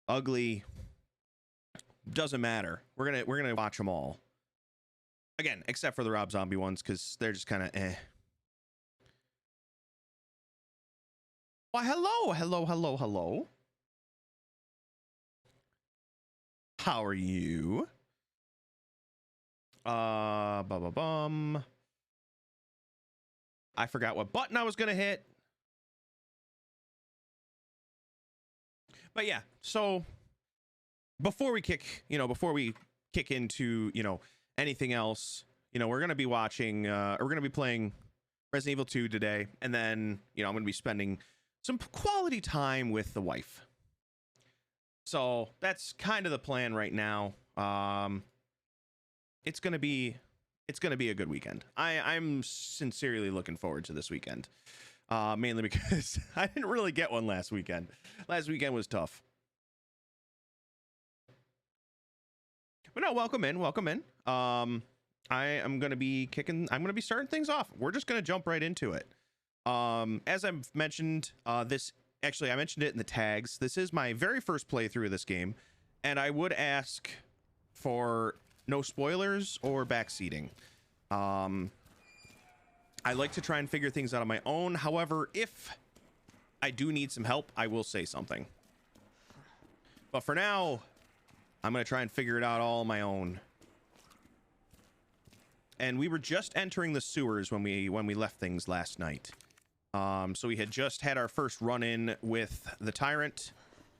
ugly, doesn't matter. We're gonna watch them all. Again, except for the Rob Zombie ones, because they're just kind of eh. Why, hello, hello, hello, hello. How are you? Bum. I forgot what button I was gonna hit. But yeah, so before we kick into, anything else, we're gonna be watching, we're gonna be playing Resident Evil 2 today, and then, I'm gonna be spending some quality time with the wife. So that's kind of the plan right now. It's gonna be a good weekend. I'm sincerely looking forward to this weekend. Mainly because I didn't really get one last weekend. Last weekend was tough. But no, welcome in. I am going to be starting things off. We're just going to jump right into it. As I've mentioned, I mentioned it in the tags. This is my very first playthrough of this game, and I would ask for no spoilers or backseating. I like to try and figure things out on my own. However, if I do need some help, I will say something. But for now, I'm going to try and figure it out all on my own. And we were just entering the sewers when we left things last night. So we had just had our first run-in with the Tyrant.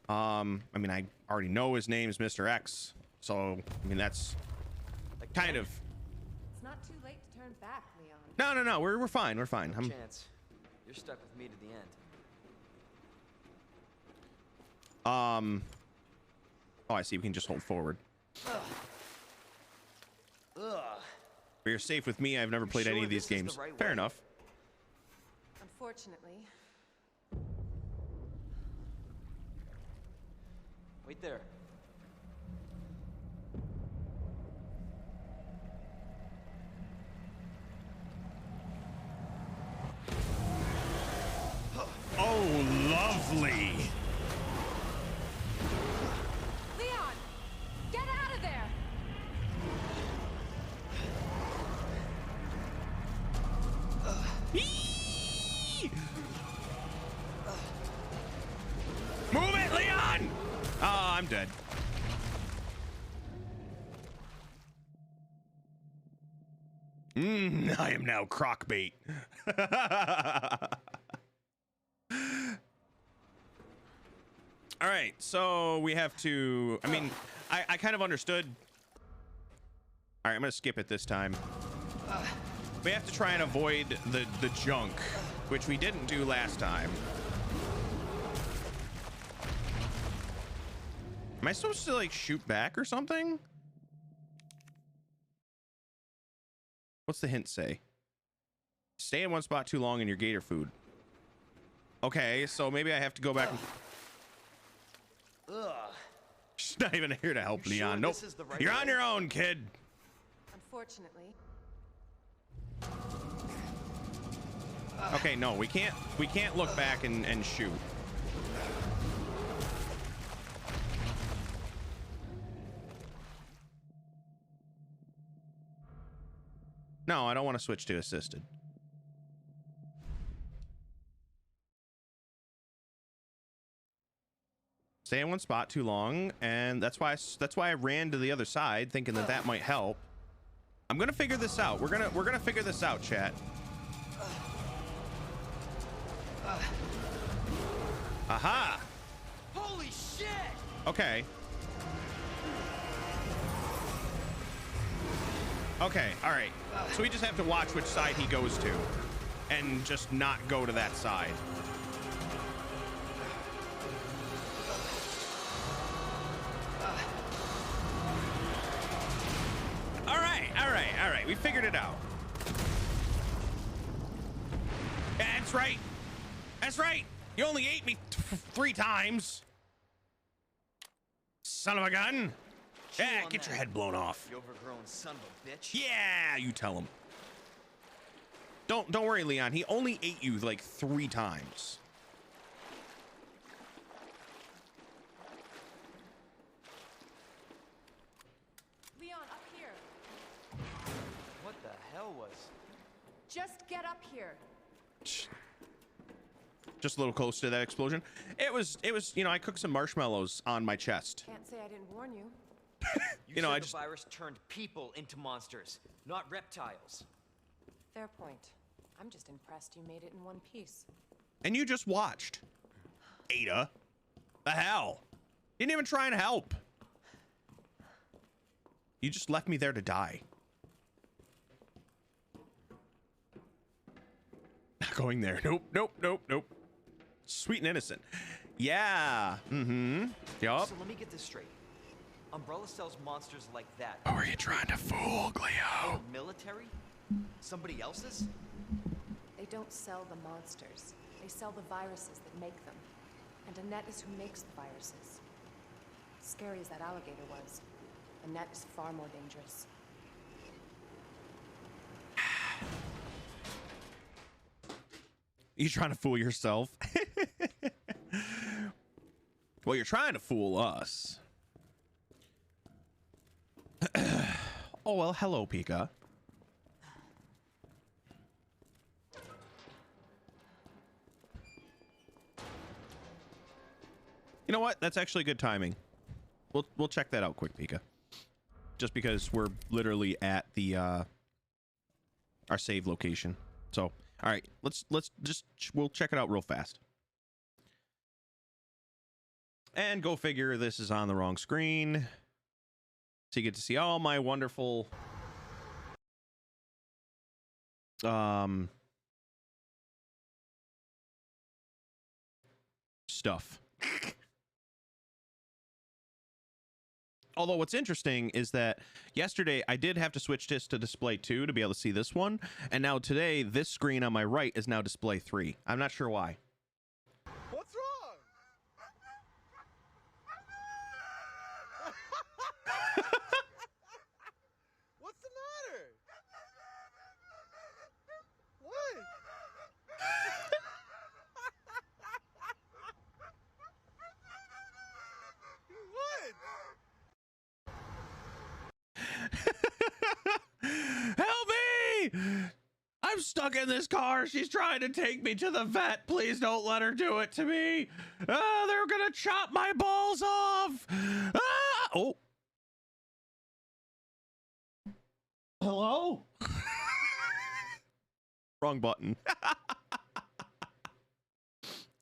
I already know his name's Mr. X. So, that's kind of... It's not too late to turn back, Leon. No, we're fine. We're fine. Chance, you're stuck with me to the end. Oh, I see. We can just hold forward. Ugh. But you're safe with me. I've never played any of these games. Fair enough. Unfortunately. Wait there. Oh, lovely. Leon! Get out of there! Move it, Leon! Oh, I'm dead. I am now crock bait. All right, so we have to, I kind of understood. All right, I'm gonna skip it this time. We have to try and avoid the junk, which we didn't do last time. Am I supposed to like shoot back or something? What's the hint say? Stay in one spot too long in your gator food. Okay, so maybe I have to go back and... Ugh. She's not even here to help, Leon. Sure Nope. Right You're on your own, kid. Unfortunately. Okay, no, we can't look back and shoot. No, I don't want to switch to assisted. Stay in one spot too long, and that's why I ran to the other side, thinking that might help. I'm gonna figure this out. We're gonna figure this out, chat. Aha! Holy shit! Okay. Okay, all right. So we just have to watch which side he goes to, and just not go to that side. All right. We figured it out. That's right. That's right. You only ate me 3 times. Son of a gun. Yeah, get your head blown off. You overgrown son of a bitch. Yeah, you tell him. Don't worry, Leon. He only ate you like 3 times. Just get up here. Just a little close to that explosion. It was, you know, I cooked some marshmallows on my chest. Can't say I didn't warn you. You know, said I the just, virus turned people into monsters, not reptiles. Fair point. I'm just impressed you made it in one piece. and you just watched. Ada. The hell? Didn't even try and help. You just left me there to die. Not going there. Nope, nope, nope, nope. Sweet and innocent. Yeah. Mm-hmm. Yup. So let me get this straight. Umbrella sells monsters like that. Who are you trying to fool, Cleo? Military? Somebody else's? They don't sell the monsters. They sell the viruses that make them. And Annette is who makes the viruses. Scary as that alligator was, Annette is far more dangerous. You trying to fool yourself? Well, you're trying to fool us. Oh, well, hello, Pika. You know what? That's actually good timing. We'll check that out quick, Pika. Just because we're literally at the our save location. So, all right, we'll check it out real fast. And go figure, this is on the wrong screen. So you get to see all my wonderful stuff. Although what's interesting is that yesterday I did have to switch this to display 2 to be able to see this one, and now today this screen on my right is now display 3. I'm not sure why. What's wrong? What's the matter? What? Help me! I'm stuck in this car. She's trying to take me to the vet. Please don't let her do it to me. They're gonna chop my balls off. Oh. Hello? Wrong button.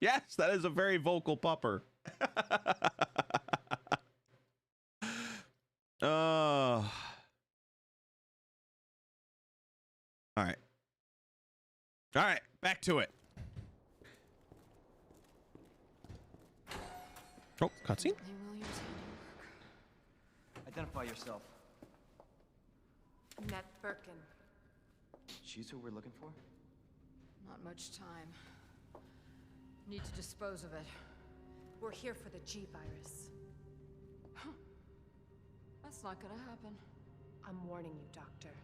Yes, that is a very vocal pupper. All right, back to it. Oh, cutscene. Identify yourself. Annette Birkin. She's who we're looking for? Not much time. Need to dispose of it. We're here for the G virus. That's not gonna happen. I'm warning you, Doctor.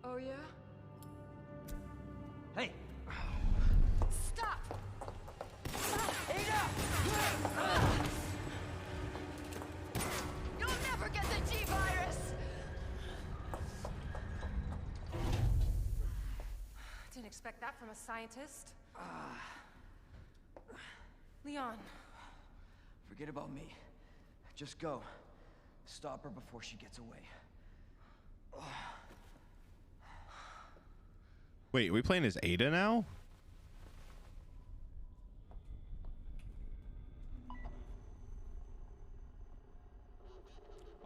Oh yeah? Hey! Stop! You'll never get the G-Virus! Didn't expect that from a scientist. Leon. Forget about me. Just go. Stop her before she gets away. Wait, are we playing as Ada now?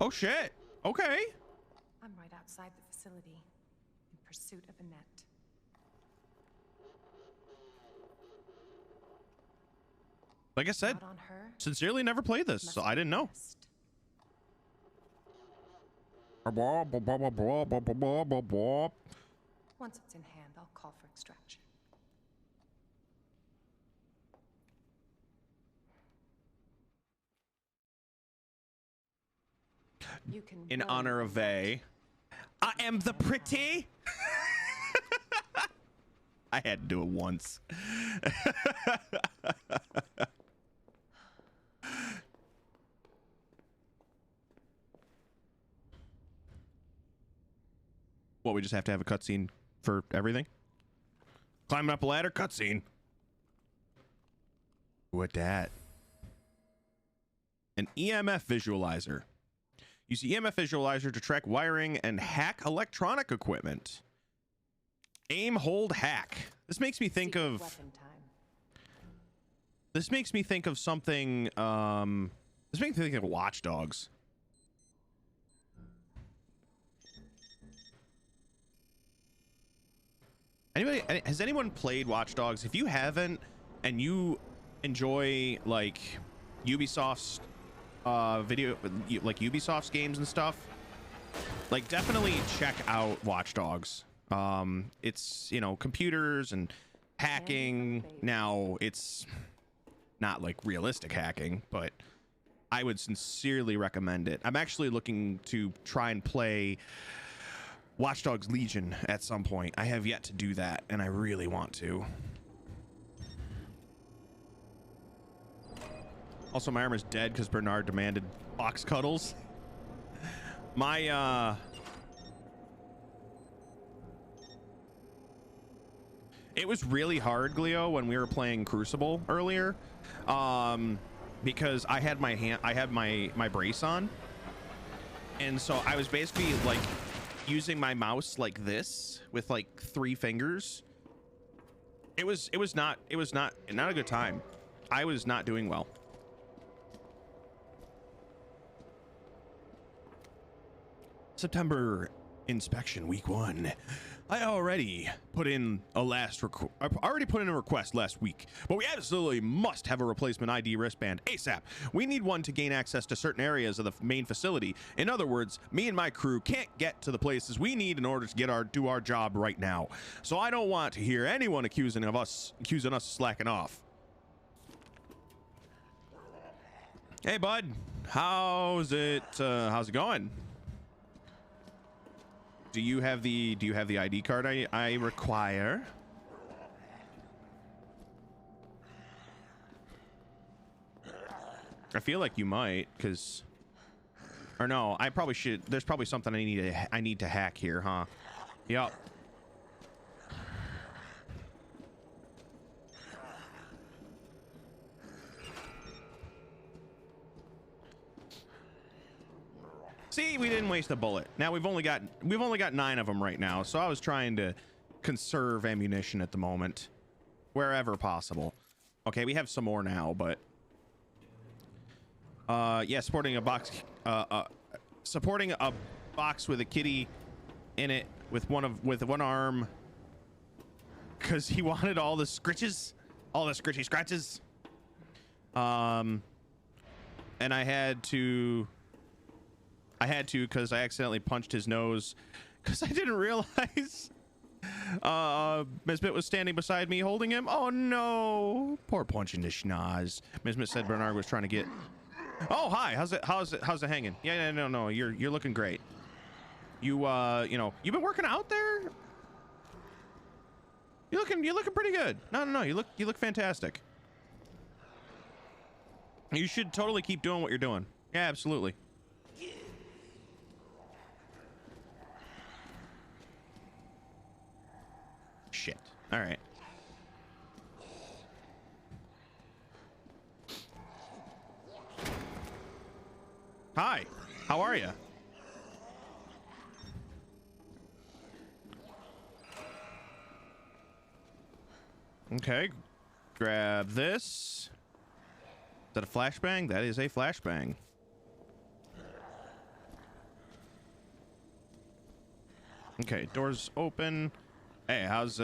Oh shit. Okay. I'm right outside the facility, in pursuit of Annette. Like I said, Not on her. sincerely never played this, Must so I be didn't know. best. Once it's in hand, I'll call for extraction. You can In warn honor of Annette. Vay. I am the pretty. I had to do it once. What, we just have to have a cutscene for everything? Climbing up a ladder, cutscene. What that? An EMF visualizer. Use the EMF visualizer to track wiring and hack electronic equipment. Aim, hold, hack. This makes me think Secret of... weapon time. This makes me think of something, this makes me think of Watch Dogs. Has anyone played Watch Dogs? If you haven't, and you enjoy, like, Ubisoft's, like Ubisoft's games and stuff, like, definitely check out Watch Dogs. It's, you know, computers and hacking. Now, it's not like realistic hacking, but I would sincerely recommend it. I'm actually looking to try and play Watch Dogs Legion at some point. I have yet to do that, and I really want to. Also, my armor's dead because Bernard demanded box cuddles. My, it was really hard, Gleo, when we were playing Crucible earlier, because I had my brace on, and so I was basically like using my mouse like this with like 3 fingers. It was not a good time. I was not doing well. September inspection week 1. I already put in a request last week, but we absolutely must have a replacement ID wristband ASAP. We need one to gain access to certain areas of the main facility. In other words, me and my crew can't get to the places we need in order to do our job right now. So I don't want to hear anyone accusing us of slacking off. Hey bud, how's it going? Do you have the ID card I require? I feel like you might, because, or no, I probably should. There's probably something I need to hack here, huh? Yup. See, we didn't waste a bullet. Now we've only got 9 of them right now, so I was trying to conserve ammunition at the moment, wherever possible. Okay, we have some more now, but yeah, supporting a box with a kitty in it with one arm, because he wanted all the scritches, all the scritchy scratches. And I had to because I accidentally punched his nose because I didn't realize Misbit was standing beside me holding him. Oh no, poor punching the schnoz. Misbit said Bernard was trying to get. Oh hi, how's it hanging? Yeah, no, you're looking great. You know, you've been working out there. You're looking pretty good. No, you look fantastic. You should totally keep doing what you're doing. Yeah, absolutely. Shit. All right. Hi. How are you? Okay. Grab this. Is that a flashbang? That is a flashbang. Okay, doors open. Hey, how's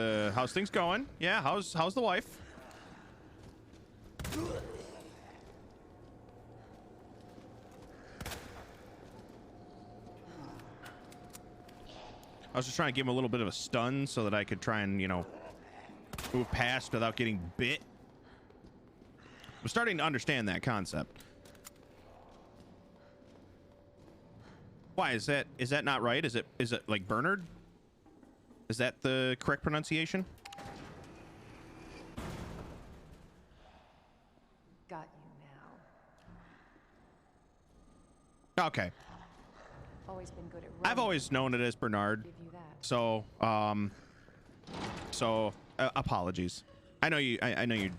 things going? Yeah, how's the wife? I was just trying to give him a little bit of a stun so that I could try and, you know, move past without getting bit. I'm starting to understand that concept. Why is that not right? Is it like Bernard? Is that the correct pronunciation? Got you now. Okay. Always been good at running. I've always known it as Bernard. Give you that. So apologies. I know you. I know you.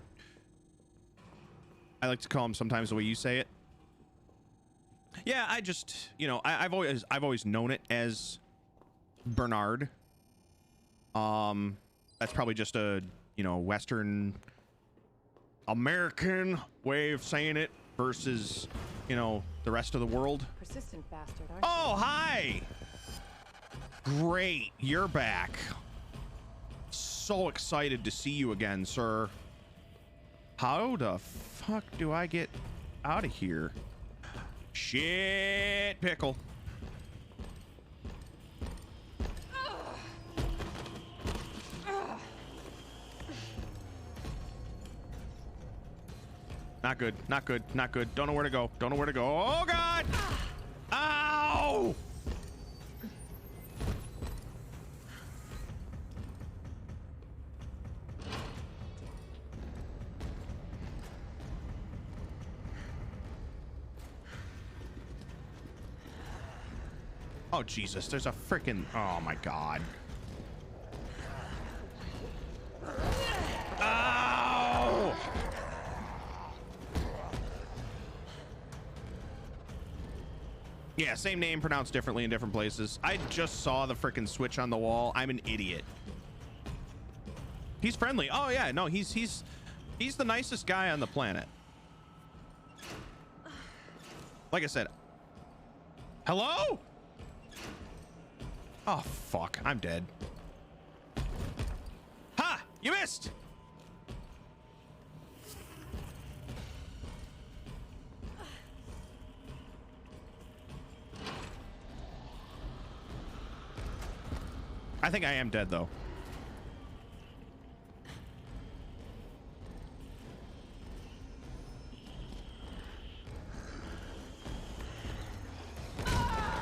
I like to call him sometimes the way you say it. Yeah, I just, you know, I've always known it as Bernard. That's probably just a, you know, Western American way of saying it versus, you know, the rest of the world. Persistent bastard, aren't Oh, hi. Great, you're back. So excited to see you again, sir. How the fuck do I get out of here? Shit, pickle. Not good, not good, not good. Don't know where to go. Don't know where to go. Oh, God. Ow. Oh, Jesus, there's a freaking... Oh, my God. Ow! Yeah, same name pronounced differently in different places. I just saw the freaking switch on the wall. I'm an idiot. He's friendly. Oh, yeah, no, he's the nicest guy on the planet. Like I said... Hello? Oh, fuck. I'm dead. Ha! You missed! I think I am dead, though.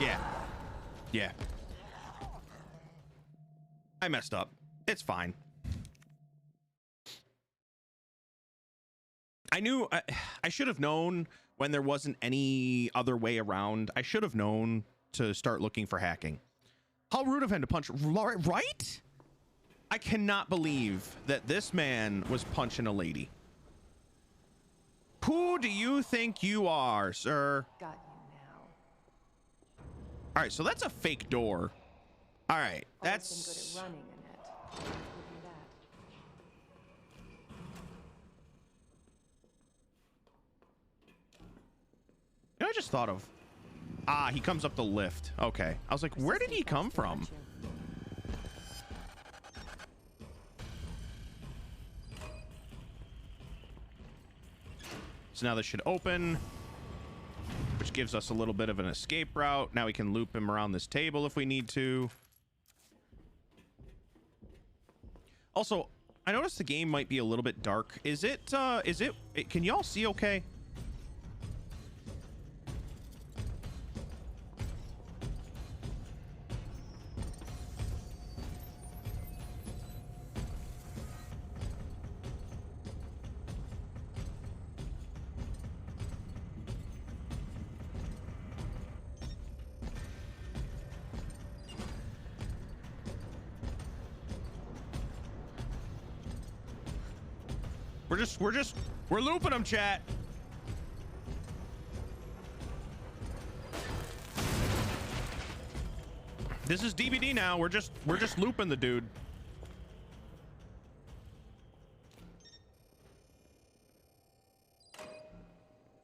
Yeah. Yeah. I messed up. It's fine. I knew I should have known when there wasn't any other way around. I should have known to start looking for hacking. How rude of him to punch, right? I cannot believe that this man was punching a lady. Who do you think you are, sir? Got you now. All right, so that's a fake door. All right, that's... Always been good at running, Annette. I'll give you that. You know, I just thought of... Ah, he comes up the lift. Okay. I was like, where did he come from? So now this should open, which gives us a little bit of an escape route. Now we can loop him around this table if we need to. Also, I noticed the game might be a little bit dark. Is it, can y'all see okay? We're looping them, chat. This is DVD now. We're just looping the dude.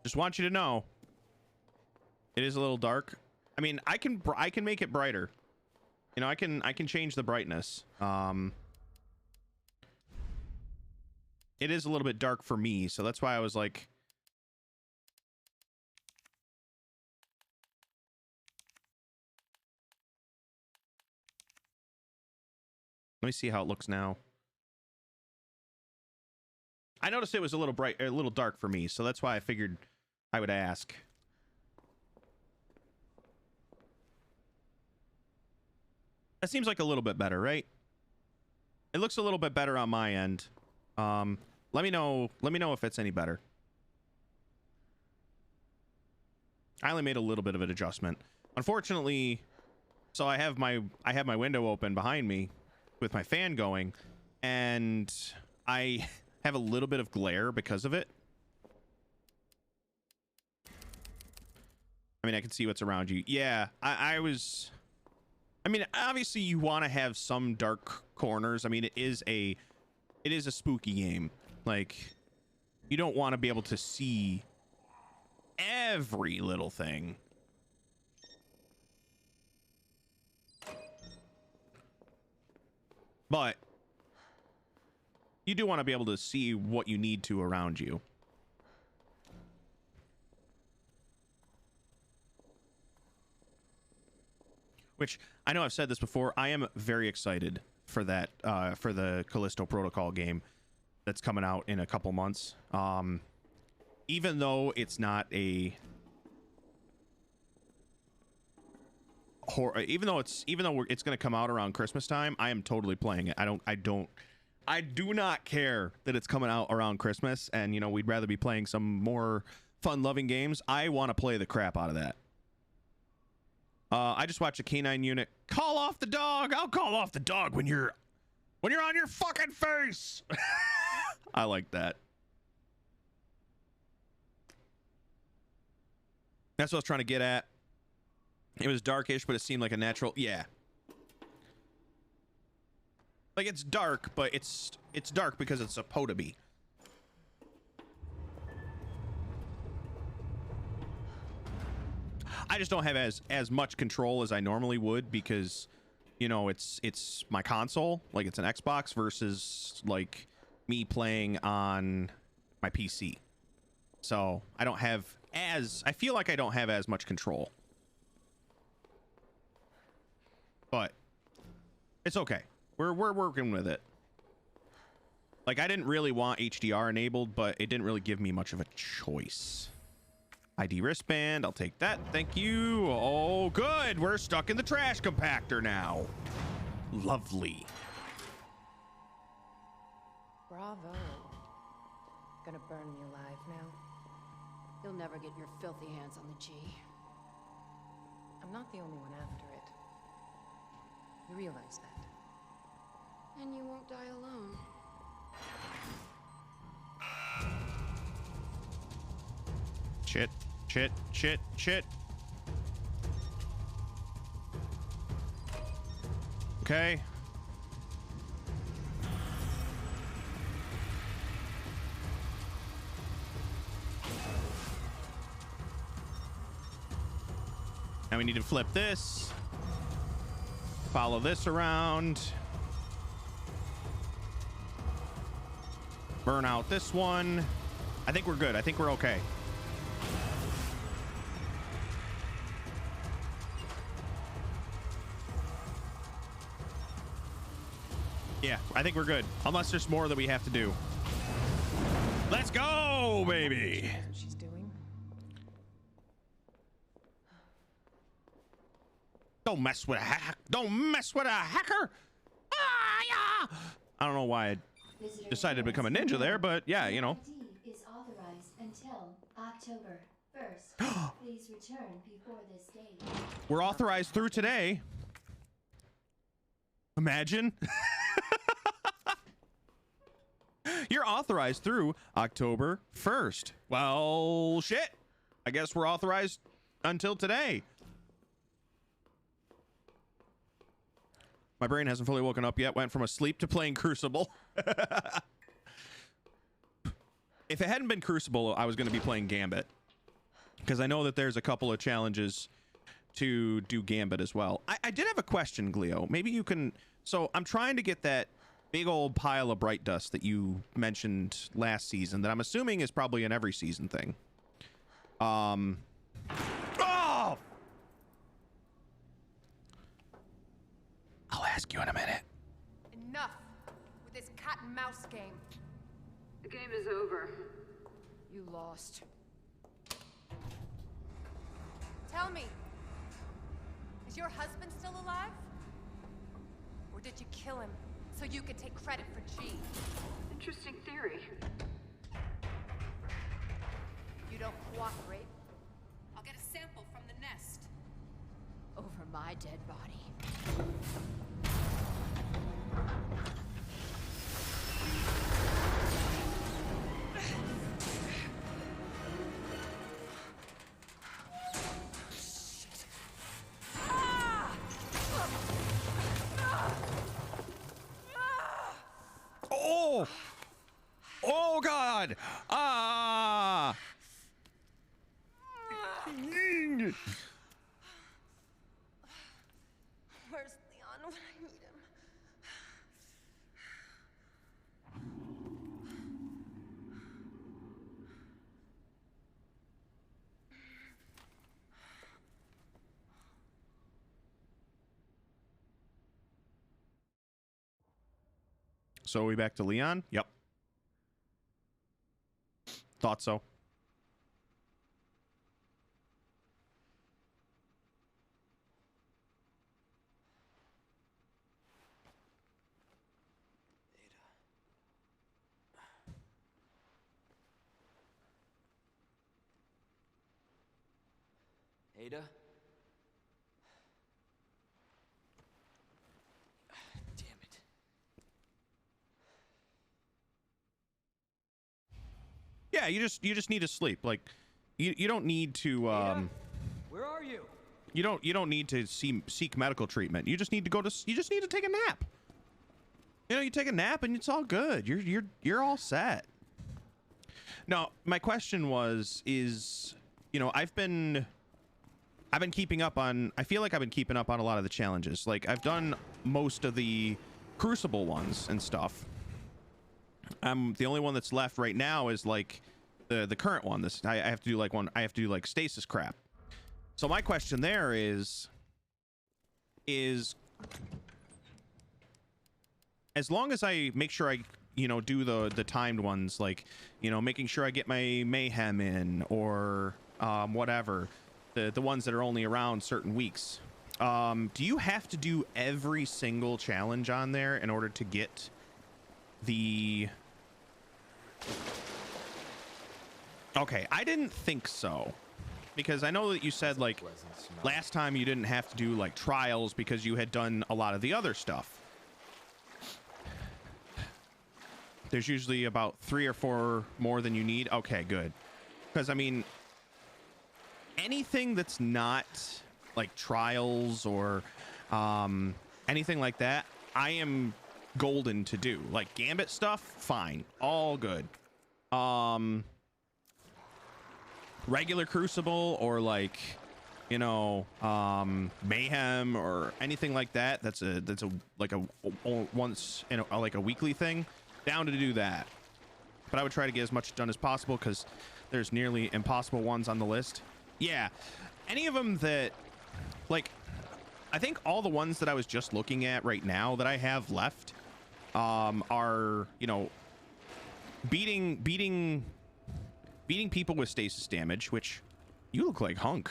Just want you to know, it is a little dark. I mean, I can make it brighter. You know, I can change the brightness. It is a little bit dark for me, so that's why I was like... Let me see how it looks now. I noticed it was a little bright, a little dark for me, so that's why I figured I would ask. That seems like a little bit better, right? It looks a little bit better on my end. Let me know if it's any better. I only made a little bit of an adjustment. Unfortunately, so I have my window open behind me with my fan going, and I have a little bit of glare because of it. I mean, I can see what's around you. Yeah, I mean, obviously you want to have some dark corners. I mean, it is a spooky game. Like, you don't want to be able to see every little thing. But you do want to be able to see what you need to around you. Which, I know I've said this before, I am very excited for that, for the Callisto Protocol game that's coming out in a couple months. Even though it's not a horror, even though it's going to come out around Christmas time, I am totally playing it. I do not care that it's coming out around Christmas, and you know, we'd rather be playing some more fun-loving games. I want to play the crap out of that. I just watched a canine unit call off the dog. I'll call off the dog when you're on your fucking face. I like that. That's what I was trying to get at. It was darkish, but it seemed like a natural. Yeah. Like, it's dark, but it's dark because it's supposed to be. I just don't have as much control as I normally would because, you know, it's my console, like it's an Xbox versus like me playing on my PC. So I don't have I feel like I don't have as much control. But it's okay. We're working with it. Like, I didn't really want HDR enabled, but it didn't really give me much of a choice. ID wristband, I'll take that. Thank you. Oh, good. We're stuck in the trash compactor now. Lovely. Bravo. Gonna burn me alive now. You'll never get your filthy hands on the G. I'm not the only one after it. You realize that? And you won't die alone. Shit, shit, shit, shit. Okay. Now we need to flip this. Follow this around. Burn out this one. I think we're good. I think we're okay. Yeah, I think we're good. Unless there's more that we have to do. Let's go, baby. That's what she's doing. Don't mess with a hack. Don't mess with a hacker. Ah, yeah. I don't know why I decided to become a ninja there, but yeah, you know. Is authorized until October 1st. Please return before this date. We're authorized through today. Imagine. You're authorized through October 1st. Well, shit. I guess we're authorized until today. My brain hasn't fully woken up yet. Went from asleep to playing Crucible. If it hadn't been Crucible, I was going to be playing Gambit. Because I know that there's a couple of challenges to do Gambit as well. I did have a question, Gleo. Maybe you can... So I'm trying to get that big old pile of bright dust that you mentioned last season that I'm assuming is probably an every season thing. Oh! I'll ask you in a minute. Enough with this cat and mouse game. The game is over. You lost. Tell me, is your husband still alive? Or did you kill him so you could take credit for G? Interesting theory. You don't cooperate, I'll get a sample from the nest. Over my dead body. Where's Leon when I need him? So are we back to Leon? Yep. Thought so. Ada? Damn it. Yeah, you just need to sleep. Like, you don't need to Ada? Where are you? you don't need to seek medical treatment. You just need to you just need to take a nap. You know, you take a nap and it's all good. You're all set. No, my question is, you know, I've been keeping up on, I feel like I've been keeping up on a lot of the challenges. Like, I've done most of the Crucible ones and stuff. The only one that's left right now is like the current one. I have to do like stasis crap. So my question there is as long as I make sure I, you know, do the timed ones, like, you know, making sure I get my mayhem in, or whatever, the ones that are only around certain weeks. Do you have to do every single challenge on there in order to get the... Okay, I didn't think so, because I know that you said, like, last time you didn't have to do like trials because you had done a lot of the other stuff. There's usually about 3 or 4 more than you need. Okay, good. Because, I mean, anything that's not like trials or anything like that, I am golden to do. Like Gambit stuff, fine. All good. Regular Crucible or like, you know, Mayhem or anything like that, that's a like a once in a, like a weekly thing. Down to do that, but I would try to get as much done as possible because there's nearly impossible ones on the list. Yeah, any of them that, like, I think all the ones that I was just looking at right now that I have left are, you know, beating people with stasis damage, which you look like Hunk.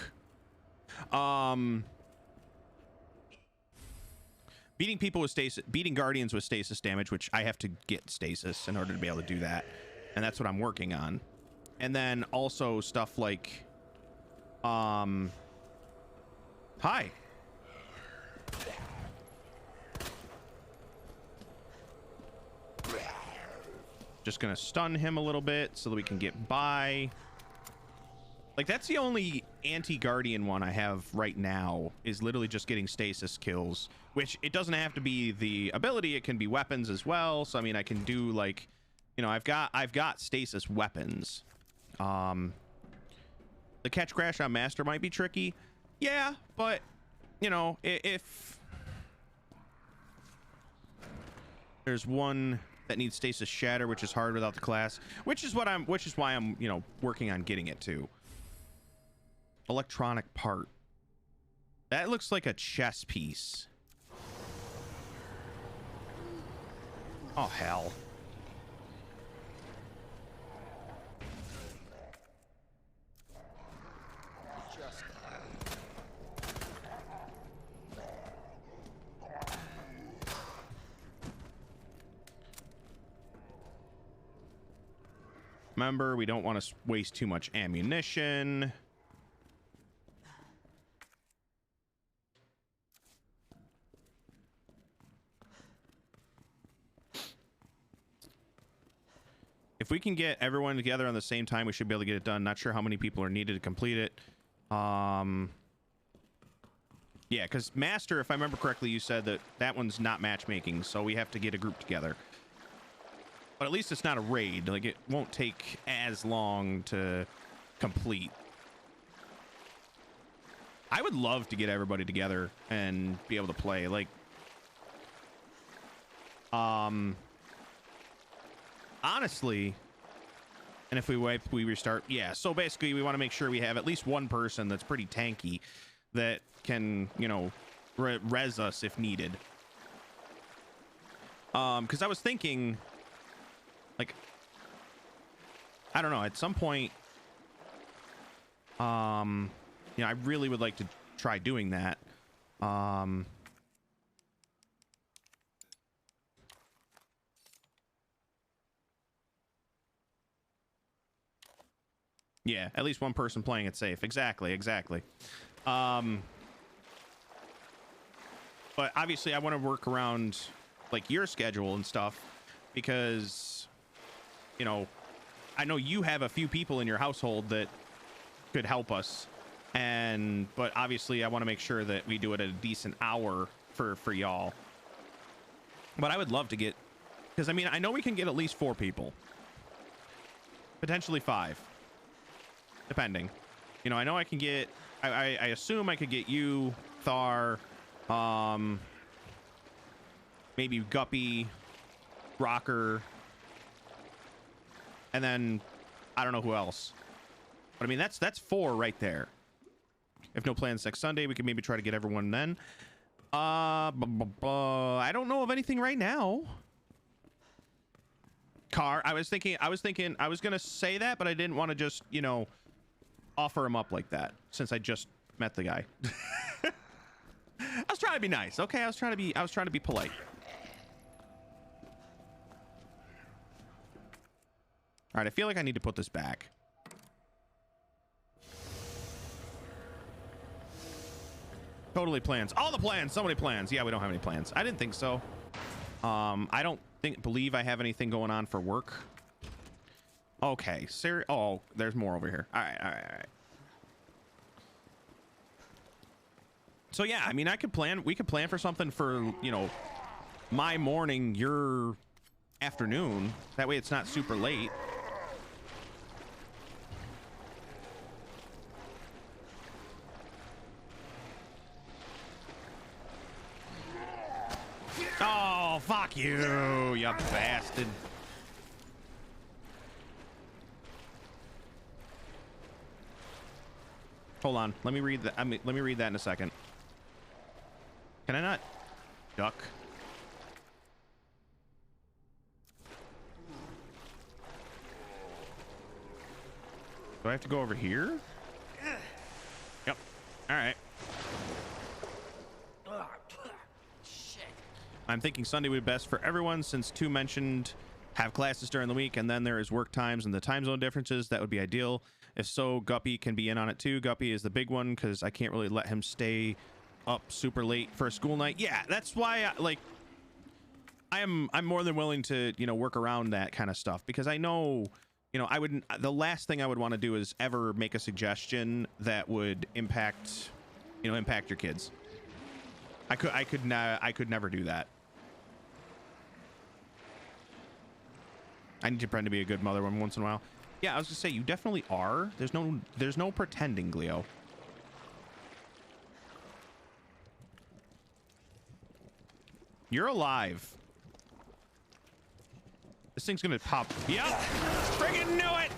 Beating people with stasis, beating guardians with stasis damage, which I have to get stasis in order to be able to do that, and that's what I'm working on. And then also stuff like, hi. Just gonna stun him a little bit so that we can get by. Like, that's the only anti-guardian one I have right now, is literally just getting stasis kills, which it doesn't have to be the ability, it can be weapons as well. So I mean, I can do, like, you know, I've got stasis weapons. The catch crash on master might be tricky. Yeah, but you know, if there's one that needs stasis shatter, which is hard without the class, which is why I'm, you know, working on getting it too. Electronic part. That looks like a chess piece. Oh, hell. Remember, we don't want to waste too much ammunition. If we can get everyone together on the same time, we should be able to get it done. Not sure how many people are needed to complete it. Yeah, because Master, if I remember correctly, you said that one's not matchmaking, so we have to get a group together. But at least it's not a raid. Like, it won't take as long to complete. I would love to get everybody together and be able to play. Like, honestly, and if we wipe, we restart. Yeah. So basically, we want to make sure we have at least one person that's pretty tanky that can, you know, res us if needed. Because I was thinking, like, I don't know, at some point, you know, I really would like to try doing that. Yeah, at least one person playing it safe. Exactly. But obviously I want to work around like your schedule and stuff, because, you know, I know you have a few people in your household that could help us, but obviously I want to make sure that we do it at a decent hour for y'all. But I would love to get, because I mean, I know we can get at least 4 people, potentially 5, depending. You know, I know I can get, I assume I could get you, Thar, maybe Guppy, Rocker, and then I don't know who else. But I mean, that's 4 right there. If no plans next Sunday, we can maybe try to get everyone then. I don't know of anything right now. Car, I was thinking I was gonna say that, but I didn't want to just, you know, offer him up like that since I just met the guy. I was trying to be nice, okay? I was trying to be polite. All right, I feel like I need to put this back. Totally plans. All the plans. So many plans. Yeah, we don't have any plans. I didn't think so. I don't believe I have anything going on for work. Okay. Oh, there's more over here. All right. So yeah, I mean, we could plan for something for, you know, my morning, your afternoon. That way it's not super late. Oh, fuck you, you bastard. Hold on. Let me read that. Let me read that in a second. Can I not duck? Do I have to go over here? Yep. All right. I'm thinking Sunday would be best for everyone, since 2 mentioned have classes during the week, and then there is work times and the time zone differences. That would be ideal. If so, Guppy can be in on it too. Guppy is the big one, because I can't really let him stay up super late for a school night. Yeah, that's why I'm more than willing to, you know, work around that kind of stuff, because I know, you know, the last thing I would want to do is ever make a suggestion that would impact your kids. I could never do that. I need to pretend to be a good mother once in a while. Yeah, I was gonna say, you definitely are. There's no pretending, Gleo. You're alive. This thing's gonna pop. Yep, friggin' knew it.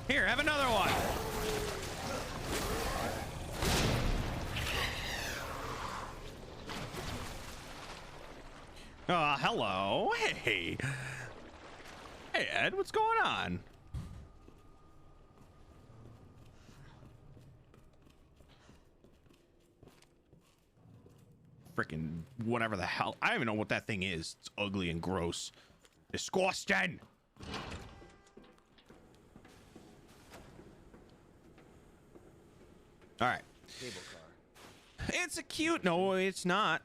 Here, have another one. Hello. Hey. Hey, Ed, what's going on? freaking whatever the hell. I don't even know what that thing is. It's ugly and gross. Disgusting. All right. Cable car. It's a cute. No, it's not.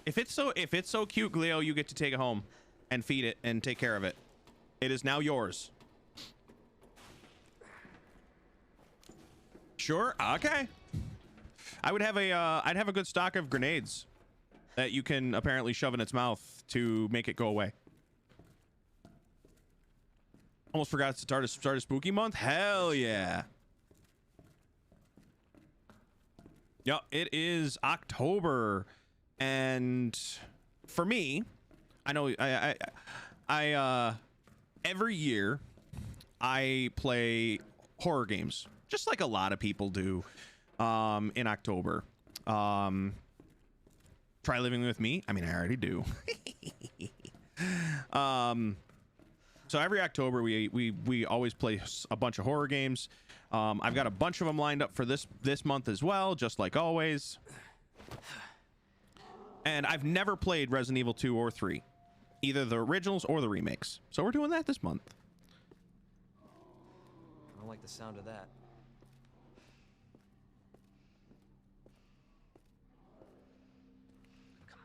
If it's so cute, Gleo, you get to take it home and feed it and take care of it. It is now yours. Sure. Okay. I would have a I'd have a good stock of grenades that you can apparently shove in its mouth to make it go away. Almost forgot to start a spooky month. Hell yeah. Yep, it is October, and for me, I know I every year I play horror games, just like a lot of people do in October. Try living with me. I mean, I already do. So every October we always play a bunch of horror games. I've got a bunch of them lined up for this month as well, just like always. And I've never played Resident Evil 2 or 3, either the originals or the remakes. So we're doing that this month. I don't like the sound of that. Come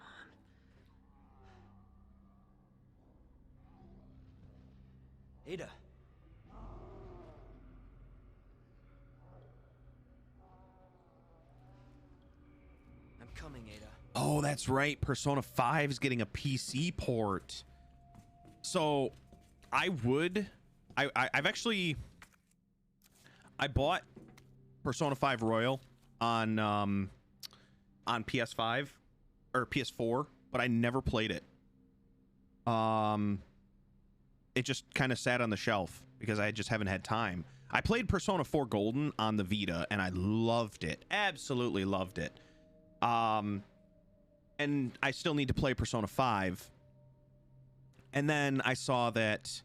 on. Ada. I'm coming, Ada. Oh, that's right. Persona 5 is getting a PC port. So I've actually bought Persona 5 Royal on PS5 or PS4, but I never played it. It just kind of sat on the shelf because I just haven't had time. I played Persona 4 Golden on the Vita and I loved it. Absolutely loved it. And I still need to play Persona 5. And then I saw that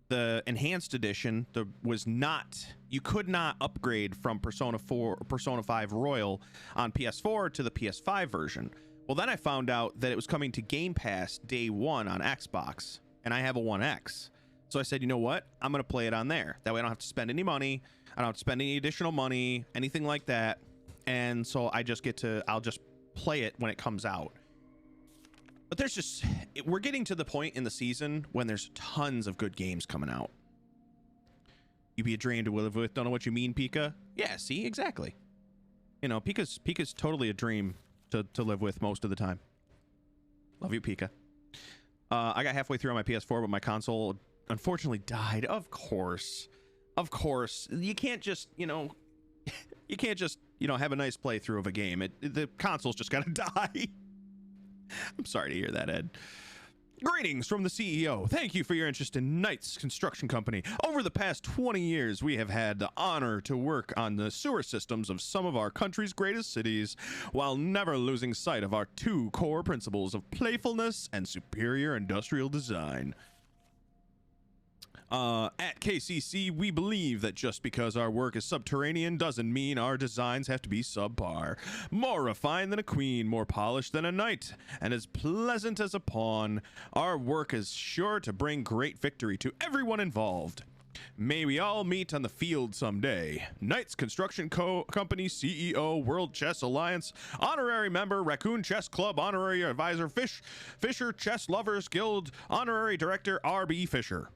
the enhanced edition you could not upgrade from Persona 5 Royal on PS4 to the PS5 version. Well, then I found out that it was coming to Game Pass day one on Xbox, and I have a One X. So I said, you know what? I'm going to play it on there. That way I don't have to spend any money. I don't have to spend any additional money, anything like that. And so I'll just play it when it comes out. But we're getting to the point in the season when there's tons of good games coming out. You be a dream to live with. Don't know what you mean, Pika? Yeah, see, exactly. You know, Pika's totally a dream to live with most of the time. Love you, Pika. I got halfway through on my PS4, but my console unfortunately died. Of course. You can't just, have a nice playthrough of a game. The console's just gotta die. I'm sorry to hear that, Ed. Greetings from the CEO. Thank you for your interest in Knights Construction Company. Over the past 20 years, we have had the honor to work on the sewer systems of some of our country's greatest cities, while never losing sight of our two core principles of playfulness and superior industrial design. At KCC, we believe that just because our work is subterranean doesn't mean our designs have to be subpar. More refined than a queen, more polished than a knight, and as pleasant as a pawn, our work is sure to bring great victory to everyone involved. May we all meet on the field someday. Knights Construction Company CEO, World Chess Alliance, honorary member, Raccoon Chess Club, honorary advisor, Fisher Chess Lovers Guild, honorary director, R.B. Fisher.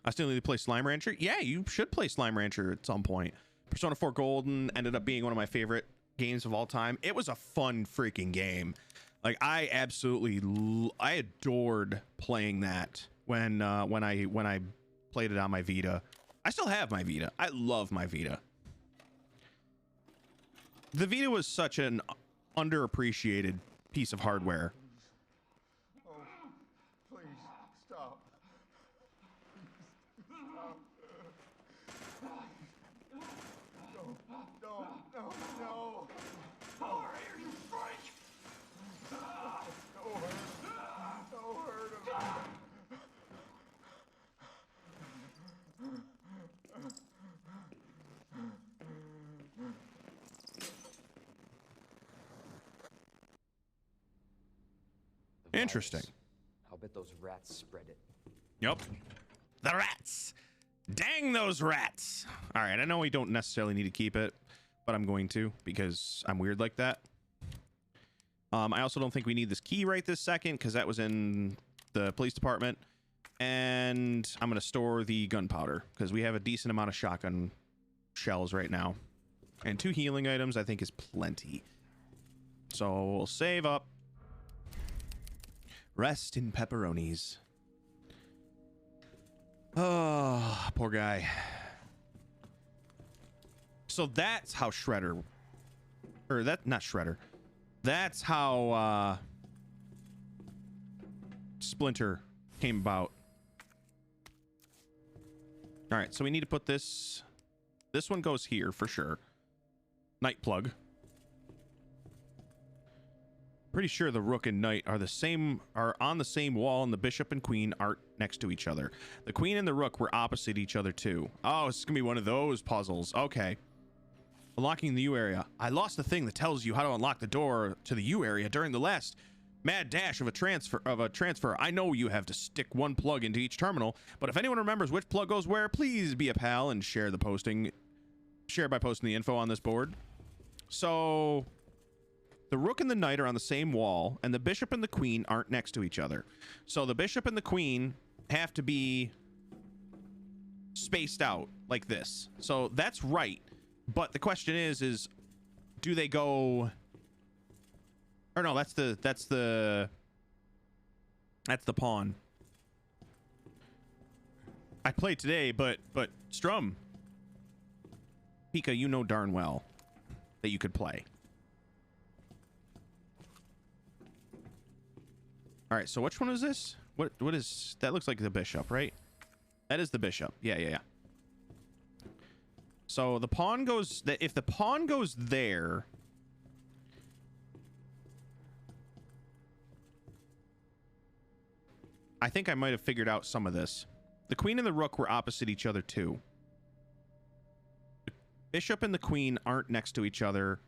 I still need to play Slime Rancher. Yeah, you should play Slime Rancher at some point. Persona 4 Golden ended up being one of my favorite games of all time. It was a fun freaking game. Like, I adored playing that when I played it on my Vita. I still have my Vita. I love my Vita. The Vita was such an underappreciated piece of hardware. Please, stop. No. Don't hurt you, freak! Don't hurt him. Interesting. I'll bet those rats spread it. Yep. The rats. Dang those rats. All right, I know we don't necessarily need to keep it, but I'm going to because I'm weird like that. I also don't think we need this key right this second because that was in the police department. And I'm going to store the gunpowder because we have a decent amount of shotgun shells right now. And 2 healing items I think is plenty. So we'll save up. Rest in pepperonis. Oh, poor guy. So that's how Shredder, or that, not Shredder. That's how Splinter came about. All right, so we need to put this. This one goes here for sure. Night plug. Pretty sure the Rook and Knight are on the same wall, and the Bishop and Queen aren't next to each other. The Queen and the Rook were opposite each other too. Oh, it's gonna be one of those puzzles. Okay. Unlocking the U area. I lost the thing that tells you how to unlock the door to the U area during the last mad dash of a transfer. I know you have to stick one plug into each terminal, but if anyone remembers which plug goes where, please be a pal and share by posting the info on this board. So the Rook and the Knight are on the same wall, and the Bishop and the Queen aren't next to each other. So the Bishop and the Queen have to be spaced out like this. So that's right. But the question is do they go, or no, that's the pawn. I played today, but Strum, Pika, you know darn well that you could play. All right, so which one is this? What is that? Looks like the Bishop, right? That is the Bishop. Yeah. So the pawn goes, if the pawn goes there, I think I might have figured out some of this. The Queen and the Rook were opposite each other too. The Bishop and the Queen aren't next to each other.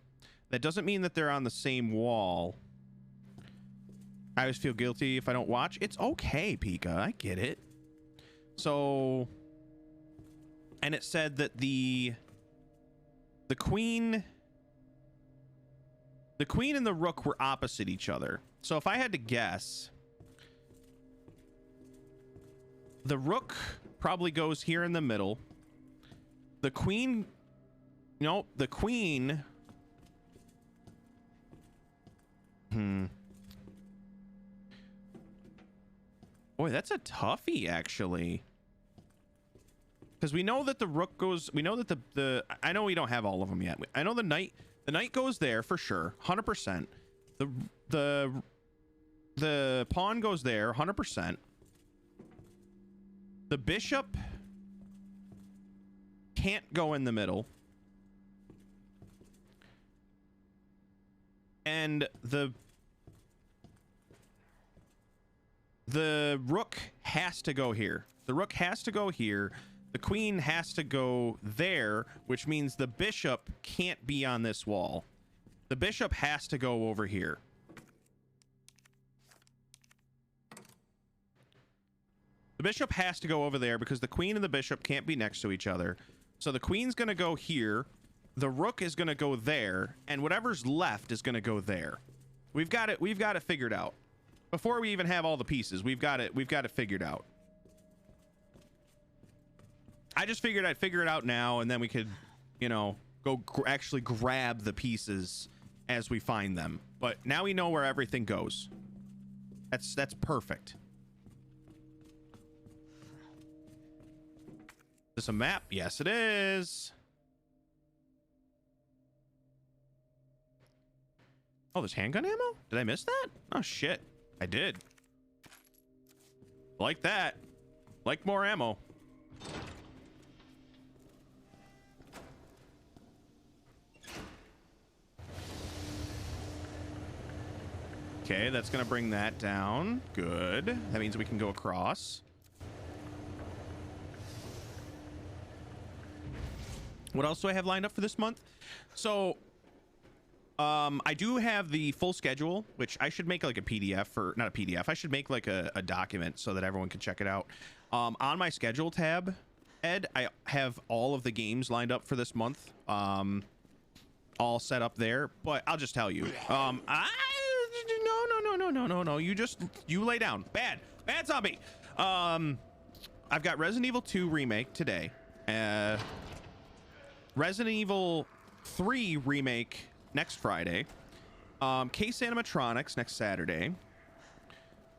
That doesn't mean that they're on the same wall. I always feel guilty if I don't watch. It's okay, Pika. I get it. So, and it said that the Queen and the Rook were opposite each other. So if I had to guess, the Rook probably goes here in the middle. The Queen, no, the Queen. Boy, that's a toughie, actually. Because we know that the Rook goes, we know that I know we don't have all of them yet. I know the Knight goes there for sure, 100%. The pawn goes there, 100%. The Bishop can't go in the middle. And the Rook has to go here. The Rook has to go here. The Queen has to go there, which means the Bishop can't be on this wall. The Bishop has to go over here. The Bishop has to go over there because the Queen and the Bishop can't be next to each other. So the Queen's going to go here. The Rook is going to go there, and whatever's left is going to go there. We've got it figured out. Before we even have all the pieces, we've got it figured out. I just figured I'd figure it out now, and then we could, you know, go actually grab the pieces as we find them. But now we know where everything goes. That's perfect. Is this a map? Yes, it is. Oh, there's handgun ammo? Did I miss that? Oh, shit. I did. Like that. Like more ammo. Okay, that's going to bring that down. Good. That means we can go across. What else do I have lined up for this month? So I do have the full schedule, which I should make like a PDF, or not a PDF. I should make like a document so that everyone can check it out. On my schedule tab, Ed, I have all of the games lined up for this month, all set up there. But I'll just tell you, no. You lay down. Bad's on me. I've got Resident Evil 2 remake today. Resident Evil 3 remake next Friday. Case Animatronics next Saturday.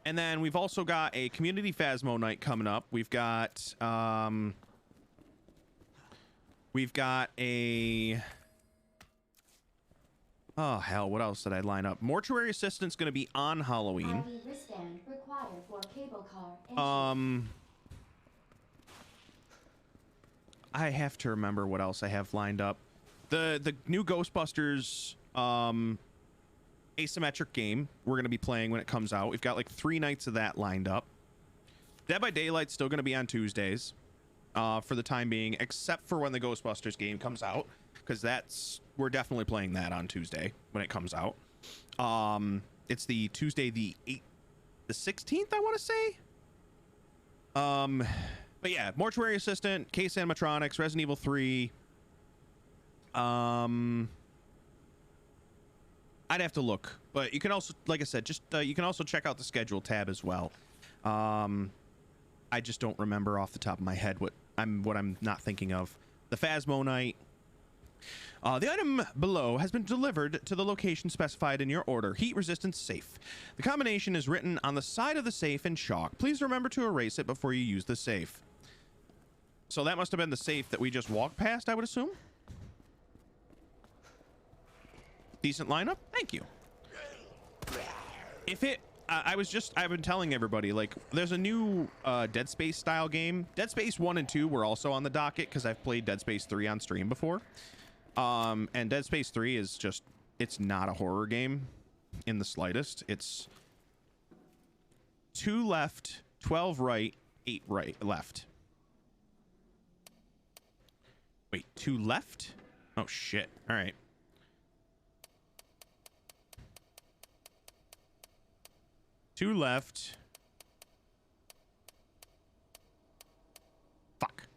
And then we've also got a community Phasmo night coming up. We've got a oh hell, what else did I line up? Mortuary Assistant's gonna be on Halloween. IV wristband required for cable car entry. I have to remember what else I have lined up. The new Ghostbusters asymmetric game we're going to be playing when it comes out. We've got like 3 nights of that lined up. Dead by Daylight's still going to be on Tuesdays for the time being, except for when the Ghostbusters game comes out, because we're definitely playing that on Tuesday when it comes out. It's the Tuesday the 16th, I want to say. But yeah, Mortuary Assistant, Case Animatronics, Resident Evil 3. I'd have to look, but you can also, like I said, just you can also check out the schedule tab as well. I just don't remember off the top of my head what I'm not thinking of. The Phasmo night. The item below has been delivered to the location specified in your order. Heat resistant safe. The combination is written on the side of the safe in chalk. Please remember to erase it before you use the safe. So that must have been the safe that we just walked past, I would assume. Decent lineup. Thank you. If it, I've been telling everybody, like, there's a new Dead Space style game. Dead Space 1 and 2 were also on the docket because I've played Dead Space 3 on stream before. And Dead Space 3 is just, it's not a horror game in the slightest. It's 2 left, 12 right, 8 right, left. Wait, 2 left? Oh, shit. All right. Two left. Fuck.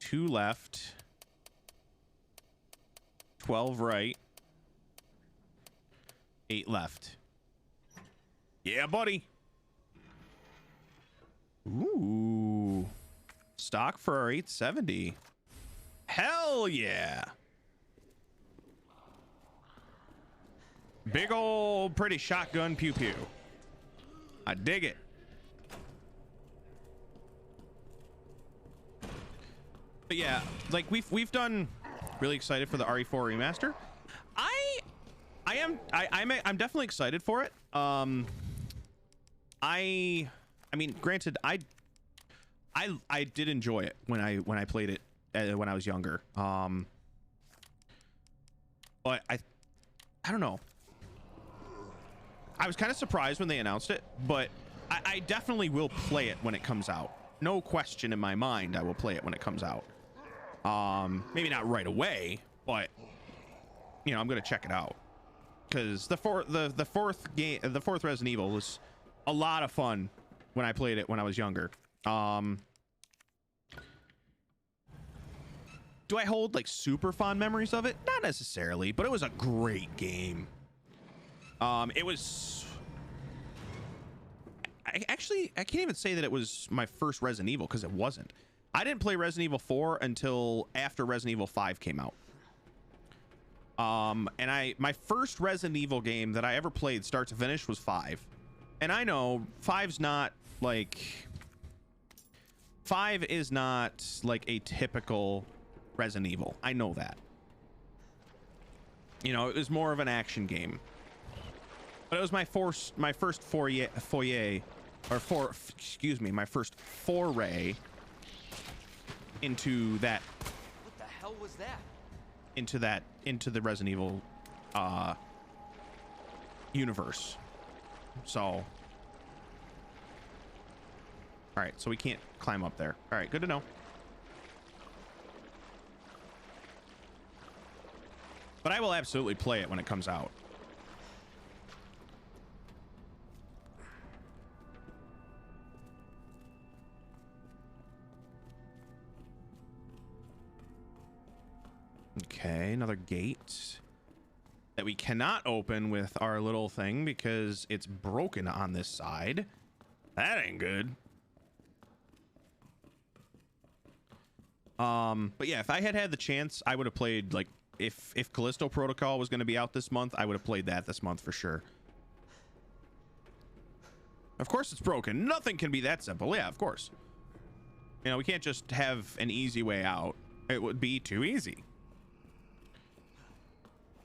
2 left. 12 right. 8 left. Yeah, buddy. Ooh. Stock for our 870. Hell yeah. Big old pretty shotgun pew pew. I dig it. But yeah, like we've done. Really excited for the RE4 remaster. I'm definitely excited for it. I mean, granted, I did enjoy it when I played it when I was younger. But I don't know. I was kind of surprised when they announced it, but I definitely will play it when it comes out. No question in my mind, I will play it when it comes out. Maybe not right away, but you know, I'm gonna check it out because the fourth Resident Evil was a lot of fun when I played it when I was younger. Do I hold like super fond memories of it? Not necessarily, but it was a great game. It was. I can't even say that it was my first Resident Evil because it wasn't. I didn't play Resident Evil 4 until after Resident Evil 5 came out. And my first Resident Evil game that I ever played start to finish was 5. And I know 5's not like 5 is not like a typical Resident Evil. I know that. You know, it was more of an action game. But it was my first foray into that. What the hell was that? Into the Resident Evil universe. So, all right, so we can't climb up there. All right, good to know. But I will absolutely play it when it comes out. Okay, another gate that we cannot open with our little thing because it's broken on this side. That ain't good. But yeah, if I had the chance, I would have played, like, if Callisto Protocol was going to be out this month, I would have played that this month for sure. Of course it's broken. Nothing can be that simple. Yeah, of course. You know, we can't just have an easy way out. It would be too easy.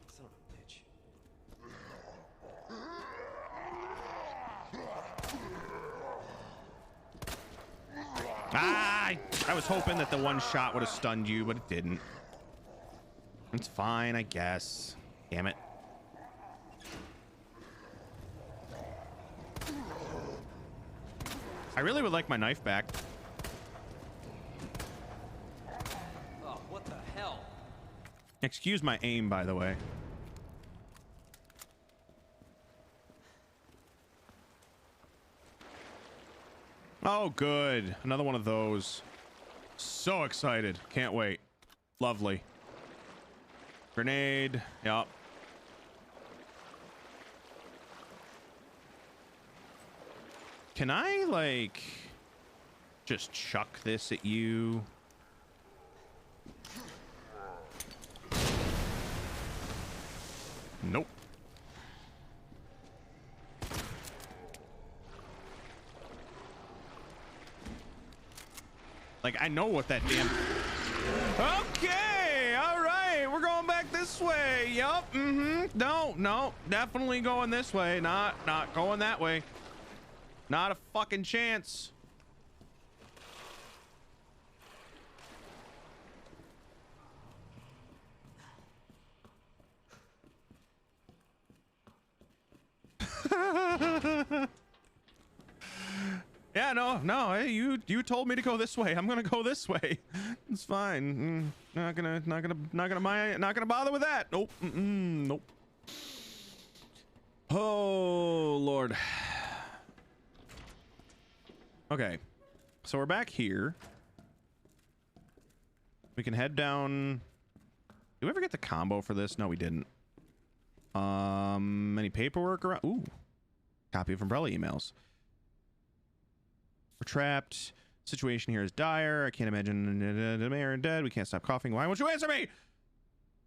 Son of a bitch. Ah, I was hoping that the one shot would have stunned you, but it didn't. It's fine, I guess. Damn it. I really would like my knife back. Oh, what the hell? Excuse my aim, by the way. Oh, good. Another one of those. So excited. Can't wait. Lovely. Grenade. Yup. Can I, like, just chuck this at you? Nope. Like, I know what that damn... Okay, all right, we're going back this way. Yup, no, definitely going this way. Not going that way. Not a fucking chance. Yeah, no. Hey, you told me to go this way. I'm gonna go this way. It's fine. Not gonna bother with that. Nope. Nope. Oh Lord. Okay, so we're back here. We can head down. Did we ever get the combo for this? No, we didn't. Any paperwork around? Ooh, copy of Umbrella emails. We're trapped. Situation here is dire. I can't imagine the mayor and dead. We can't stop coughing. Why won't you answer me?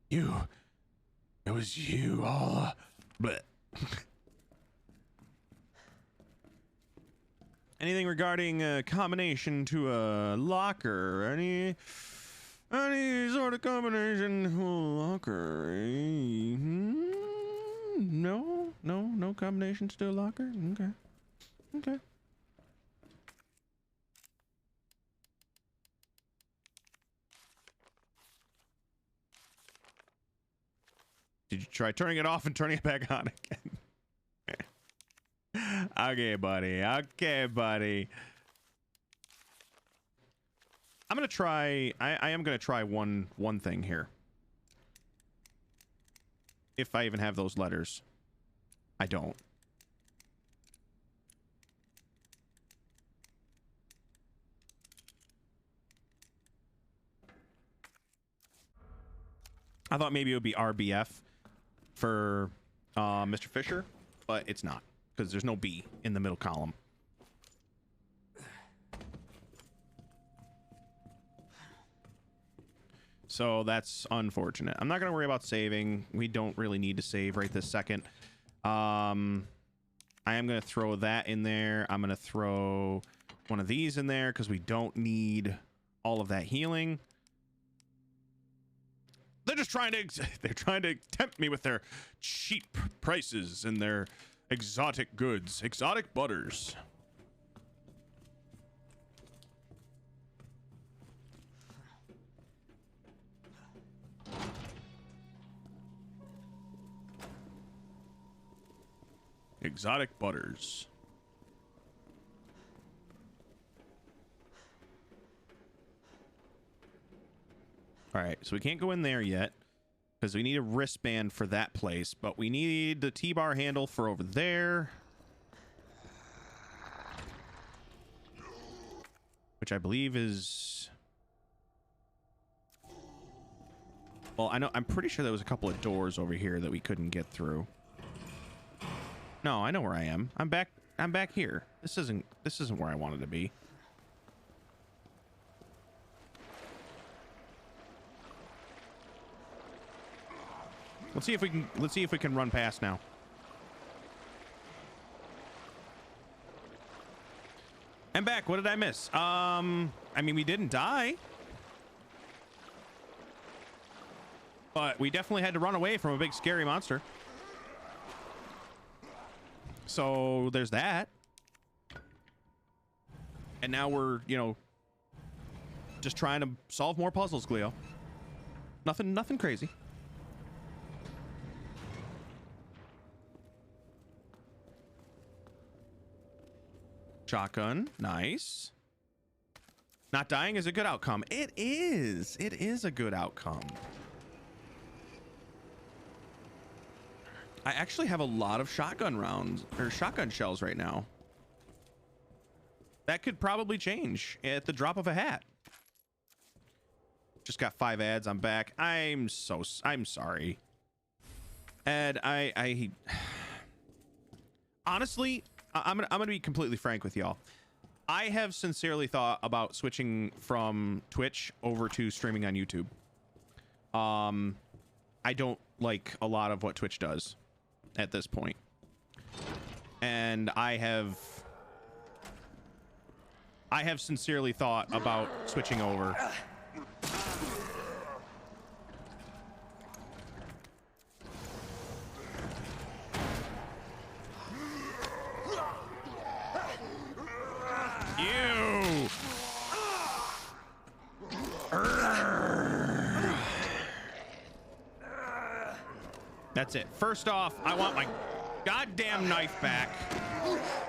You. It was you all. But anything regarding a combination to a locker? Any sort of combination to a locker? No combinations to a locker. Okay. Did you try turning it off and turning it back on again? Okay, buddy. I'm gonna try. I am gonna try one thing here. If I even have those letters, I don't. I thought maybe it would be RBF for Mr. Fisher, but it's not because there's no B in the middle column. So that's unfortunate. I'm not going to worry about saving. We don't really need to save right this second. I am going to throw that in there. I'm going to throw one of these in there because we don't need all of that healing. They're just trying to tempt me with their cheap prices and their exotic goods, exotic butters. Exotic butters. All right, so we can't go in there yet because we need a wristband for that place, but we need the T-bar handle for over there, which I believe is, well, I'm pretty sure there was a couple of doors over here that we couldn't get through. No, I know where I am. I'm back here. This isn't where I wanted to be. Let's see if we can run past now. I'm back. What did I miss? I mean, we didn't die, but we definitely had to run away from a big scary monster. So there's that. And now we're, you know, just trying to solve more puzzles, Cleo. Nothing crazy. Shotgun, nice. Not dying is a good outcome. It is a good outcome. I actually have a lot of shotgun rounds or shotgun shells right now. That could probably change at the drop of a hat. Just got 5 ads. I'm back. I'm sorry. Ed, I honestly, I'm gonna be completely frank with y'all. I have sincerely thought about switching from Twitch over to streaming on YouTube. I don't like a lot of what Twitch does at this point, and I have sincerely thought about switching over. You. That's it. First off, I want my goddamn knife back.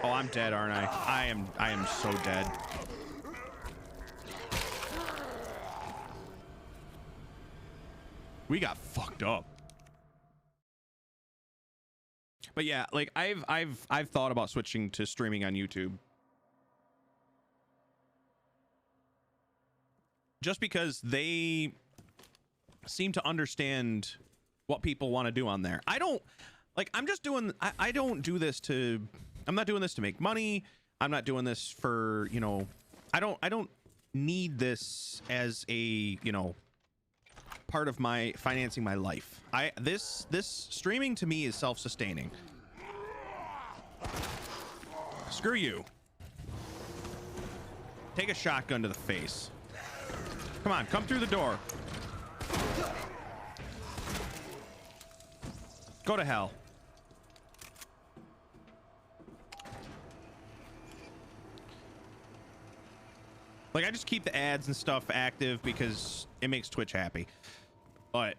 Oh, I'm dead, aren't I? I am so dead. We got fucked up. But yeah, like I've thought about switching to streaming on YouTube. Just because they seem to understand what people want to do on there. I don't, like, I'm just doing, I don't do this to, I'm not doing this to make money. I'm not doing this for, you know, I don't need this as a, you know, part of my financing my life. This streaming to me is self-sustaining. Screw you. Take a shotgun to the face. Come on, come through the door. Go to hell. Like, I just keep the ads and stuff active because it makes Twitch happy. But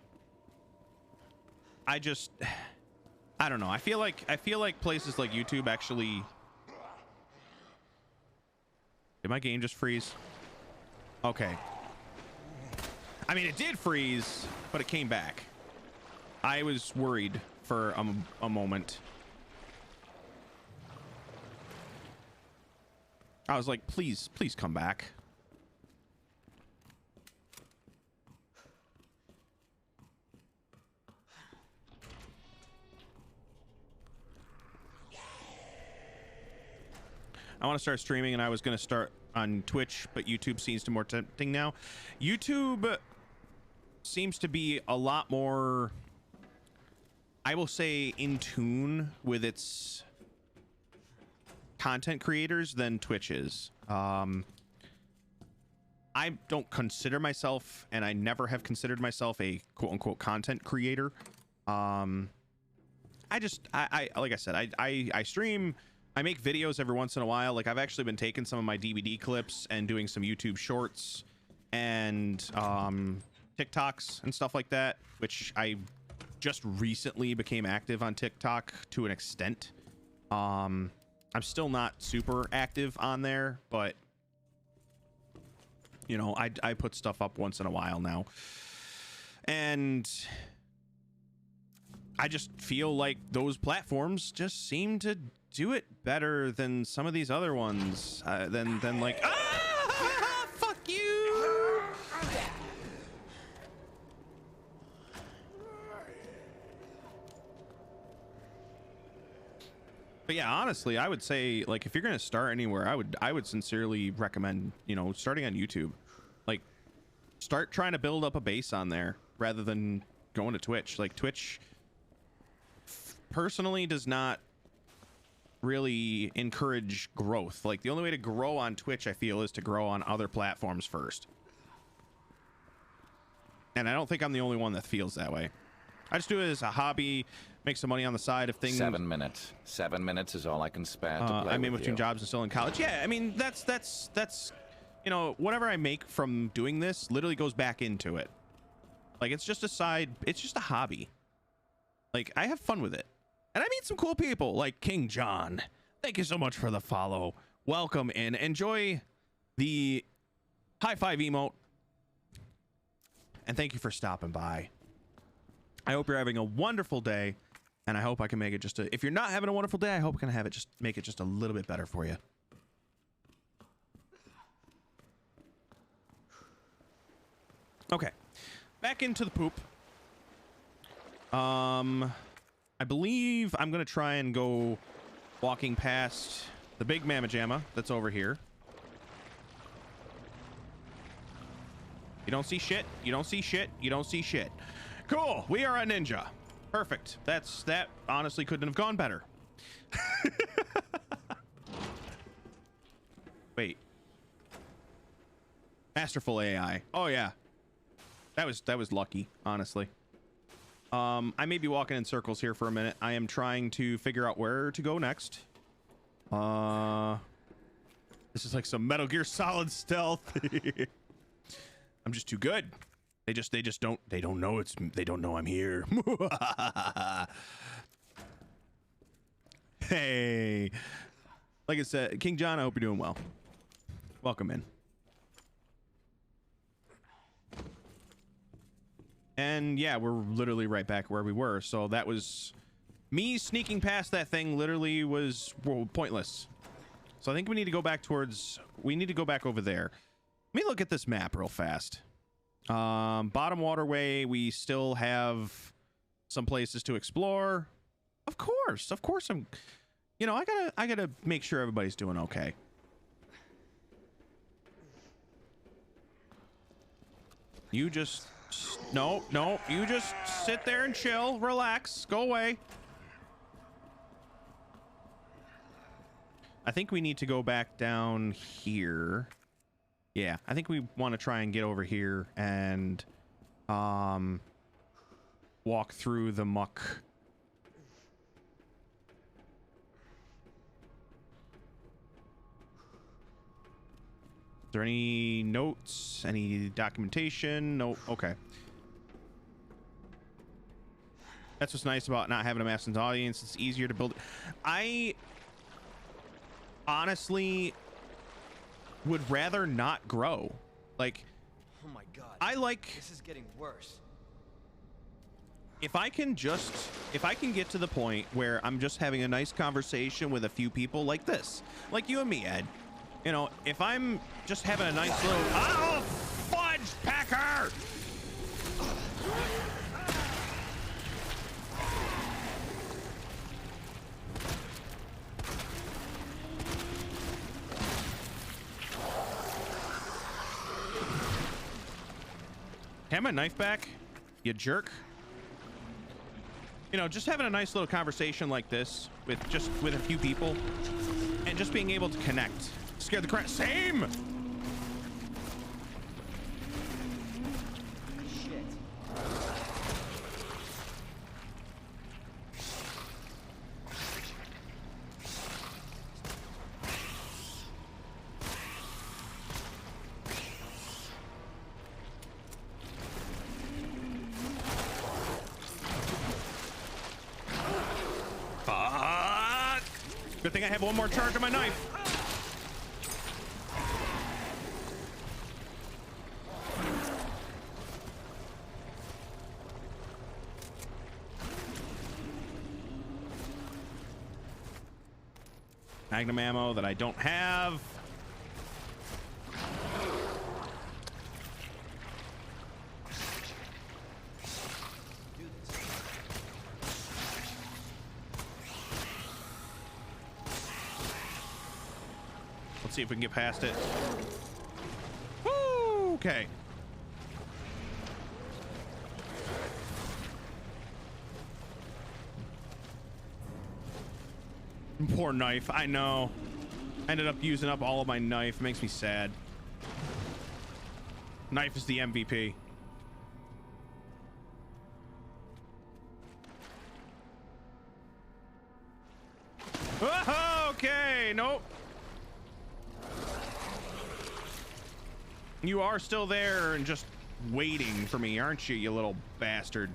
I don't know. I feel like places like YouTube actually. Did my game just freeze? Okay. I mean, it did freeze, but it came back. I was worried for a moment. I was like, please come back. I want to start streaming, and I was going to start on Twitch, but YouTube seems to be more tempting now. YouTube seems to be a lot more, I will say, in tune with its content creators than Twitch is. I don't consider myself, and I never have considered myself, a quote-unquote content creator. I like I said, I stream. I make videos every once in a while. Like, I've actually been taking some of my DVD clips and doing some YouTube shorts and TikToks and stuff like that, which I just recently became active on TikTok to an extent. I'm still not super active on there, but you know, I put stuff up once in a while now. And I just feel like those platforms just seem to do it better than some of these other ones. Than like, fuck you. But yeah, honestly, I would say, like, if you're gonna start anywhere, I would sincerely recommend, you know, starting on YouTube. Like, start trying to build up a base on there rather than going to Twitch. Like, Twitch personally does not really encourage growth. Like, the only way to grow on Twitch, I feel, is to grow on other platforms first. And I don't think I'm the only one that feels that way. I just do it as a hobby, make some money on the side of things. 7 minutes. 7 minutes is all I can spare to play I'm in with between you. jobs and still in college. Yeah, I mean, that's you know, whatever I make from doing this literally goes back into it. Like, it's just a side, it's just a hobby. Like, I have fun with it. And I meet some cool people like King John. Thank you so much for the follow. Welcome and enjoy the high five emote. And thank you for stopping by. I hope you're having a wonderful day, and I hope I can make it just a, if you're not having a wonderful day, I hope I can have it just make it just a little bit better for you. Okay, back into the poop. I believe I'm gonna try and go walking past the big mamma jamma that's over here. You don't see shit. You don't see shit. You don't see shit. Cool. We are a ninja. Perfect. That honestly couldn't have gone better. Wait. Masterful AI. Oh yeah. That was lucky, honestly. I may be walking in circles here for a minute. I am trying to figure out where to go next. This is like some Metal Gear Solid stealth. I'm just too good. They don't know I'm here. Hey, like I said, King John, I hope you're doing well. Welcome in. And yeah, we're literally right back where we were. So that was me sneaking past that thing. Literally was pointless. So I think we need to go back over there. Let me look at this map real fast. Bottom waterway, we still have some places to explore. Of course I'm, you know, I gotta make sure everybody's doing okay. You just, no, you just sit there and chill, relax, go away. I think we need to go back down here. Yeah, I think we want to try and get over here and walk through the muck. Is there any notes? Any documentation? No. Okay. That's what's nice about not having a massive audience. It's easier to build. I honestly would rather not grow. Like, Oh my god. I like, This is getting worse. if I can get to the point where I'm just having a nice conversation with a few people like this, like you and me, Ed. You know, if I'm just having a nice little, oh, fudge packer! Have my knife back, you jerk. You know, just having a nice little conversation like this with a few people and just being able to connect. Scared the crap. Same. Shit. Fuck. Good thing I have one more charge on my knife. Magnum ammo that I don't have. Let's see if we can get past it. Woo! Okay. Poor knife. I know. I ended up using up all of my knife. It makes me sad. Knife is the MVP. Oh, okay. Nope. You are still there and just waiting for me, aren't you, you little bastard?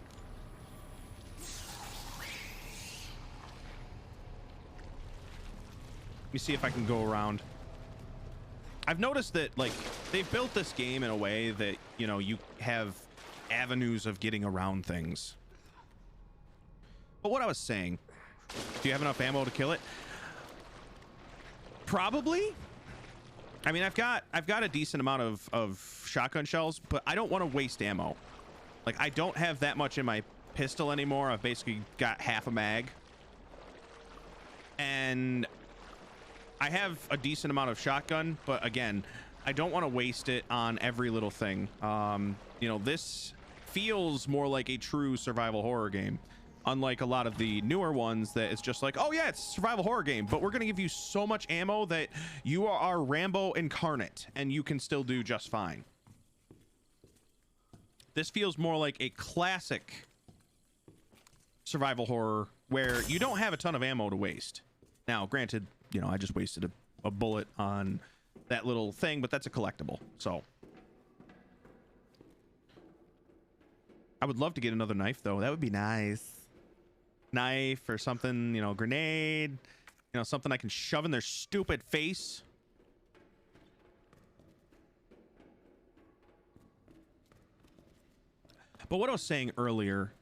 Let me see if I can go around. I've noticed that, like, they've built this game in a way that, you know, you have avenues of getting around things. But what I was saying, do you have enough ammo to kill it? Probably. I mean, I've got a decent amount of shotgun shells, but I don't want to waste ammo. Like, I don't have that much in my pistol anymore. I've basically got half a mag. And I have a decent amount of shotgun, but again, I don't want to waste it on every little thing. You know, this feels more like a true survival horror game, unlike a lot of the newer ones that it's just like, oh yeah, it's a survival horror game, but we're going to give you so much ammo that you are Rambo incarnate and you can still do just fine. This feels more like a classic survival horror where you don't have a ton of ammo to waste. Now, granted, you know, I just wasted a bullet on that little thing, but that's a collectible. So I would love to get another knife, though. That would be nice. Knife or something, you know, grenade, you know, something I can shove in their stupid face. But what I was saying earlier,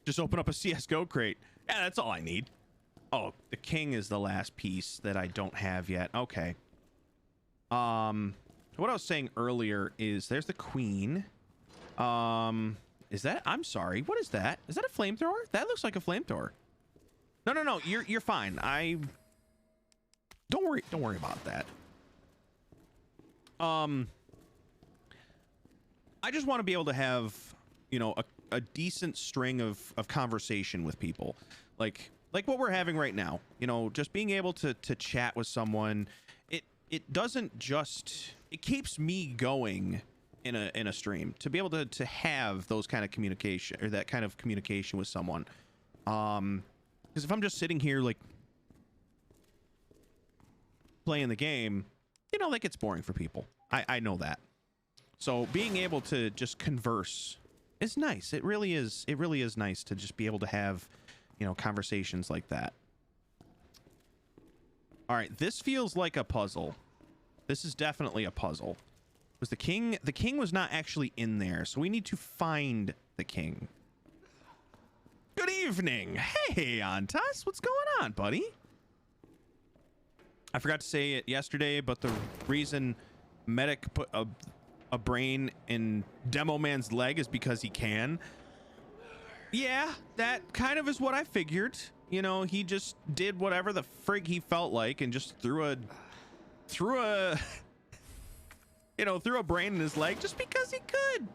just open up a CSGO crate. Yeah, that's all I need. Oh, the king is the last piece that I don't have yet. Okay. What I was saying earlier is there's the queen. Is that, I'm sorry, what is that? Is that a flamethrower? That looks like a flamethrower. No, you're fine. Don't worry about that. I just want to be able to have, you know, a decent string of conversation with people. Like what we're having right now, you know, just being able to chat with someone. It doesn't just, it keeps me going in a stream to be able to have those kind of communication, or that kind of communication with someone. Because if I'm just sitting here like playing the game, you know, that gets boring for people. I know that. So being able to just converse is nice. It really is nice to just be able to have, you know, conversations like that. All right, this feels like a puzzle. This is definitely a puzzle. Was the king was not actually in there, so we need to find the king. Good evening. Hey, Antas, what's going on, buddy? I forgot to say it yesterday, but the reason Medic put a brain in Demo Man's leg is because he can. Yeah, that kind of is what I figured. You know, he just did whatever the frig he felt like and just threw a you know, threw a brain in his leg just because he could.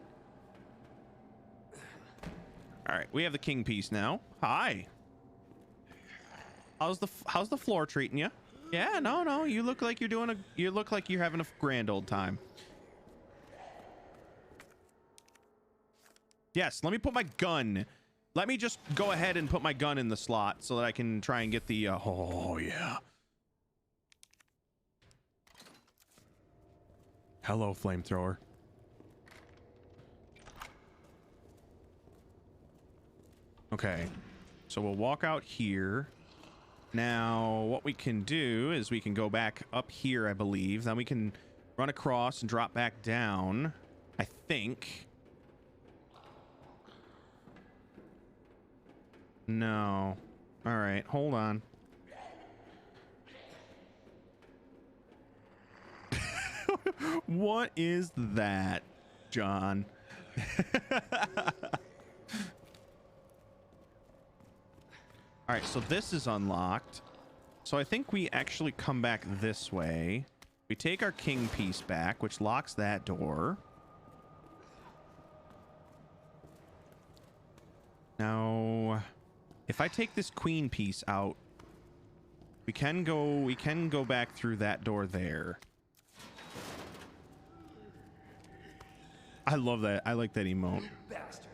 All right, we have the king piece now. Hi. How's the floor treating you? Yeah, no, you look like you're having a grand old time. Yes, let me put my gun. Let me just go ahead and put my gun in the slot so that I can try and get the oh yeah. Hello, flamethrower. Okay, so we'll walk out here. Now, what we can do is we can go back up here, I believe. Then we can run across and drop back down, I think. No. All right, hold on. What is that, John? All right, so this is unlocked. So I think we actually come back this way. We take our king piece back, which locks that door. Now, if I take this queen piece out, we can go back through that door there. I love that. I like that emote. Bastard.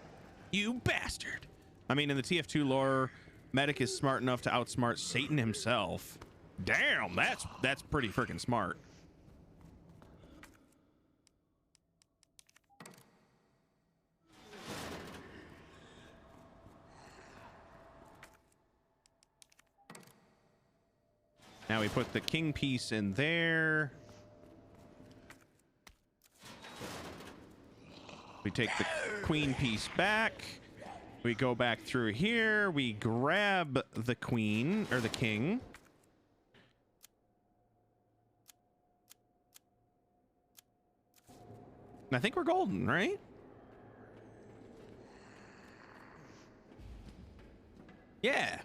You bastard. I mean, in the TF2 lore, Medic is smart enough to outsmart Satan himself. Damn, that's pretty freaking smart. Now we put the king piece in there. We take the queen piece back. We go back through here. We grab the queen or the king. And I think we're golden, right? Yeah.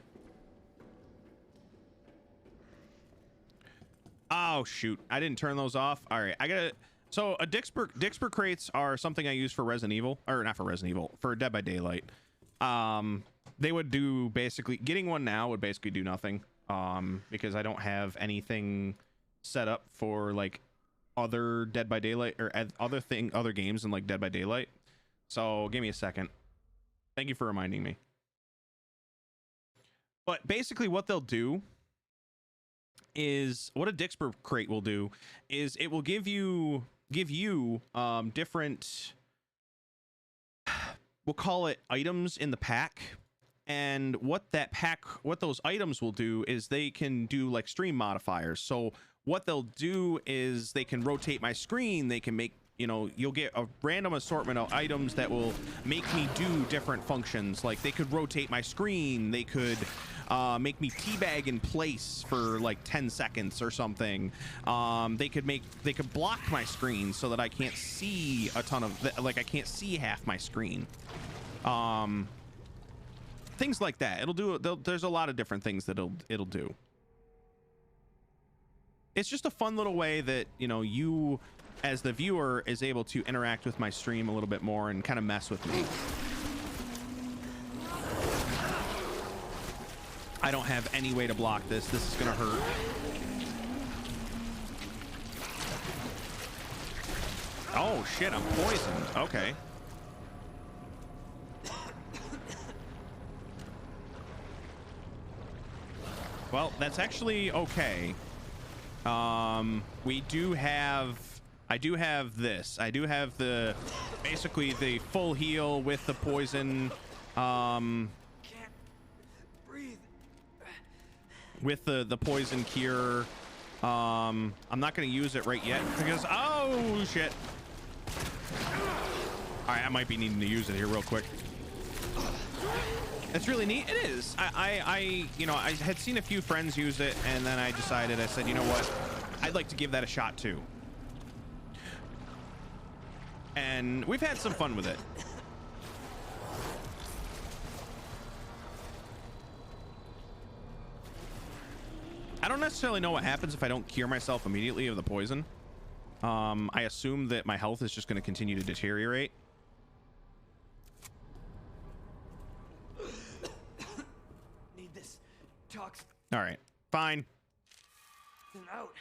Oh shoot, I didn't turn those off. All right, I gotta. So a Dixper crates are something I use for Resident Evil, or not for Resident Evil, for Dead by Daylight. They would do basically, getting one now would basically do nothing, because I don't have anything set up for like other Dead by Daylight or other games than like Dead by Daylight. So give me a second. Thank you for reminding me. But basically what they'll do is, what a Dixper crate will do is it will give you different, we'll call it items in the pack. And what those items will do is they can do like stream modifiers. So what they'll do is they can rotate my screen. They can make, you know, you'll get a random assortment of items that will make me do different functions. Like they could rotate my screen. They could make me teabag in place for like 10 seconds or something. They could block my screen so that I can't see a ton of, like I can't see half my screen. Things like that. There's a lot of different things that it'll do. It's just a fun little way that, you know, you as the viewer is able to interact with my stream a little bit more and kind of mess with me. I don't have any way to block this. This is gonna hurt. Oh shit, I'm poisoned. Okay. Well, that's actually okay. I do have this. I do have basically the full heal with the poison. Can't breathe. With the poison cure. I'm not going to use it right yet because, oh shit. All right, I might be needing to use it here real quick. It's really neat. It is. You know, I had seen a few friends use it, and then I said, you know what? I'd like to give that a shot too. And we've had some fun with it. I don't necessarily know what happens if I don't cure myself immediately of the poison. I assume that my health is just going to continue to deteriorate. All right, fine. Out.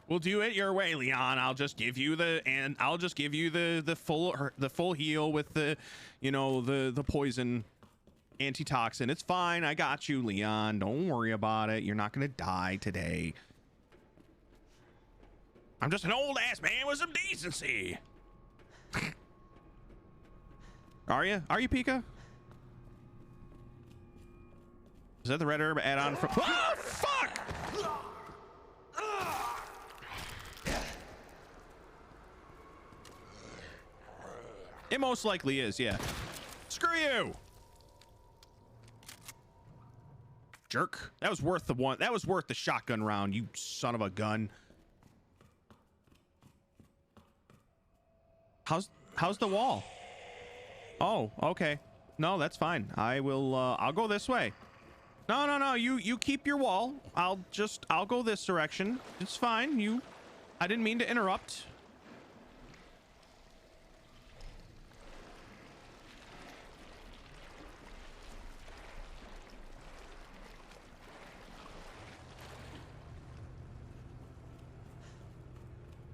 We'll do it your way, Leon. I'll just give you the full heal with the, you know, the poison antitoxin. It's fine. I got you, Leon. Don't worry about it. You're not gonna die today. I'm just an old ass man with some decency. Are you, Pika? Is that the red herb add-on from? Oh, fuck! It most likely is, yeah. Screw you! jerk. That was worth the one. That was worth the shotgun round, you son of a gun. How's the wall? Oh, okay. No, that's fine. I will, I'll go this way. No, you keep your wall. I'll go this direction. It's fine. I didn't mean to interrupt.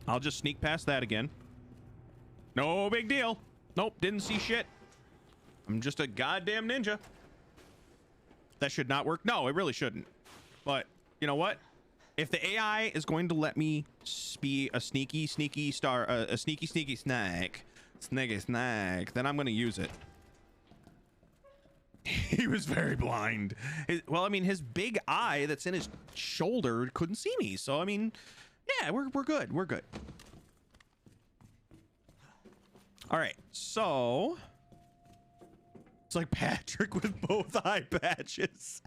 I'll just sneak past that again. No big deal. Nope, didn't see shit. I'm just a goddamn ninja. That should not work. No, it really shouldn't. But you know what? If the AI is going to let me be a sneaky snack, then I'm going to use it. He was very blind. Well, I mean, his big eye that's in his shoulder couldn't see me. So, I mean, yeah, we're good. We're good. All right, so it's like Patrick with both eye patches.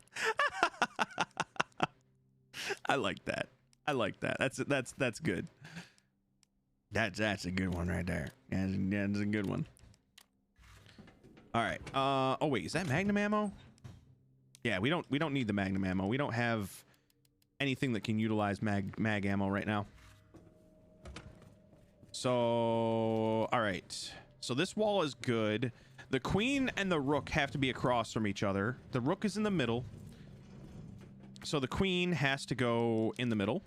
I like that. I like that. That's good. That's a good one right there. That's a good one. All right. Oh wait, is that Magnum ammo? Yeah, we don't need the Magnum ammo. We don't have anything that can utilize mag ammo right now. So, all right. So this wall is good. The queen and the rook have to be across from each other. The rook is in the middle. So the queen has to go in the middle.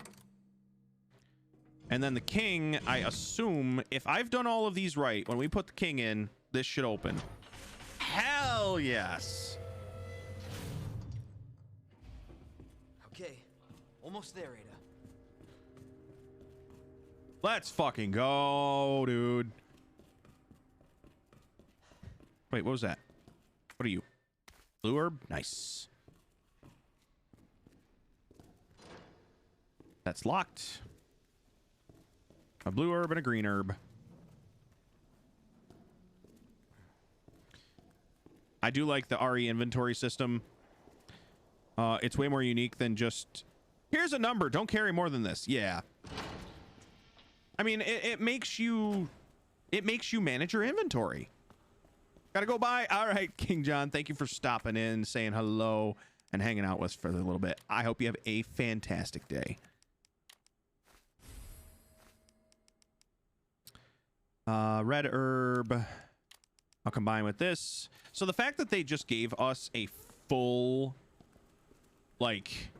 And then the king, I assume, if I've done all of these right, when we put the king in, this should open. Hell yes. Okay, almost there, Ada. Let's fucking go, dude. Wait, what was that? What are you? Blue herb? Nice. That's locked. A blue herb and a green herb. I do like the RE inventory system. It's way more unique than just, here's a number, don't carry more than this. Yeah. I mean, it makes you manage your inventory. Gotta go by. All right, King John, thank you for stopping in, saying hello, and hanging out with us for a little bit. I hope you have a fantastic day. Red herb. I'll combine with this. So the fact that they just gave us a full, like,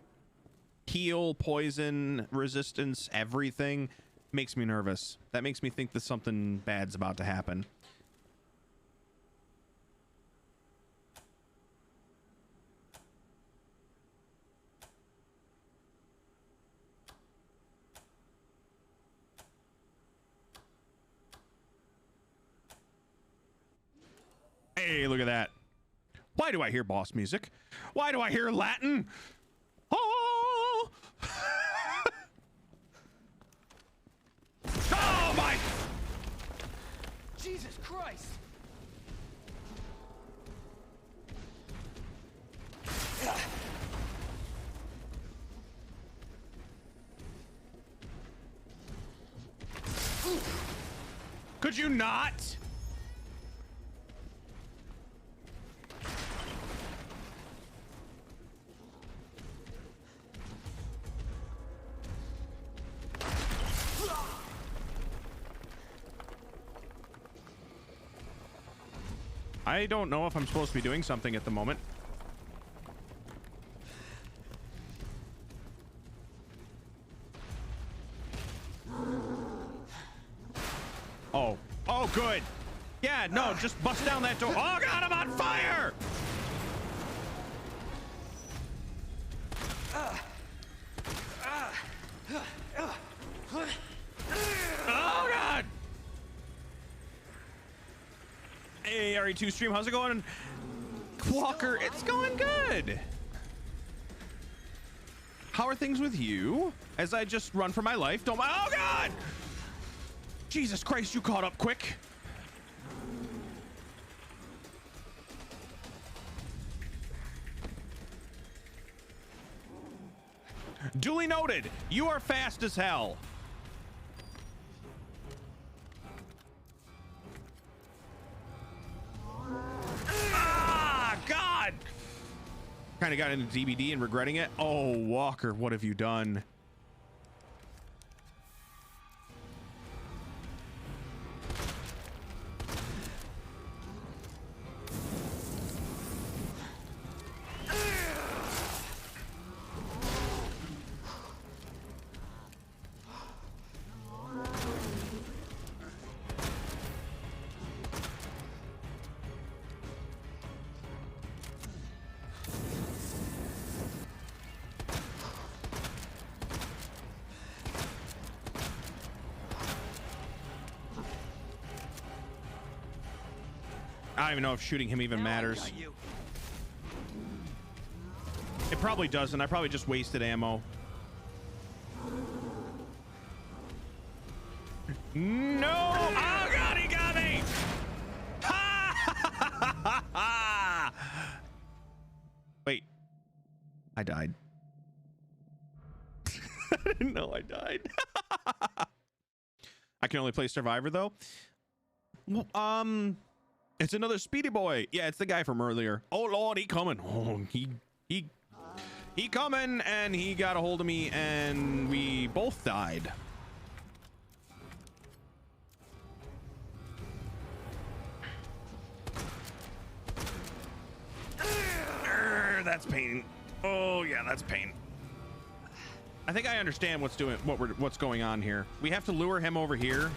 heal, poison, resistance, everything, makes me nervous. That makes me think that something bad's about to happen. Hey, look at that. Why do I hear boss music? Why do I hear Latin? Oh! Oh my! Jesus Christ! Could you not? I don't know if I'm supposed to be doing something at the moment. Oh. Oh, good. Yeah, no, just bust down that door. Oh, God, I'm on fire! Oh, God! Hey, RE2 stream, how's it going? Walker, it's going good. How are things with you? As I just run for my life, don't mind. Oh, God! Jesus Christ, you caught up quick. Duly noted. You are fast as hell. Ah, God. Kind of got into DBD and regretting it. Oh, Walker, what have you done? I don't even know if shooting him even matters. It probably doesn't. I probably just wasted ammo. No! Oh God, he got me! Ha! Wait, I died. I didn't know I died. I can only play Survivor though. It's another Speedy Boy. Yeah, it's the guy from earlier. Oh Lord, he coming. Oh, he coming, and he got a hold of me, and we both died. That's pain. Oh yeah, that's pain. I think I understand what's going on here. We have to lure him over here.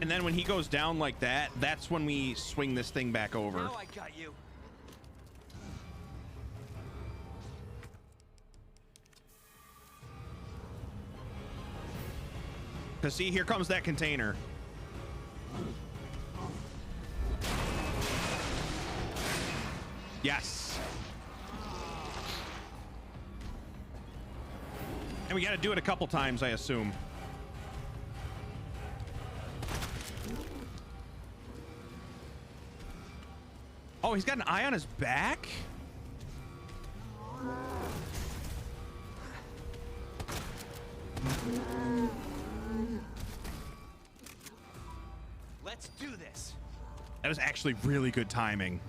And then when he goes down like that, that's when we swing this thing back over. Now I got you. Cause see, here comes that container. Yes. And we got to do it a couple times, I assume. Oh, he's got an eye on his back? Let's do this. That was actually really good timing.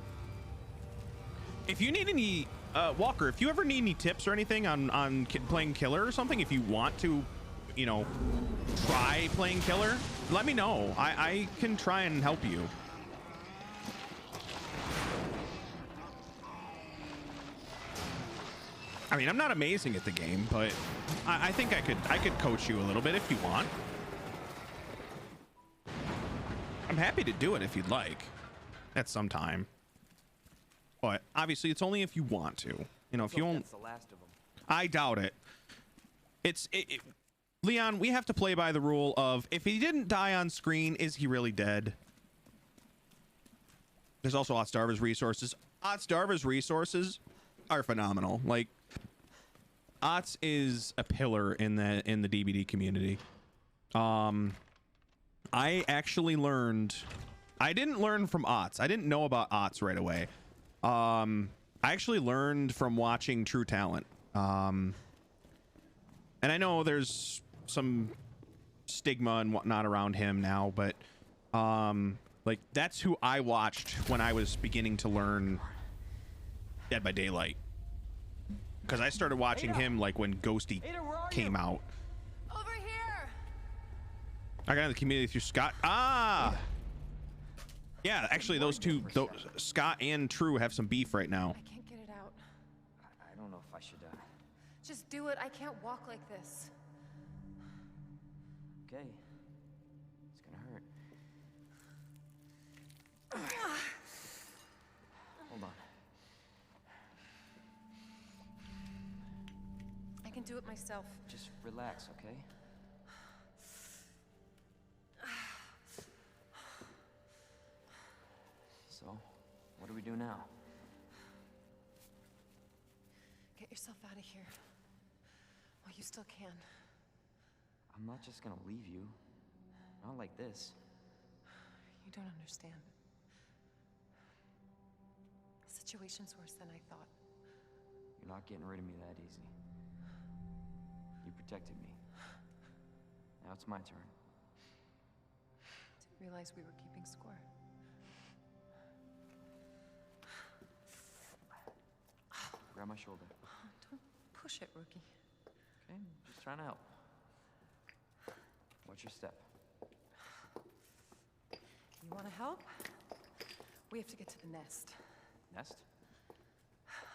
If you need any, Walker, if you ever need any tips or anything on playing Killer or something, if you want to, you know, try playing Killer, let me know. I can try and help you. I mean, I'm not amazing at the game, but I think I could coach you a little bit if you want. I'm happy to do it if you'd like at some time. But obviously it's only if you want to. You know, if you won't. That's the last of them. I doubt it. Leon, we have to play by the rule of if he didn't die on screen, is he really dead? There's also Otsdarva's resources. Otsdarva's resources are phenomenal. Like, Ots is a pillar in the DBD community. I actually learned. I didn't learn from Ots. I didn't know about Ots right away. I actually learned from watching True Talent. And I know there's some stigma and whatnot around him now, but like that's who I watched when I was beginning to learn Dead by Daylight. Because I started watching him like when Ghosty came out. Over here! I got in the community through Scott. Ah! Yeah, actually those two, Scott and True, have some beef right now. I can't get it out. I don't know if I should, Just do it. I can't walk like this. Okay. It's gonna hurt. Hold on. I can do it myself. Just relax, okay? So, what do we do now? Get yourself out of here. While you still can. I'm not just gonna leave you. Not like this. You don't understand. The situation's worse than I thought. not getting rid of me that easy. You protected me. Now it's my turn. Didn't realize we were keeping score. Grab my shoulder. Don't push it, rookie. Okay, I'm just trying to help. Watch your step. You want to help? We have to get to the nest. Nest?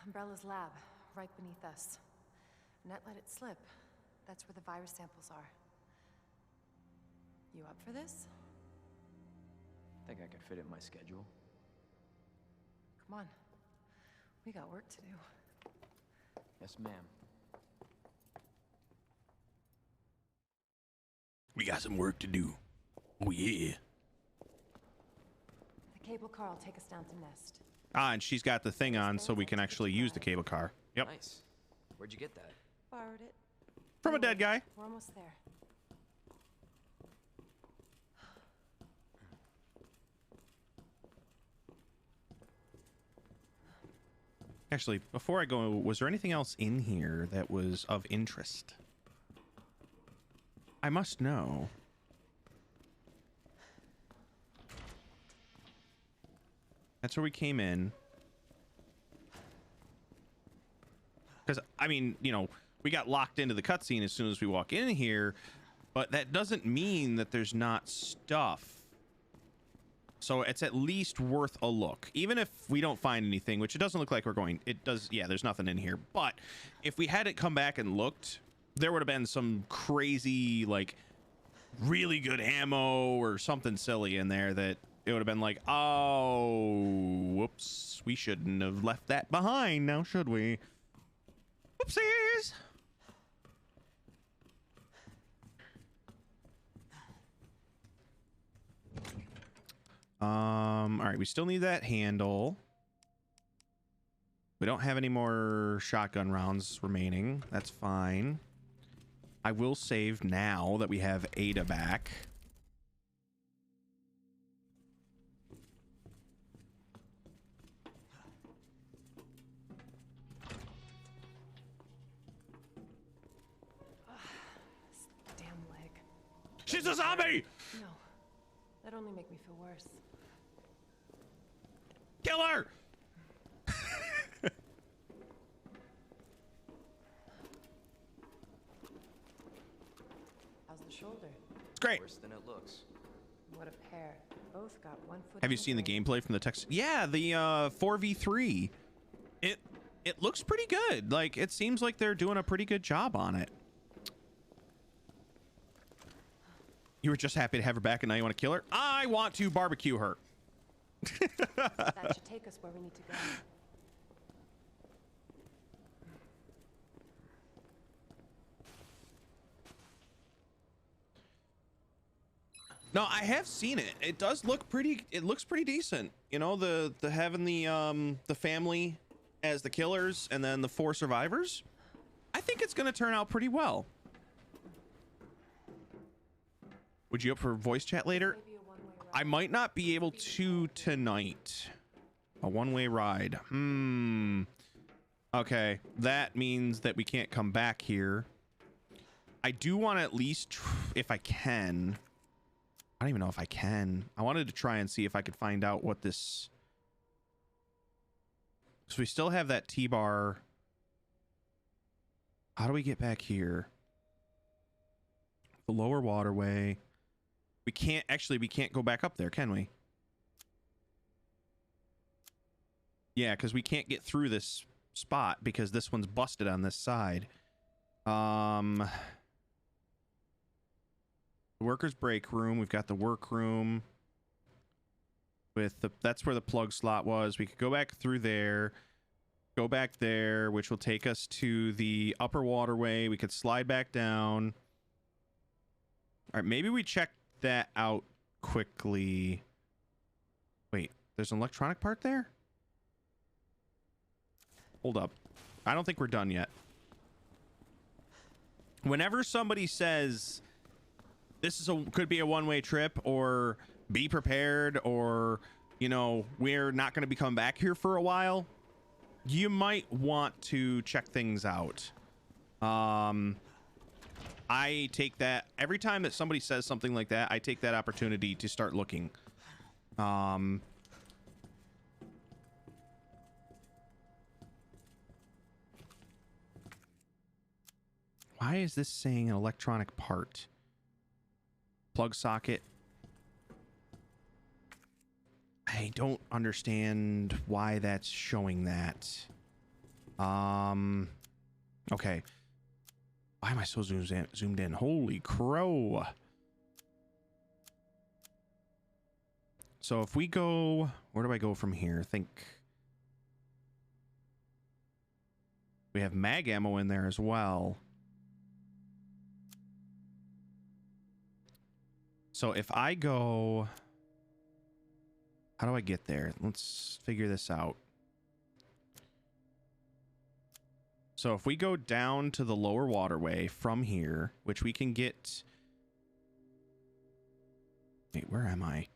Umbrella's lab, right beneath us. Net let it slip. That's where the virus samples are. You up for this? Think I could fit it in my schedule. Come on. We got work to do. Yes, ma'am. We got some work to do. Oh yeah. The cable car will take us down to Nest. Ah, and she's got the thing on so we can actually use the cable car. Yep. Nice. Where'd you get that? Borrowed it. From a dead guy. We're almost there. Actually, before I go, was there anything else in here that was of interest? I must know. That's where we came in. Because, I mean, you know, we got locked into the cutscene as soon as we walk in here, but that doesn't mean that there's not stuff. So it's at least worth a look. Even if we don't find anything, which it doesn't look like we're going, it does, yeah, there's nothing in here. But if we hadn't come back and looked, there would have been some crazy, like, really good ammo or something silly in there that it would have been like, oh, whoops, we shouldn't have left that behind now, should we? Whoopsies! All right, we still need that handle. We don't have any more shotgun rounds remaining. That's fine. I will save now that we have Ada back. This damn leg. She's a zombie! No. That'd only make me feel worse. Kill her! How's the shoulder? It's great. Worse than it looks. What a pair. Both got 1 foot. Have in you seen the grave. gameplay from the text? Yeah, the 4v3. It looks pretty good. Like, it seems like they're doing a pretty good job on it. You were just happy to have her back and now you want to kill her? I want to barbecue her. That should take us where we need to go. No, I have seen it. It does look pretty. It looks pretty decent. You know, the having the family as the killers and then the 4 survivors. I think it's going to turn out pretty well. Would you up for voice chat later? Maybe a one-way ride. I might not be able to tonight. A one-way ride. Okay, that means that we can't come back here. I do want to at least, if I can. I don't even know if I can. I wanted to try and see if I could find out what this. So we still have that T-bar. How do we get back here? The lower waterway. We can't go back up there, can we? Yeah, because we can't get through this spot because this one's busted on this side. The workers' break room. We've got the workroom. That's where the plug slot was. We could go back through there. Go back there, which will take us to the upper waterway. We could slide back down. All right, maybe we check that out quickly. Wait, there's an electronic part there? Hold up. I don't think we're done yet. Whenever somebody says this could be a one-way trip, or be prepared, or, you know, we're not going to be coming back here for a while, you might want to check things out. I take that every time that somebody says something like that, I take that opportunity to start looking. Why is this saying an electronic part? Plug socket. I don't understand why that's showing that. Okay. Why am I so zoomed in? Holy crow. So if we go, where do I go from here? Think we have mag ammo in there as well. So if I go, how do I get there? Let's figure this out. So if we go down to the lower waterway from here, which we can get... Wait, where am I?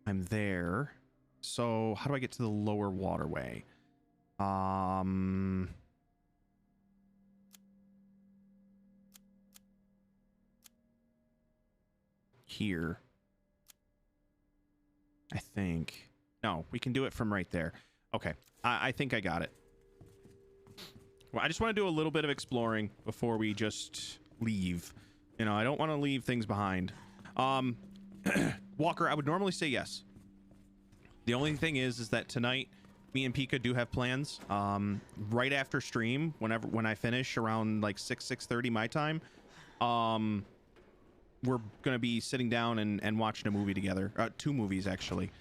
I'm there. So how do I get to the lower waterway? Here. I think. No, we can do it from right there. Okay, I think I got it. Well, I just want to do a little bit of exploring before we just leave. You know, I don't want to leave things behind. Walker, I would normally say yes. The only thing is that tonight, me and Pika do have plans. Right after stream, when I finish around like 6:30 my time, we're gonna be sitting down and watching a movie together. 2 movies actually.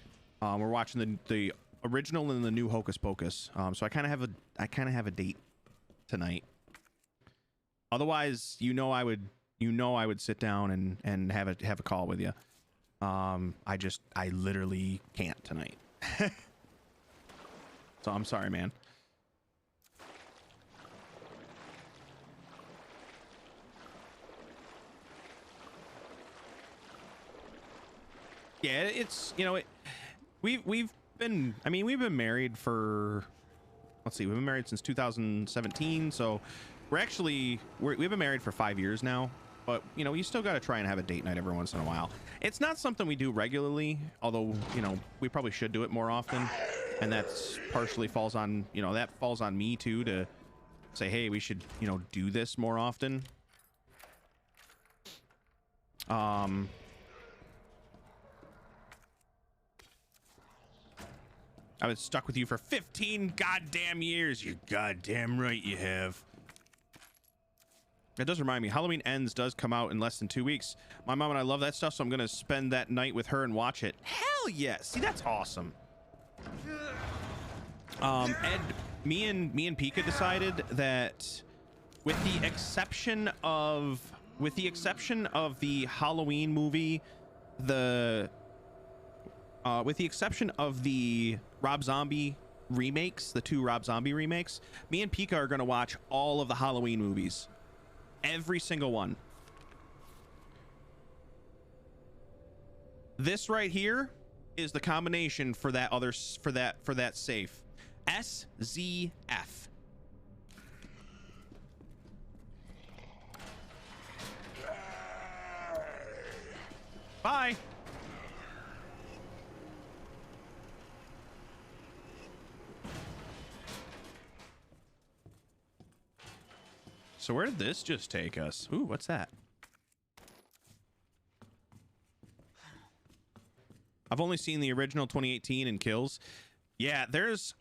We're watching the original and the new Hocus Pocus. So I kind of have a date tonight. Otherwise, I would sit down and have a call with you. I literally can't tonight. So I'm sorry, man. Yeah, it's, you know, we've been married for, let's see, we've been married since 2017, so we've been married for 5 years now. But, you know, you still got to try and have a date night every once in a while. It's not something we do regularly, although, you know, we probably should do it more often. And that's partially falls on me too, to say, hey, we should, you know, do this more often. I was stuck with you for 15 goddamn years. You're goddamn right you have. It does remind me, Halloween Ends does come out in less than 2 weeks. My mom and I love that stuff, so I'm gonna spend that night with her and watch it. Hell yes! See, that's awesome. Ed, me and Pika decided that, with the exception of the Halloween movie, with the exception of the Rob Zombie remakes, the 2 Rob Zombie remakes, me and Pika are gonna watch all of the Halloween movies. Every single one. This right here is the combination for that safe. SZF. Bye. So where did this just take us? Ooh, what's that? I've only seen the original 2018 and Kills. Yeah,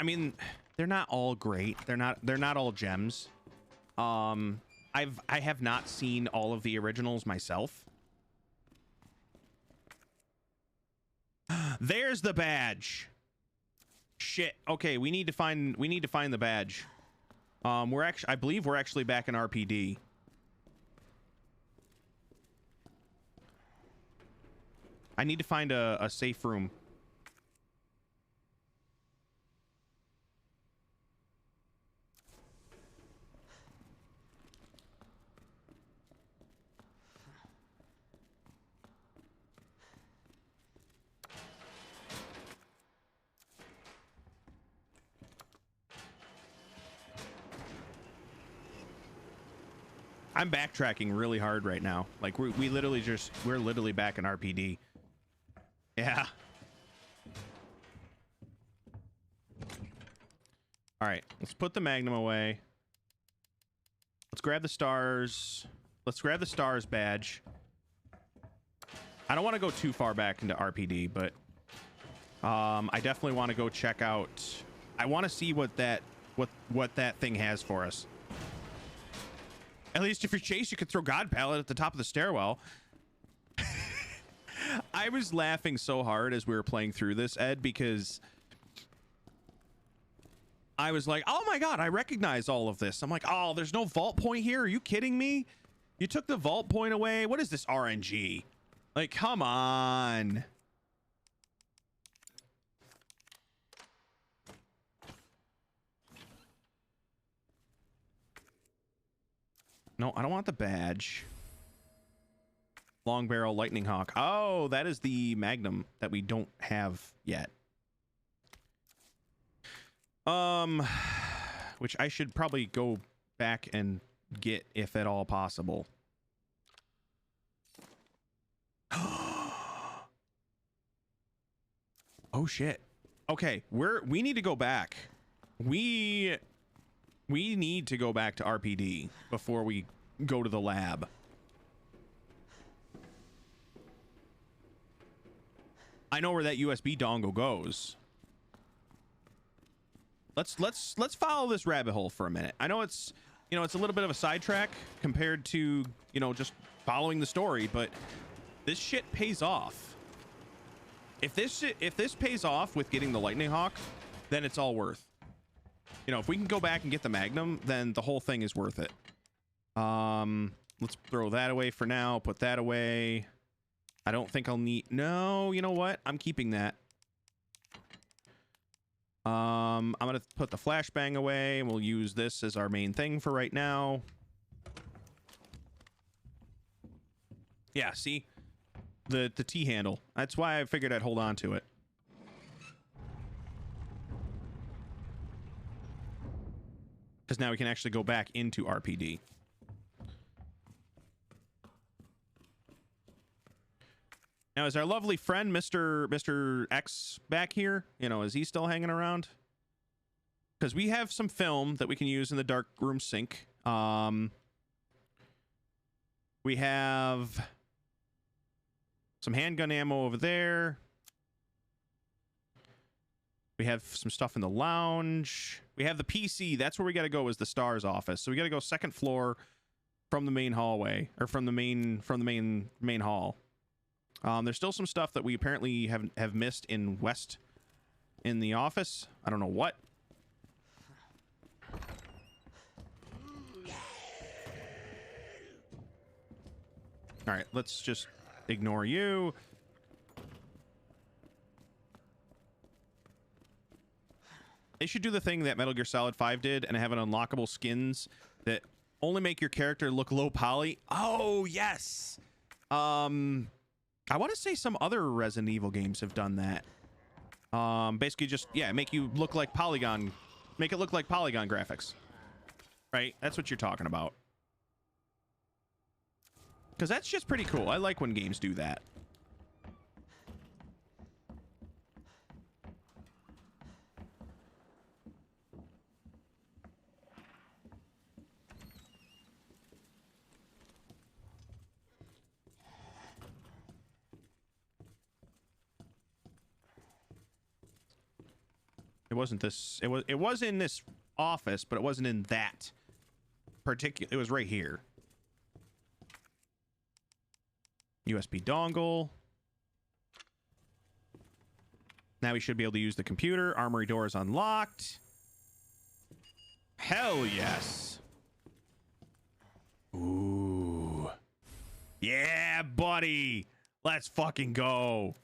I mean, they're not all great. They're not all gems. I have not seen all of the originals myself. There's the badge. Shit. Okay, we need to find the badge. I believe we're actually back in RPD. I need to find a safe room. I'm backtracking really hard right now. Like we're literally back in RPD. Yeah. All right, let's put the Magnum away. Let's grab the stars. Let's grab the stars badge. I don't want to go too far back into RPD, but I definitely want to go check out. I want to see what that thing has for us. At least if you're Chase, you could throw God Pallet at the top of the stairwell. I was laughing so hard as we were playing through this, Ed, because I was like, oh my God, I recognize all of this. I'm like, oh, there's no vault point here. Are you kidding me? You took the vault point away. What is this RNG? Like, come on. No, I don't want the badge. Long barrel lightning hawk. Oh, that is the Magnum that we don't have yet. Which I should probably go back and get if at all possible. Oh shit. Okay, we need to go back. We need to go back to RPD before we go to the lab. I know where that USB dongle goes. Let's follow this rabbit hole for a minute. I know it's, you know, it's a little bit of a sidetrack compared to, you know, just following the story, but this shit pays off. If this pays off with getting the Lightning Hawk, then it's all worth. You know, if we can go back and get the Magnum, then the whole thing is worth it. Let's throw that away for now. Put that away. I don't think I'll need... No, you know what? I'm keeping that. I'm going to put the flashbang away, and we'll use this as our main thing for right now. Yeah, see? The T-handle. That's why I figured I'd hold on to it. Because now we can actually go back into RPD. Now, is our lovely friend, Mr. X, back here? You know, is he still hanging around? Because we have some film that we can use in the dark room sink. We have some handgun ammo over there. We have some stuff in the lounge. We have the PC. That's where we got to go, is the STARS office. So we got to go second floor from the main hallway, or from the main hall. There's still some stuff that we apparently have missed in West in the office. I don't know what. All right, let's just ignore you. They should do the thing that Metal Gear Solid 5 did and have an unlockable skins that only make your character look low poly. Oh, yes. I want to say some other Resident Evil games have done that. Basically just, yeah, make you look like polygon, make it look like polygon graphics. Right? That's what you're talking about. Because that's just pretty cool. I like when games do that. It wasn't this. It was in this office, but it wasn't in that particular. It was right here. USB dongle. Now we should be able to use the computer. Armory door is unlocked. Hell yes. Ooh. Yeah, buddy. Let's fucking go.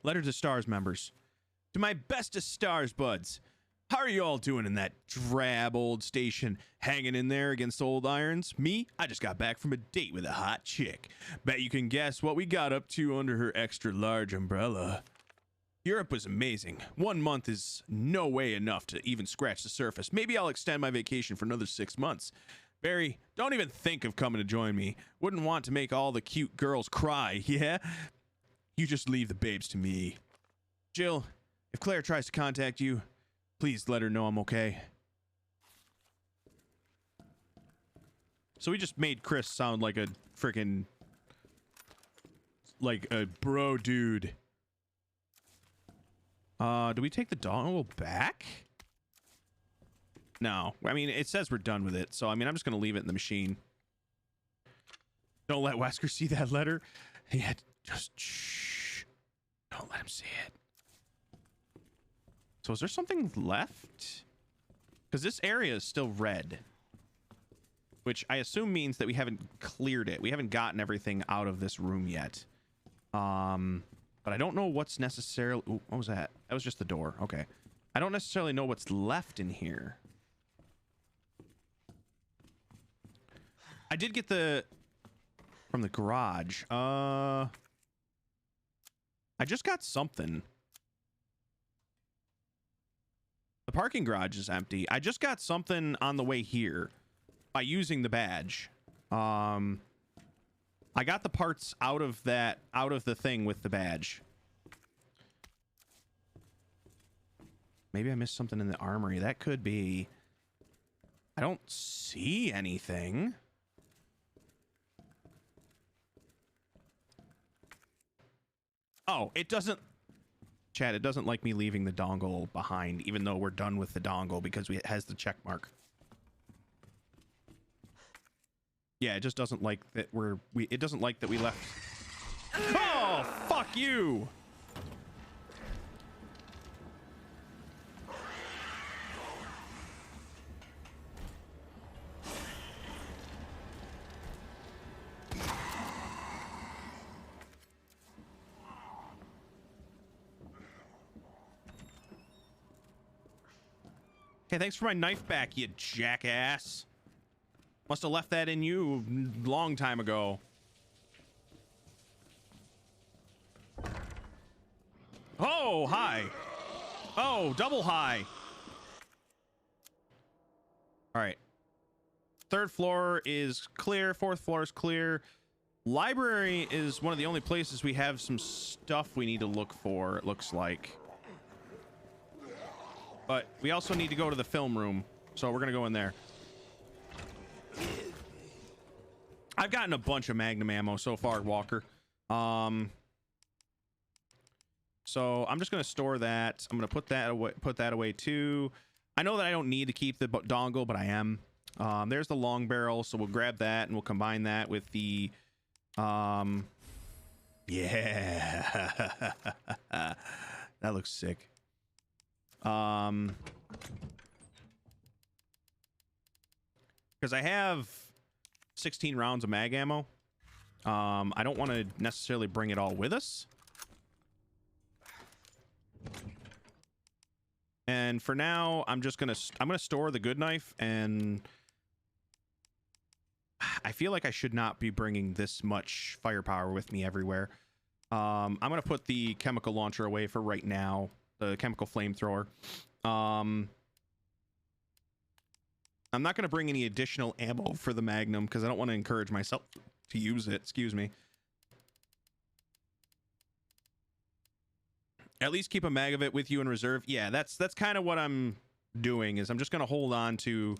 Letter to STARS members. To my bestest STARS buds. How are you all doing in that drab old station, hanging in there against old irons? Me? I just got back from a date with a hot chick. Bet you can guess what we got up to under her extra large umbrella. Europe was amazing. 1 month is no way enough to even scratch the surface. Maybe I'll extend my vacation for another 6 months. Barry, don't even think of coming to join me. Wouldn't want to make all the cute girls cry, yeah? You just leave the babes to me. Jill, if Claire tries to contact you, please let her know I'm okay. So we just made Chris sound like a freaking... like a bro dude. Do we take the dongle back? No. I mean, it says we're done with it, so I mean, I'm just gonna leave it in the machine. Don't let Wesker see that letter. Yeah, just shh. Don't let him see it. So is there something left? Because this area is still red, which I assume means that we haven't cleared it. We haven't gotten everything out of this room yet. But I don't know what's necessarily... Ooh, what was that? That was just the door. Okay. I don't necessarily know what's left in here. I did get the... from the garage. I just got something. The parking garage is empty. I just got something on the way here by using the badge. I got the parts out of the thing with the badge. Maybe I missed something in the armory. That could be. I don't see anything. Oh, it doesn't... Chad, it doesn't like me leaving the dongle behind, even though we're done with the dongle, because it has the check mark. Yeah, it just doesn't like that it doesn't like that we left. Oh, fuck you. Hey, thanks for my knife back, you jackass. Must have left that in you a long time ago. Oh, hi. Oh, double high. All right. 3rd floor is clear. 4th floor is clear. Library is one of the only places we have some stuff we need to look for, it looks like. But we also need to go to the film room, so we're going to go in there. I've gotten a bunch of Magnum ammo so far, Walker. So I'm just going to store that. I'm going to put that away too. I know that I don't need to keep the dongle, but I am. There's the long barrel, so we'll grab that and we'll combine that with the yeah. That looks sick. Because I have 16 rounds of mag ammo. I don't want to necessarily bring it all with us. And for now, I'm gonna store the good knife, and I feel like I should not be bringing this much firepower with me everywhere. I'm gonna put the chemical launcher away for right now, the chemical flamethrower. I'm not gonna bring any additional ammo for the Magnum because I don't want to encourage myself to use it. Excuse me. At least keep a mag of it with you in reserve. Yeah, that's kind of what I'm doing, is I'm just gonna hold on to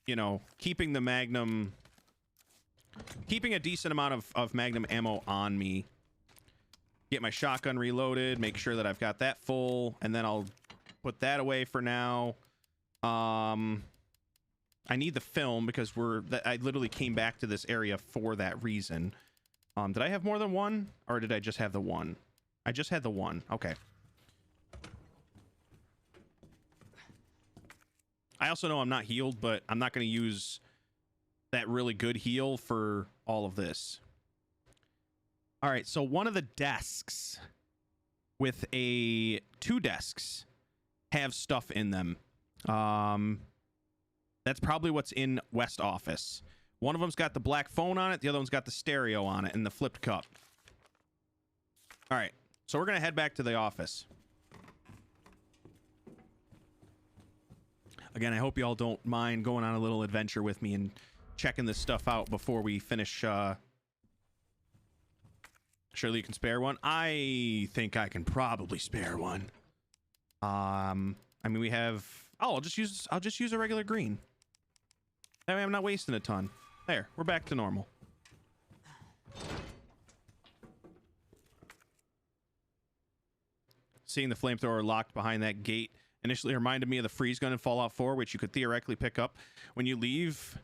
you know, keeping the Magnum, keeping a decent amount of Magnum ammo on me. Get my shotgun reloaded, make sure that I've got that full, and then I'll put that away for now. I need the film because I literally came back to this area for that reason. Did I have more than one, or did I just have the one? I just had the one. Okay. I also know I'm not healed, but I'm not going to use that really good heal for all of this. All right, so one of the desks with two desks have stuff in them. That's probably what's in West Office. One of them's got the black phone on it. The other one's got the stereo on it and the flipped cup. All right, so we're gonna head back to the office. Again, I hope you all don't mind going on a little adventure with me and checking this stuff out before we finish. Surely you can spare one. I think I can probably spare one. I mean, we have. Oh, I'll just use a regular green. That way I'm not wasting a ton. There, we're back to normal. Seeing the flamethrower locked behind that gate initially reminded me of the freeze gun in Fallout 4, which you could theoretically pick up when you leave,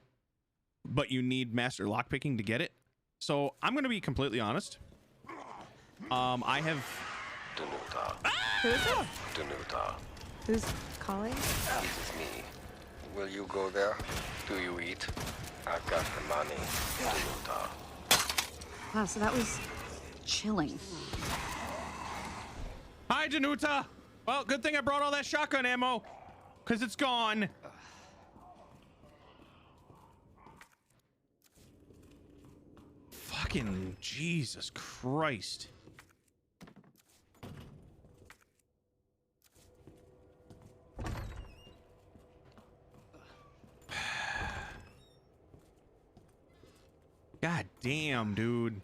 but you need master lockpicking to get it. So I'm going to be completely honest. I have. Danuta. Who is it? Danuta. Who's calling? It is me. Will you go there? Do you eat? I've got the money. Danuta. Wow, so that was chilling. Hi, Danuta. Well, good thing I brought all that shotgun ammo, because it's gone. Fucking Jesus Christ. God damn, dude.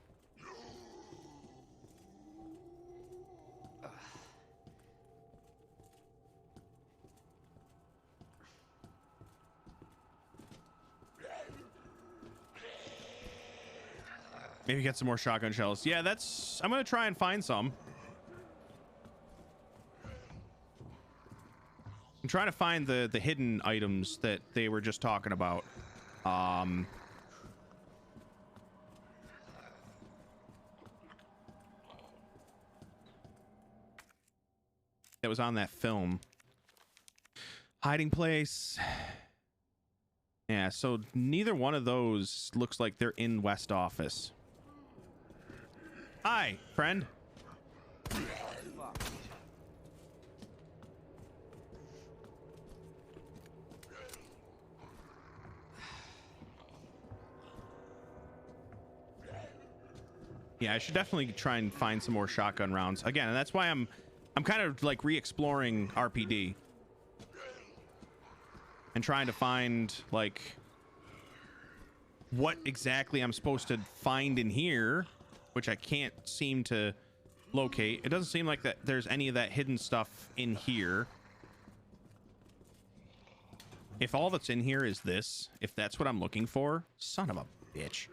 Maybe get some more shotgun shells. Yeah, I'm gonna try and find some. I'm trying to find the hidden items that they were just talking about. That was on that film. Hiding place. Yeah, so neither one of those looks like they're in West Office. Hi, friend. Yeah, I should definitely try and find some more shotgun rounds again, and that's why I'm kind of like re-exploring RPD and trying to find like what exactly I'm supposed to find in here, which I can't seem to locate. It doesn't seem like that there's any of that hidden stuff in here. If all that's in here is this, if that's what I'm looking for, son of a bitch.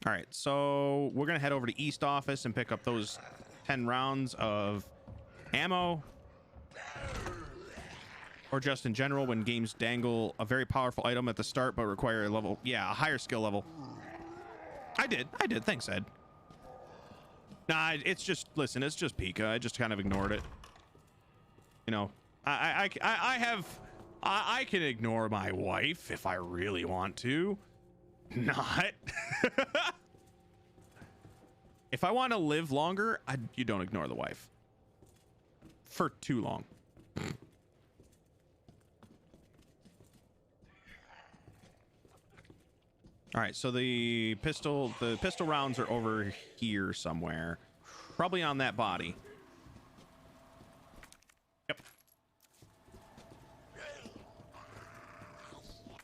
All right, so we're gonna head over to East Office and pick up those 10 rounds of ammo, or just in general when games dangle a very powerful item at the start but require a higher skill level. I did. Thanks, Ed. Nah, it's just, listen, it's just Pika. I just kind of ignored it. You know, I can ignore my wife if I really want to. Not. If I want to live longer, you don't ignore the wife. For too long. All right, so the pistol rounds are over here somewhere. Probably on that body. Yep.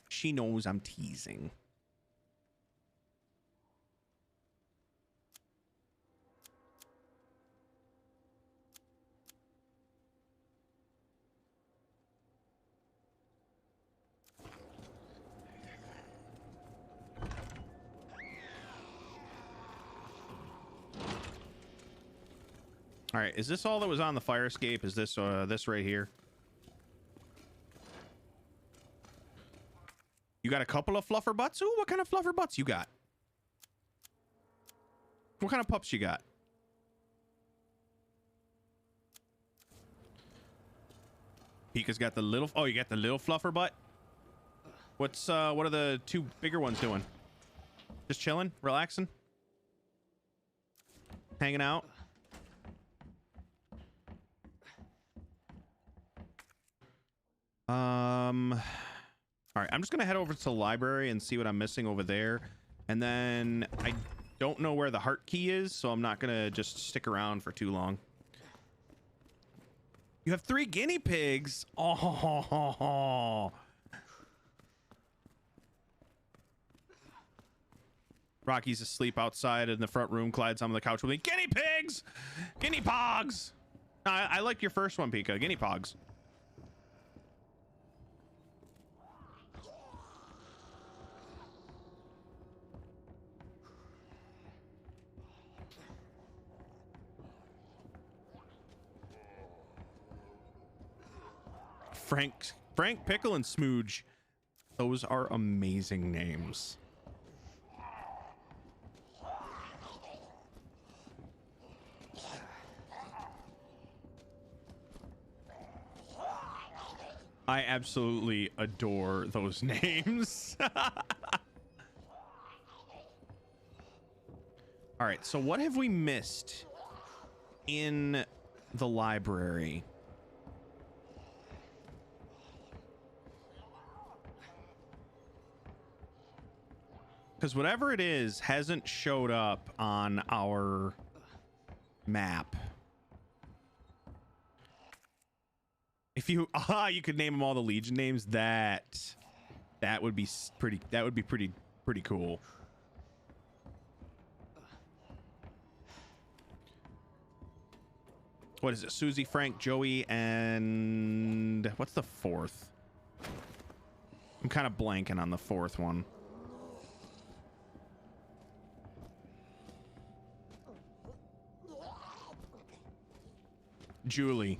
She knows I'm teasing. All right, is this all that was on the fire escape? Is this this right here? You got a couple of fluffer butts? Ooh, what kind of fluffer butts you got? What kind of pups you got? Pika's got the little... Oh, you got the little fluffer butt? What are the two bigger ones doing? Just chilling? Relaxing? Hanging out? All right, I'm just gonna head over to the library and see what I'm missing over there, and then don't know where the heart key is, so I'm not gonna just stick around for too long. You have 3 guinea pigs. Oh. Rocky's asleep outside in the front room. Clyde's on the couch with me. Guinea pigs! Guinea pogs! I like your first one, Pika. Guinea pogs. Frank, Pickle, and Smooge. Those are amazing names. I absolutely adore those names. All right, so what have we missed in the library? Because whatever it is hasn't showed up on our map. If you you could name them all the Legion names, that would be pretty cool. What is it? Susie, Frank, Joey, and what's the 4th? I'm kind of blanking on the 4th one. Julie.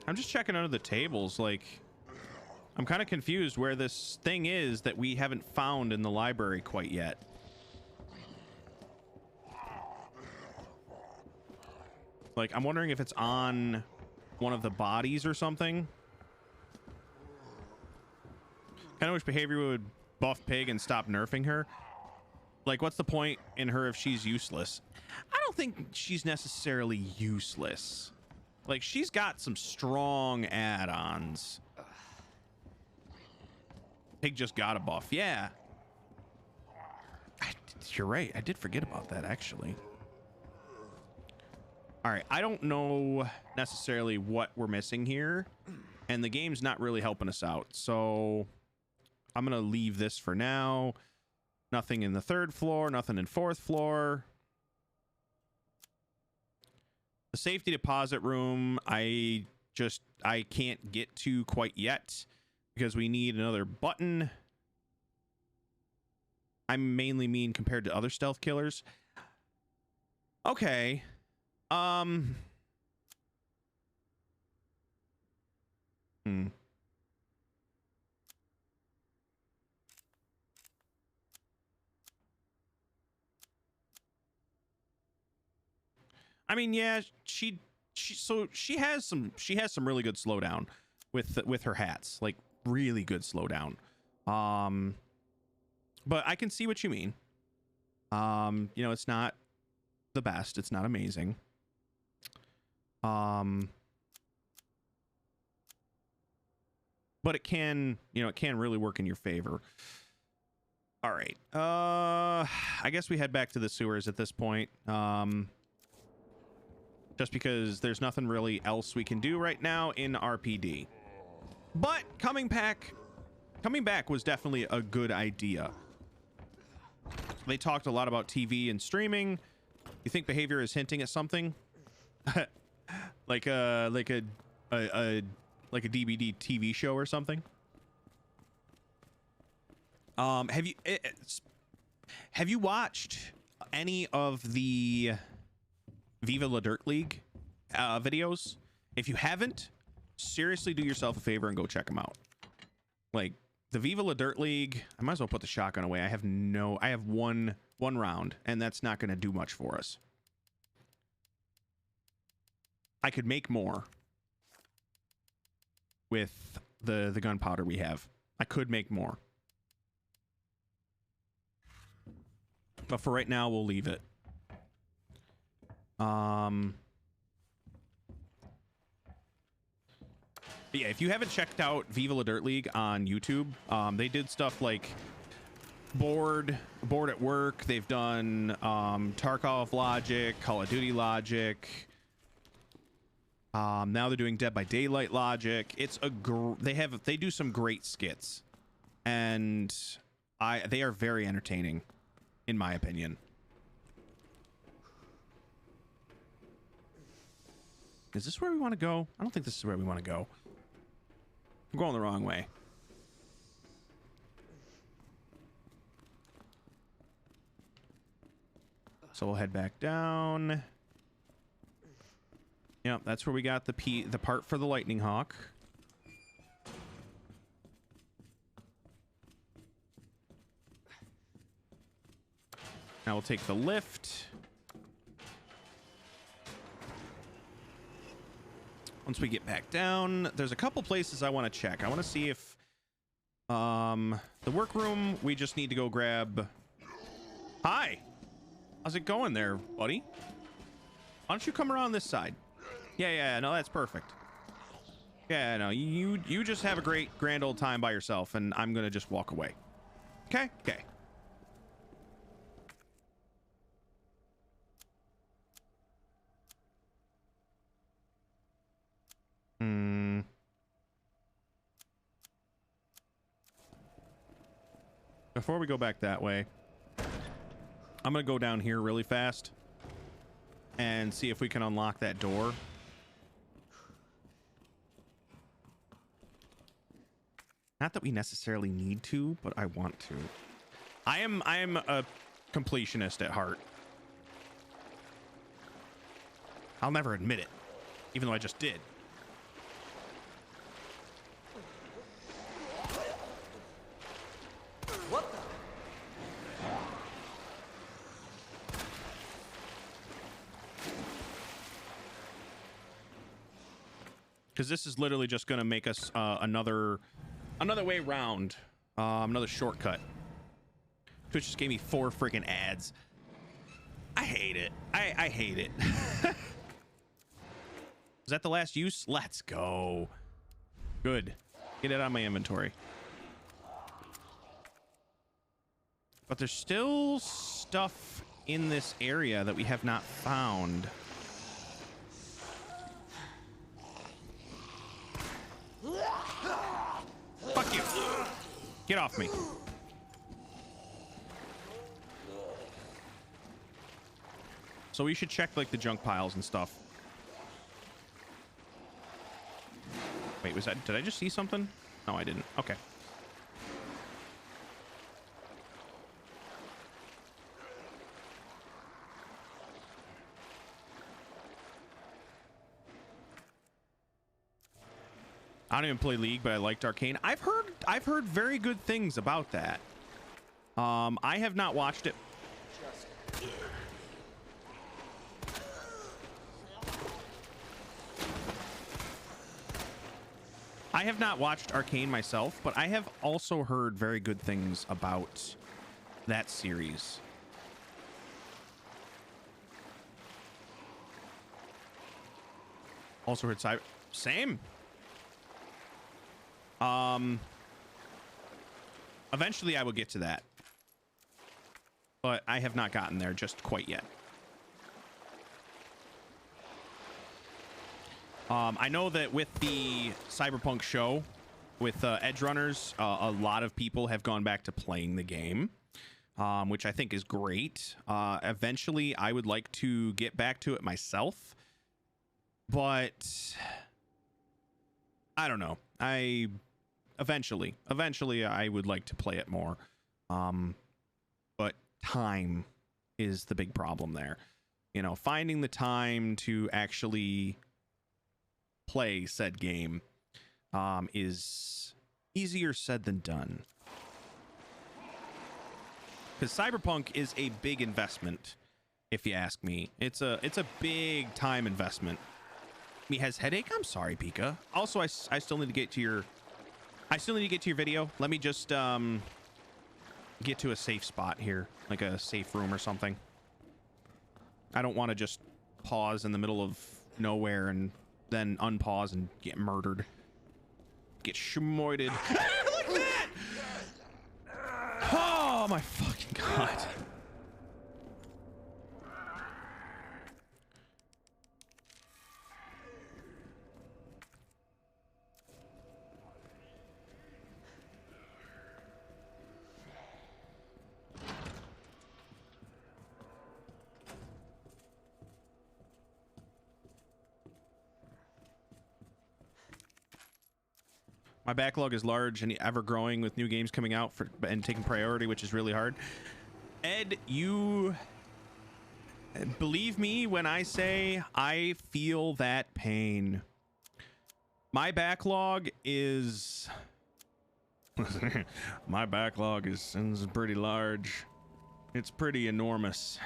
I'm just checking under the tables. Like, I'm kind of confused where this thing is that we haven't found in the library quite yet. Like, I'm wondering if it's on one of the bodies or something. Kind of wish Behavior would buff Pig and stop nerfing her. Like, what's the point in her if she's useless? I don't think she's necessarily useless. Like, she's got some strong add-ons. Pig just got a buff. Yeah. You're right. I did forget about that, actually. All right. I don't know necessarily what we're missing here. And the game's not really helping us out. So I'm going to leave this for now. Nothing in the 3rd floor. Nothing in 4th floor. The safety deposit room, I can't get to quite yet because we need another button. I mainly mean compared to other stealth killers. Okay. I mean, yeah, she has some really good slowdown with her hats, like really good slowdown. But I can see what you mean. You know, it's not the best, it's not amazing. But it can, you know, it can really work in your favor. All right. I guess we head back to the sewers at this point. Just because there's nothing really else we can do right now in RPD. But coming back was definitely a good idea. They talked a lot about TV and streaming. You think Behavior is hinting at something? like a DVD TV show or something? Have you watched any of the Viva La Dirt League videos? If you haven't, seriously do yourself a favor and go check them out. Like the Viva La Dirt League, I might as well put the shotgun away. I have one round, and that's not going to do much for us. I could make more with the gunpowder we have. I could make more. But for right now, we'll leave it. But yeah, if you haven't checked out Viva La Dirt League on YouTube, they did stuff like Board at Work. They've done Tarkov Logic, Call of Duty Logic. Now they're doing Dead by Daylight Logic. It's a they do some great skits, and they are very entertaining, in my opinion. Is this where we want to go? I don't think this is where we want to go. I'm going the wrong way. So we'll head back down. Yep, that's where we got the part for the Lightning Hawk. Now we'll take the lift. Once we get back down, there's a couple places I want to check. I want to see if the workroom, we just need to go grab. Hi, how's it going there, buddy? Why don't you come around this side? Yeah, no, that's perfect. Yeah, no, you just have a great grand old time by yourself, and I'm gonna just walk away. Okay. Before we go back that way, I'm gonna go down here really fast and see if we can unlock that door. Not that we necessarily need to, but I want to. I am a completionist at heart. I'll never admit it, even though I just did. What the? Because this is literally just going to make us another way round, another shortcut. Twitch just gave me 4 freaking ads. I hate it. I hate it. Is that the last use? Let's go. Good. Get it out of my inventory. But there's still stuff in this area that we have not found. Fuck you. Get off me. So we should check like the junk piles and stuff. Wait, was that, did I just see something? No, I didn't. Okay. I don't even play League, but I liked Arcane. I've heard very good things about that. I have not watched it. I have not watched Arcane myself, but I have also heard very good things about that series. Also heard Cyber. Same. Eventually I will get to that, but I have not gotten there just quite yet. I know that with the Cyberpunk show, with Edge Runners, a lot of people have gone back to playing the game, which I think is great. Eventually I would like to get back to it myself, but I don't know. Eventually I would like to play it more. But time is the big problem there. You know, finding the time to actually play said game is easier said than done. Because Cyberpunk is a big investment, if you ask me. It's a big time investment. Me has headache. I'm sorry, Pika. Also, I still need to get to your video. Let me just get to a safe spot here, like a safe room or something. I don't want to just pause in the middle of nowhere and then unpause and get murdered. get schmoided. Like that! Oh my fucking god. My backlog is large and ever growing with new games coming out and taking priority, which is really hard. Ed, you believe me when I say I feel that pain. My backlog is my backlog is pretty large. It's pretty enormous.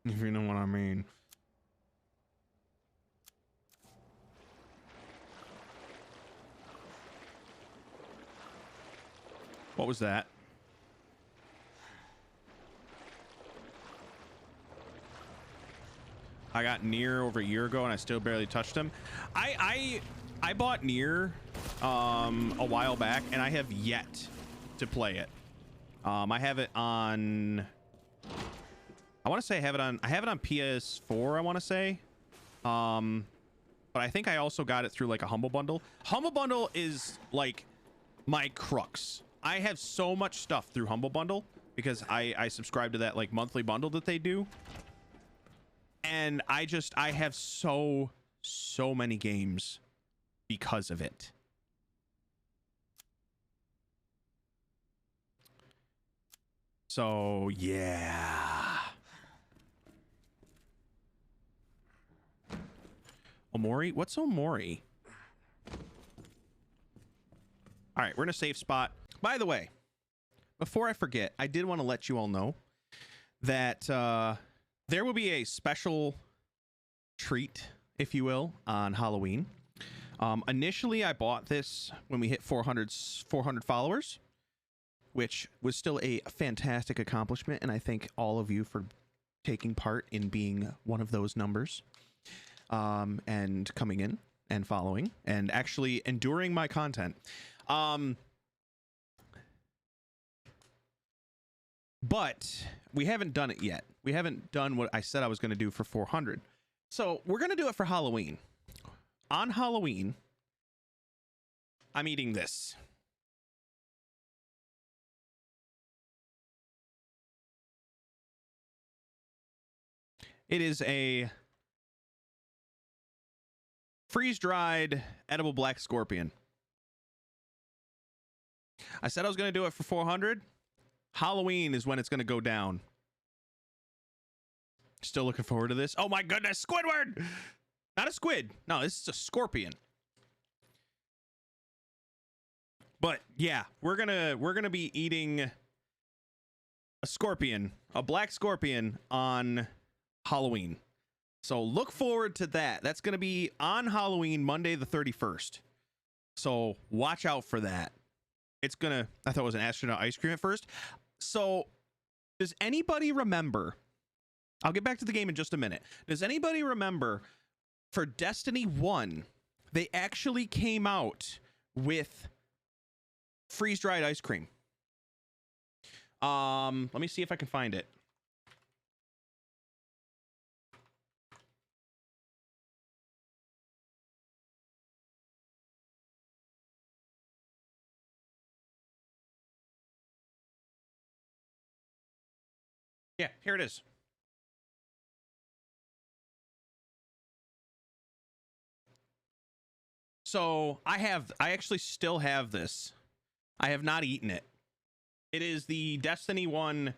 If you know what I mean. What was that? I got Nier over a year ago and I still barely touched him. I bought Nier a while back and I have yet to play it. I have it on, I want to say I have it on PS4, I want to say. But I think I also got it through like a Humble Bundle. Humble Bundle is like my crux. I have so much stuff through Humble Bundle because I subscribe to that like monthly bundle that they do. And I have so many games because of it. So yeah. Omori? What's Omori? All right, we're in a safe spot. By the way, before I forget, I did want to let you all know that there will be a special treat, if you will, on Halloween. Initially, I bought this when we hit 400 followers, which was still a fantastic accomplishment, and I thank all of you for taking part in being one of those numbers. And coming in and following and actually enduring my content. But we haven't done it yet. We haven't done what I said I was going to do for 400. So we're going to do it for Halloween. On Halloween, I'm eating this. It is a freeze-dried edible black scorpion. I said I was going to do it for 400. Halloween is when it's going to go down. Still looking forward to this. Oh my goodness, Squidward! Not a squid. No, this is a scorpion. But yeah, we're gonna be eating a scorpion, a black scorpion on Halloween. So look forward to that. That's going to be on Halloween, Monday the 31st. So watch out for that. It's going to, I thought it was an astronaut ice cream at first. So does anybody remember, I'll get back to the game in just a minute. Does anybody remember for Destiny 1, they actually came out with freeze-dried ice cream? Let me see if I can find it. Yeah, here it is. So I actually still have this. I have not eaten it. It is the Destiny 1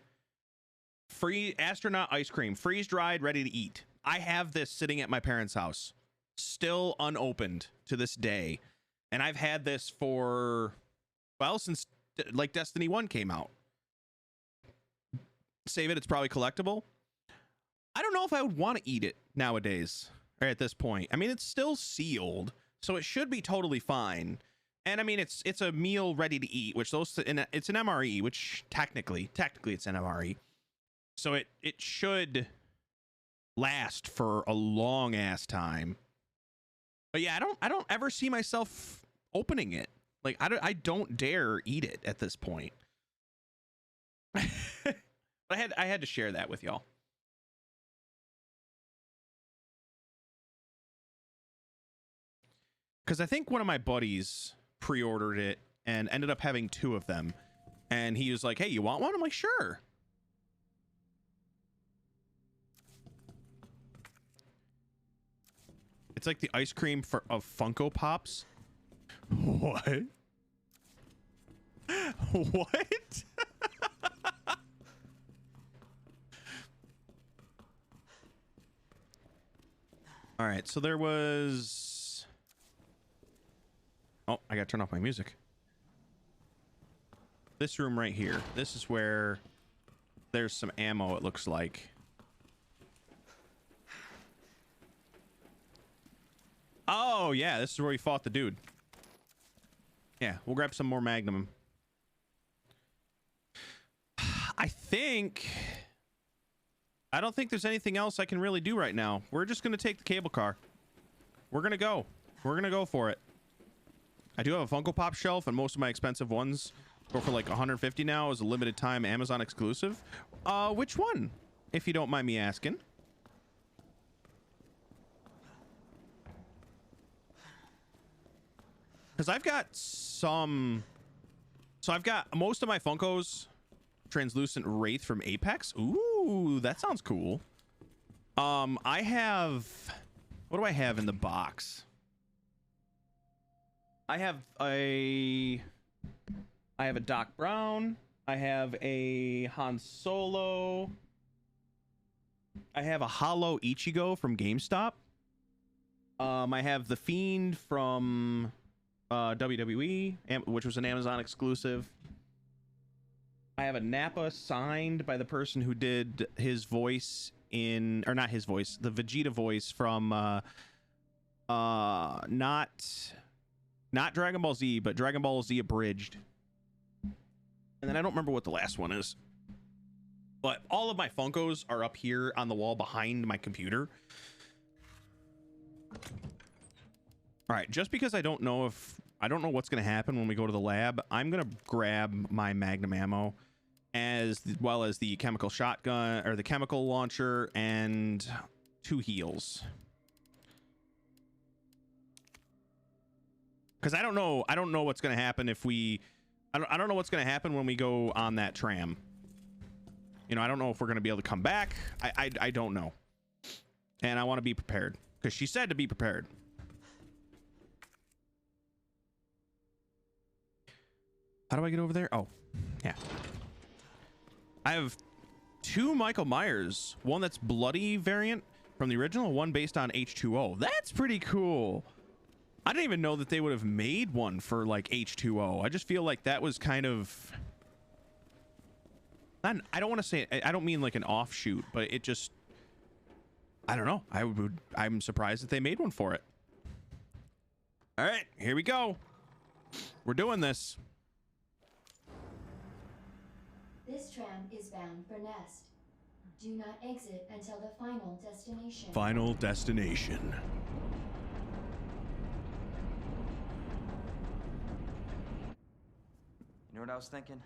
free astronaut ice cream, freeze dried, ready to eat. I have this sitting at my parents' house, still unopened to this day. And I've had this for, well, since like Destiny 1 came out. Save it, it's probably collectible. I don't know if I would want to eat it nowadays or at this point. I mean, it's still sealed, so it should be totally fine. And I mean, it's a meal ready to eat, which it's an MRE, which technically it's an MRE. So it should last for a long ass time. But yeah, I don't ever see myself opening it. Like I don't dare eat it at this point. But I had to share that with y'all. Because I think one of my buddies pre-ordered it and ended up having 2 of them. And he was like, hey, you want one? I'm like, sure. It's like the ice cream of Funko Pops. What? What? All right, so there was... Oh, I gotta turn off my music. This room right here. This is where there's some ammo, it looks like. Oh, yeah, this is where we fought the dude. Yeah, we'll grab some more Magnum. I don't think there's anything else I can really do right now. We're just going to take the cable car. We're going to go. We're going to go for it. I do have a Funko Pop shelf, and most of my expensive ones go for like 150 now as a limited time Amazon exclusive. Which one, if you don't mind me asking? Because I've got some... So I've got most of my Funkos translucent Wraith from Apex. Ooh, that sounds cool. I have... What do I have in the box? I have a Doc Brown. I have a Han Solo. I have a Hollow Ichigo from GameStop. I have the Fiend from WWE, which was an Amazon exclusive. I have a Nappa signed by the person who did his voice in, or not his voice, the Vegeta voice from not Dragon Ball Z, but Dragon Ball Z Abridged. And then I don't remember what the last one is. But all of my Funkos are up here on the wall behind my computer. All right, just because I don't know what's going to happen when we go to the lab, I'm going to grab my Magnum ammo as well as the chemical shotgun or the chemical launcher and 2 heals. Cuz I don't know what's going to happen if we I don't know what's going to happen when we go on that tram. You know, I don't know if we're going to be able to come back. I don't know. And I want to be prepared cuz she said to be prepared. How do I get over there? Oh, yeah. I have 2 Michael Myers. One that's bloody variant from the original, one based on H2O. That's pretty cool. I didn't even know that they would have made one for like H2O. I just feel like that was kind of... I don't want to say... I don't mean like an offshoot, but it just... I don't know. I'm surprised that they made one for it. All right, here we go. We're doing this. This tram is bound for Nest. Do not exit until the final destination. Final destination. You know what I was thinking?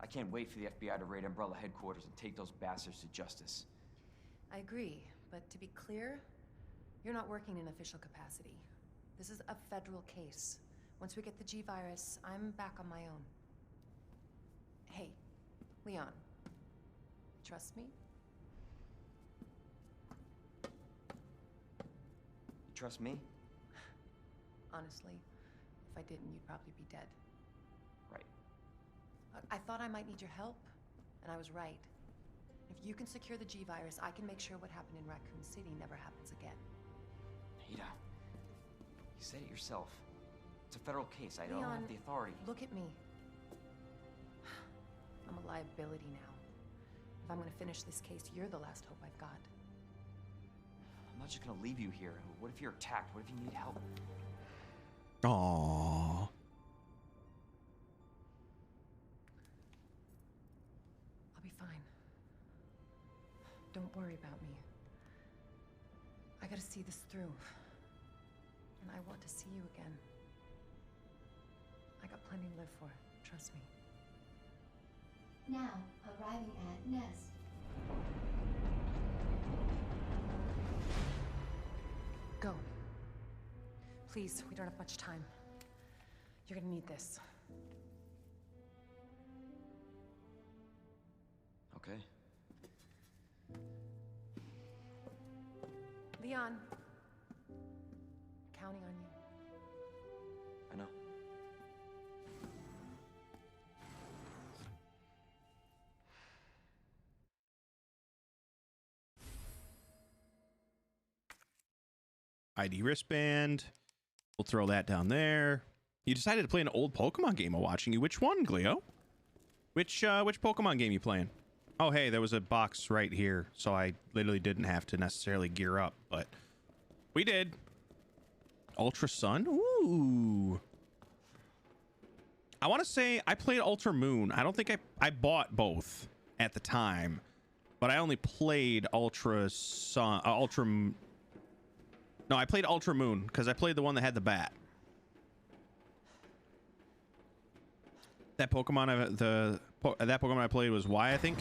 I can't wait for the FBI to raid Umbrella headquarters and take those bastards to justice. I agree, but to be clear, you're not working in official capacity. This is a federal case. Once we get the G-Virus, I'm back on my own. Hey, Leon, trust me? You trust me? Honestly, if I didn't, you'd probably be dead. Right. I thought I might need your help, and I was right. If you can secure the G-Virus, I can make sure what happened in Raccoon City never happens again. Ada, you said it yourself. It's a federal case. I don't Leon, have the authority. Look at me. I'm a liability now. If I'm gonna finish this case, you're the last hope I've got. I'm not just gonna leave you here. What if you're attacked? What if you need help? Aww. I'll be fine. Don't worry about me. I gotta see this through. And I want to see you again. I got plenty to live for, trust me. Now, arriving at Nest. Go. Please, we don't have much time. You're gonna need this. Okay. Leon. Counting on you. I know. ID wristband. We'll throw that down there. You decided to play an old Pokemon game while watching you. Which one, Gleo? Which Pokemon game you playing? Oh, hey, there was a box right here, so I literally didn't have to necessarily gear up, but we did. Ultra Sun? Ooh. I want to say I played Ultra Moon. I don't think I bought both at the time, but I only played Ultra Sun, No, I played Ultra Moon because I played the one that had the bat. That Pokemon, that Pokemon I played was Y, I think.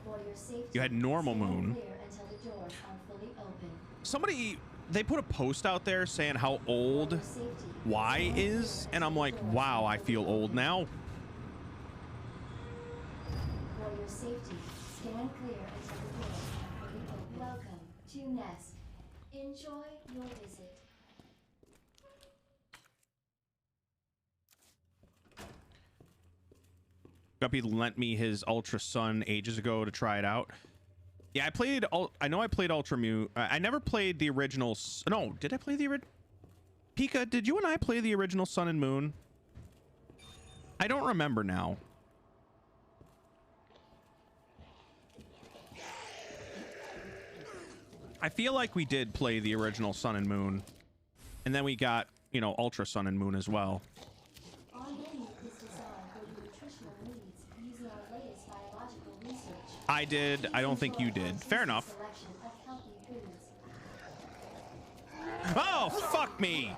For your safety, You had Normal stand Moon. clear until the doors are fully open. Somebody, they put a post out there saying how old For safety, Y stand is, clear and I'm until like, the doors wow, are I feel fully old open. now. For your safety, stand clear until the doors are fully open. Welcome to Nest. Enjoy your visit. Guppy lent me his Ultra Sun ages ago to try it out. Yeah, I know I played Ultra Mew. I never played the original. No, did I play the original? Pika, did you and I play the original Sun and Moon? I don't remember now. I feel like we did play the original Sun and Moon. And then we got, you know, Ultra Sun and Moon as well. Our menu is designed for your nutritional needs using our latest biological research. I did. I don't think you did. Fair enough. Selection of healthy foods. Oh, fuck me.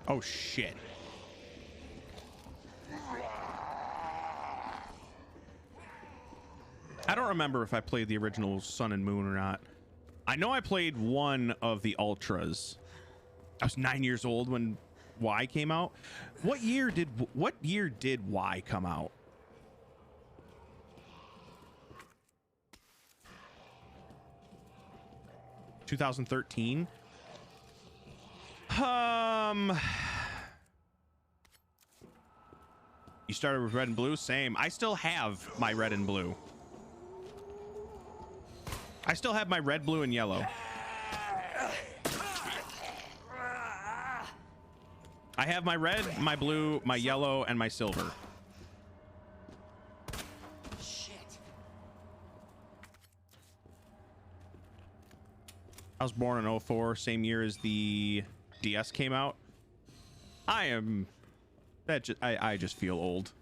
Oh, shit. I don't remember if I played the original Sun and Moon or not. I know I played one of the Ultras. I was 9 years old when Y came out. What year did Y come out? (2013) You started with red and blue? Same. I still have my red and blue. I still have my red, blue, and yellow. I have my red, my blue, my yellow, and my silver. Shit. I was born in 04, same year as the DS came out. I just feel old.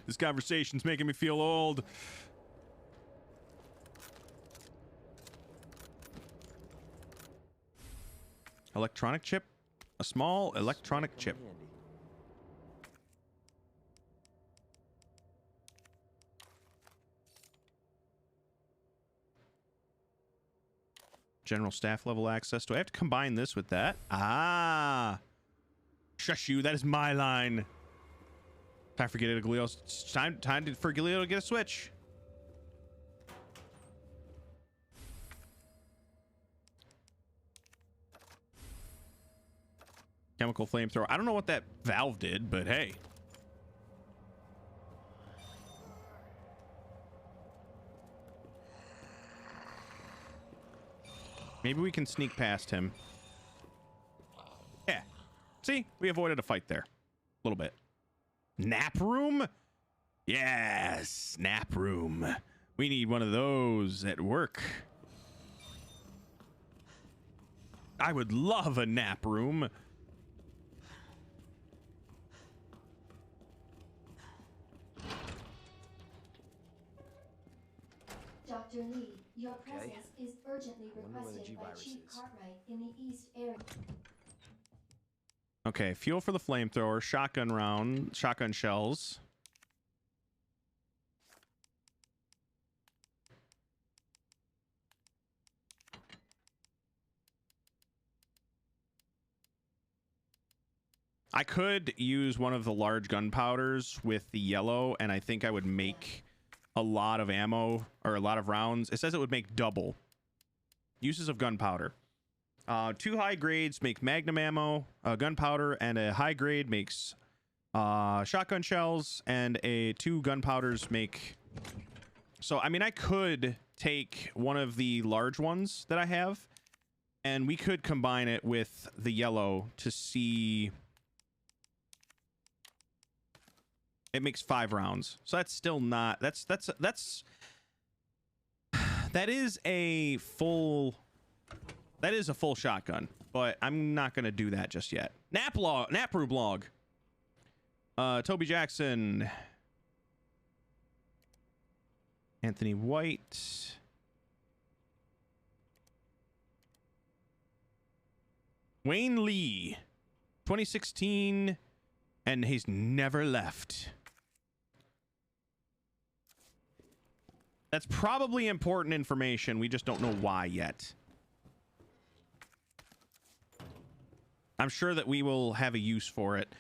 This conversation's making me feel old. Electronic chip? A small electronic chip. General staff level access. Do I have to combine this with that? Ah. Shush you. That is my line. Time for Galileo. Time for Galileo to get a switch. Chemical flamethrower. I don't know what that valve did, but hey. Maybe we can sneak past him. Yeah. See? We avoided a fight there. A little bit. Nap room? Yes, nap room. We need one of those at work. I would love a nap room. Dr. Lee, your Okay. presence is urgently Wonder where the requested by G-Virus Chief is. Cartwright in the East area. Okay, fuel for the flamethrower, shotgun shells. I could use one of the large gunpowders with the yellow, and I think I would make a lot of ammo or a lot of rounds. It says it would make double uses of gunpowder. 2 high grades make magnum ammo, gunpowder, and a high grade makes shotgun shells, and 2 gunpowders make. So I mean, I could take one of the large ones that I have, and we could combine it with the yellow to see. It makes 5 rounds, so that's still not. That is a full shotgun, but I'm not gonna do that just yet. Napru blog. Toby Jackson, Anthony White, Wayne Lee, 2016, and he's never left. That's probably important information. We just don't know why yet. I'm sure that we will have a use for it.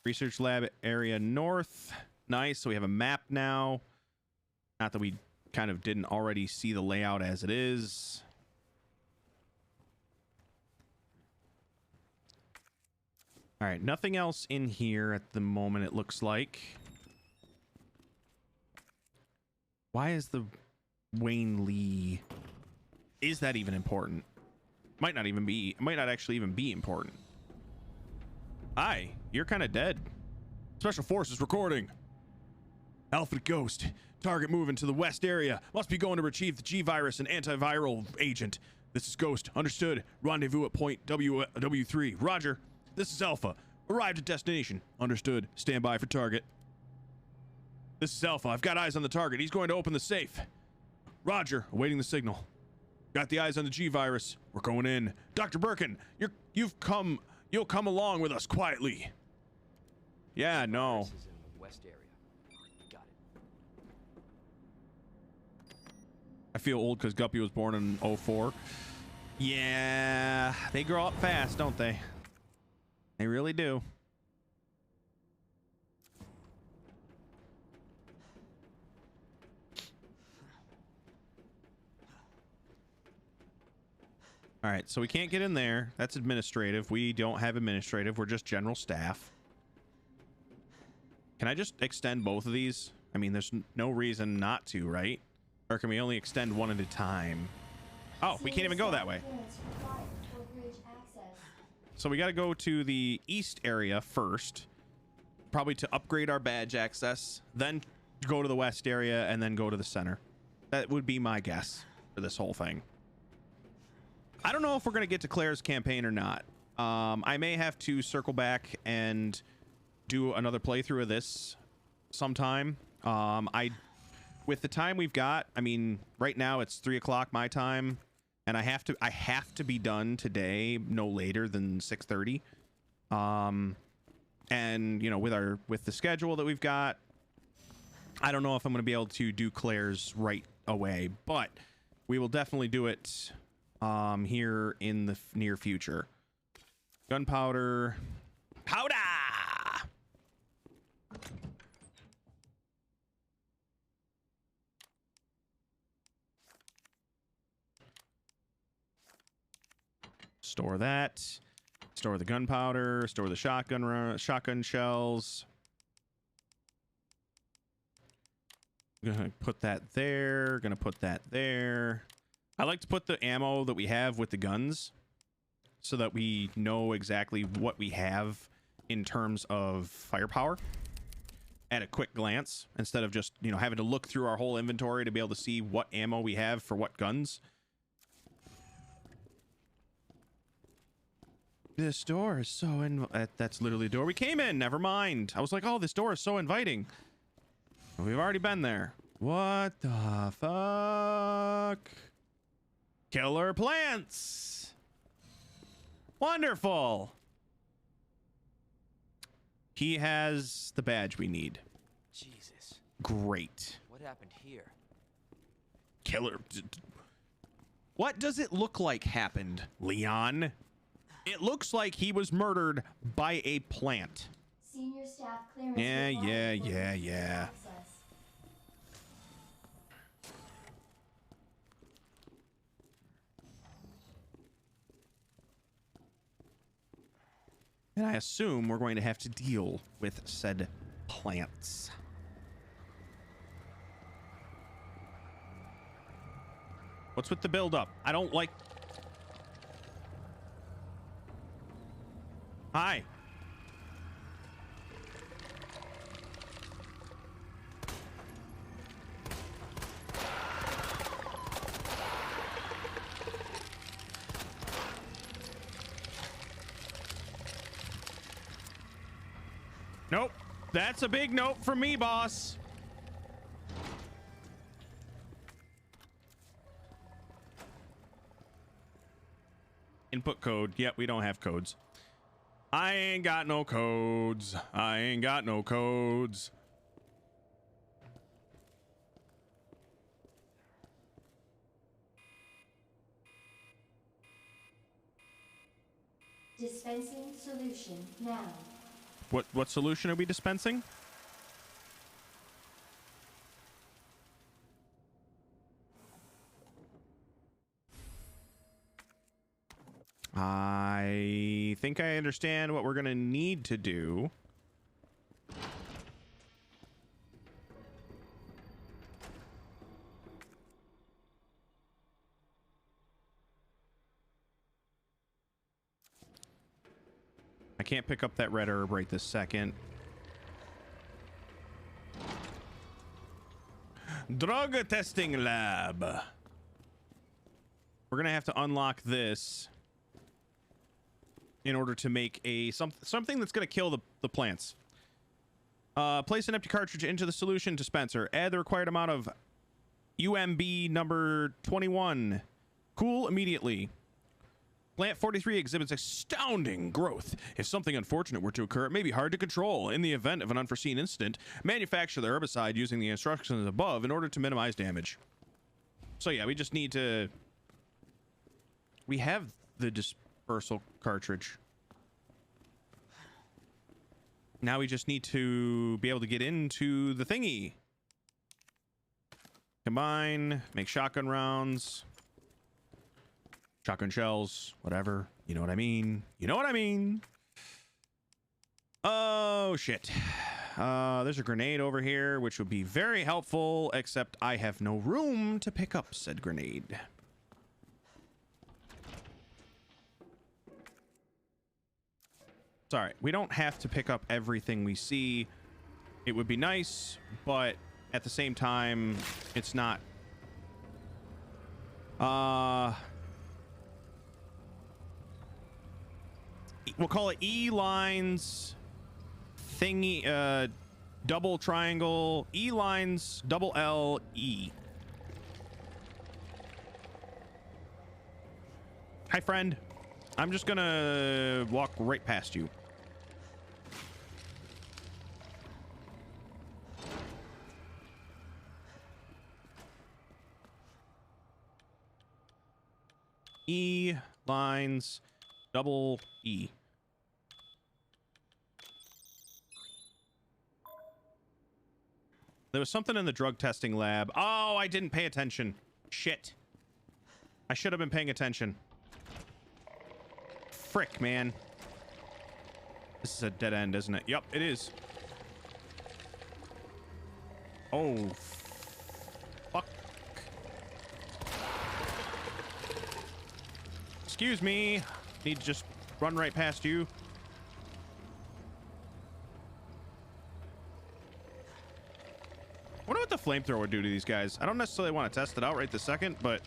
Research lab area north. Nice. So we have a map now. Not that we kind of didn't already see the layout as it is. All right. Nothing else in here at the moment, it looks like. Why is the Wayne Lee? Is that even important? Might not actually even be important. Hi, you're kind of dead. Special Forces recording. Alpha Ghost. Target moving to the west area. Must be going to retrieve the G-Virus and antiviral agent. This is Ghost. Understood. Rendezvous at point W3. Roger. This is Alpha. Arrived at destination. Understood. Stand by for target. This is Alpha. I've got eyes on the target. He's going to open the safe. Roger. Awaiting the signal. Got the eyes on the G-Virus. We're going in. Dr. Birkin, you'll come along with us quietly. Yeah, no. This is in the west area. Got it. I feel old because Guppy was born in 04. Yeah, they grow up fast, don't they? They really do. All right, so we can't get in there. That's administrative. We don't have administrative. We're just general staff. Can I just extend both of these? I mean, there's no reason not to, right? Or can we only extend one at a time? Oh, we can't even go that way. So we got to go to the east area first, probably to upgrade our badge access, then go to the west area, and then go to the center. That would be my guess for this whole thing. I don't know if we're going to get to Claire's campaign or not. I may have to circle back and do another playthrough of this sometime. With the time we've got, I mean, right now it's 3 o'clock my time, and I have to be done today no later than 6:30. And you know, with the schedule that we've got, I don't know if I'm going to be able to do Claire's right away, but we will definitely do it here in the near future. Gunpowder. Powder! Store that. Store the gunpowder. Store the shotgun shells. Gonna put that there. Gonna put that there. I like to put the ammo that we have with the guns so that we know exactly what we have in terms of firepower at a quick glance, instead of just, you know, having to look through our whole inventory to be able to see what ammo we have for what guns. This door is so that's literally the door we came in. Never mind. I was like, oh, this door is so inviting. We've already been there. What the fuck? Killer plants. Wonderful. He has the badge we need. Jesus. Great. What happened here? Killer. What does it look like happened, Leon? It looks like he was murdered by a plant. Senior staff clearance. Yeah, required for yeah. access. And I assume we're going to have to deal with said plants. What's with the buildup? I don't like... Hi. Nope. That's a big nope from me, boss. Input code. Yep, we don't have codes. I ain't got no codes. I ain't got no codes. Dispensing solution now. What solution are we dispensing? I think I understand what we're gonna need to do. I can't pick up that red herb right this second. Drug testing lab. We're gonna have to unlock this in order to make a something that's gonna kill the plants. Place an empty cartridge into the solution dispenser. Add the required amount of UMB number 21. Cool immediately. Plant 43 exhibits astounding growth. If something unfortunate were to occur, it may be hard to control. In the event of an unforeseen incident, manufacture the herbicide using the instructions above in order to minimize damage. So yeah, we just need to... We have the dispersal cartridge. Now we just need to be able to get into the thingy. Combine, make shotgun rounds. Shotgun shells, whatever. You know what I mean? You know what I mean? Oh, shit. There's a grenade over here, which would be very helpful, except I have no room to pick up said grenade. Sorry, we don't have to pick up everything we see. It would be nice, but at the same time, it's not. We'll call it E lines thingy, double triangle, E lines, double L, E. Hi, friend. I'm just gonna walk right past you. E lines, double E. There was something in the drug testing lab. Oh, I didn't pay attention. Shit. I should have been paying attention. Frick, man. This is a dead end, isn't it? Yep, it is. Oh. Fuck. Excuse me. Need to just run right past you. I wonder what the flamethrower would do to these guys. I don't necessarily want to test it out right this second, but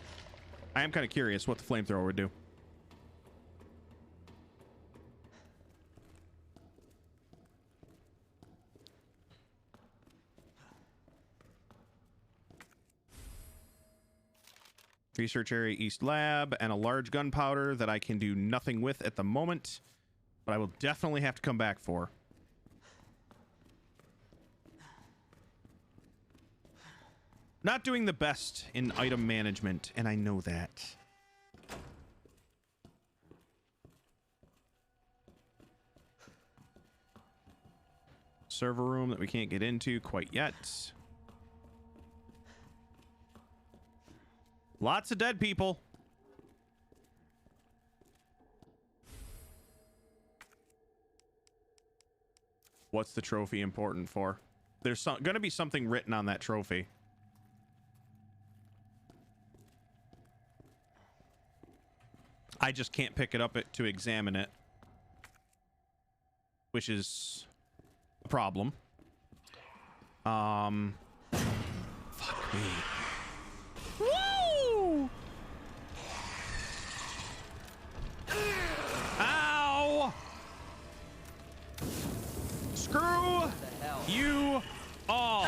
I am kind of curious what the flamethrower would do. Research area East Lab, and a large gunpowder that I can do nothing with at the moment, but I will definitely have to come back for. Not doing the best in item management, and I know that. Server room that we can't get into quite yet. Lots of dead people. What's the trophy important for? There's going to be something written on that trophy. I just can't pick it up to examine it, which is a problem. Fuck me. Woo! Ow! Screw you all.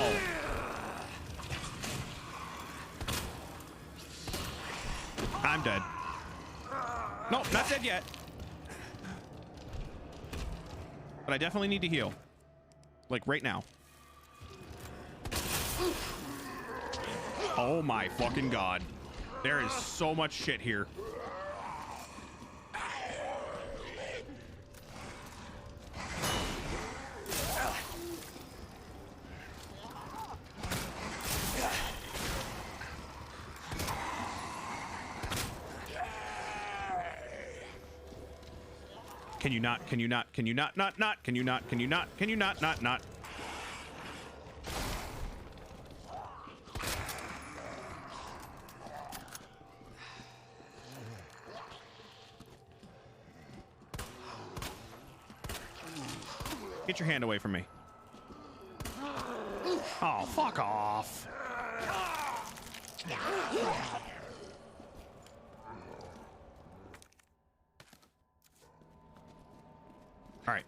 I'm dead. Nope, not dead yet. But I definitely need to heal. Like right now. Oh my fucking god. There is so much shit here. Can you not? Can you not? Can you not? Not? Can you not? Can you not? Can you not? Not? Get your hand away from me. Oh, fuck off. All right.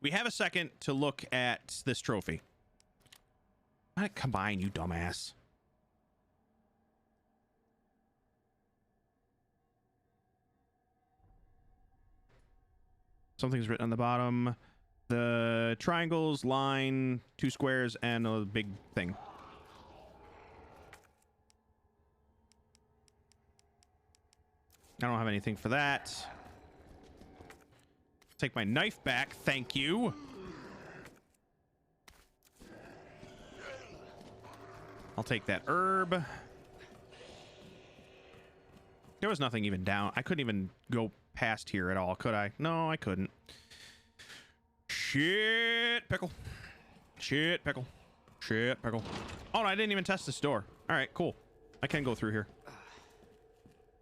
We have a second to look at this trophy. Combine, you dumbass. Something's written on the bottom. The triangles, line, 2 squares, and a big thing. I don't have anything for that. Take my knife back, thank you. I'll take that herb. There was nothing even down. I couldn't even go past here at all, could I? No, I couldn't. Shit, pickle. Shit, pickle. Shit, pickle. Oh, no, I didn't even test this door. All right, cool. I can go through here.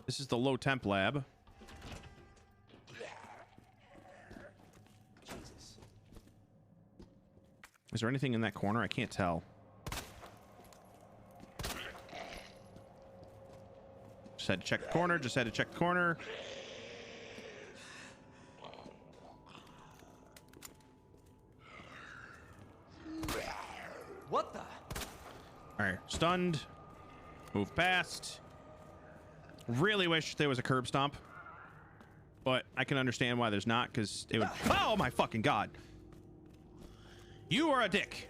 This is the low temp lab. Jesus. Is there anything in that corner? I can't tell. Just had to check the corner. Just had to check the corner. What the? All right, stunned. Move past. Really wish there was a curb stomp, but I can understand why there's not, because it would. Oh my fucking god! You are a dick.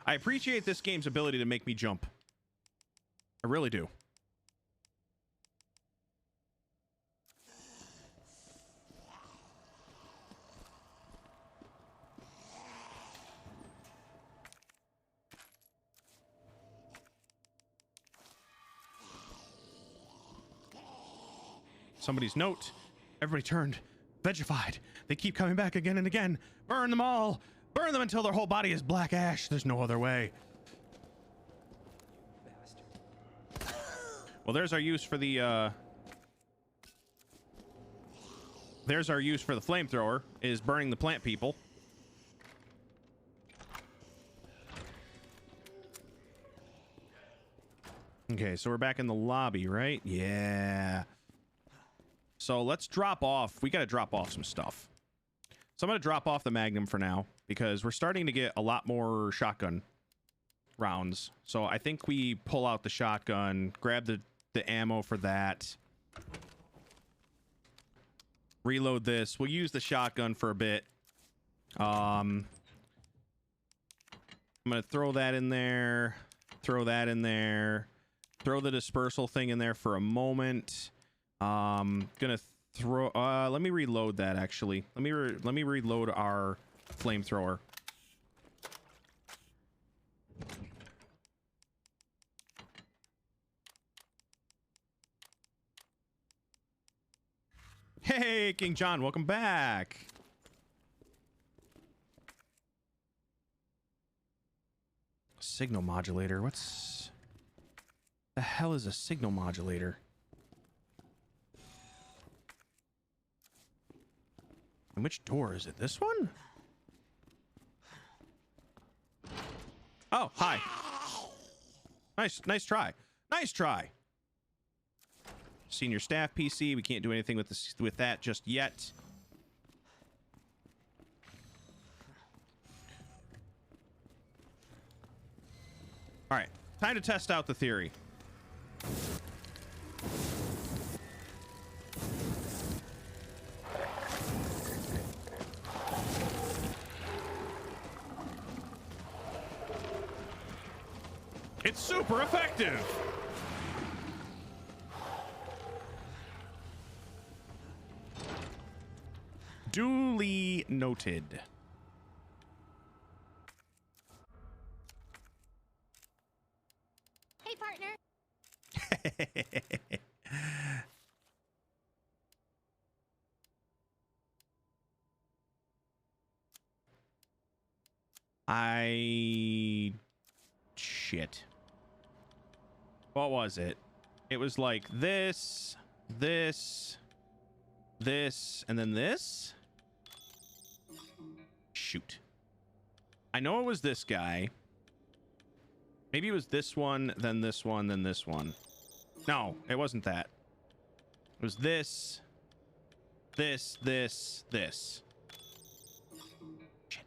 I appreciate this game's ability to make me jump. I really do. Somebody's note. Everybody turned. Vegified. They keep coming back again and again. Burn them all. Burn them until their whole body is black ash. There's no other way. Well, there's our use for the, there's our use for the flamethrower, is burning the plant people. Okay, so we're back in the lobby, right? Yeah. So let's drop off. We got to drop off some stuff. So I'm going to drop off the Magnum for now because we're starting to get a lot more shotgun rounds. So I think we pull out the shotgun, grab the ammo for that. Reload this. We'll use the shotgun for a bit. I'm going to throw that in there. Throw that in there. Throw the dispersal thing in there for a moment. Gonna throw let me reload that actually. Let me reload our flamethrower. Hey, King John, welcome back. Signal modulator. What's the hell is a signal modulator? And which door is it? This one? Oh, hi. Nice try. Nice try. Senior staff PC. We can't do anything with that just yet. All right, time to test out the theory. It's super effective. Duly noted. Hey, partner. Shit. What was it? It was like this, this, and then this? Shoot. I know it was this guy. Maybe it was this one, then this one, then this one. No, it wasn't that. It was this, this. Shit.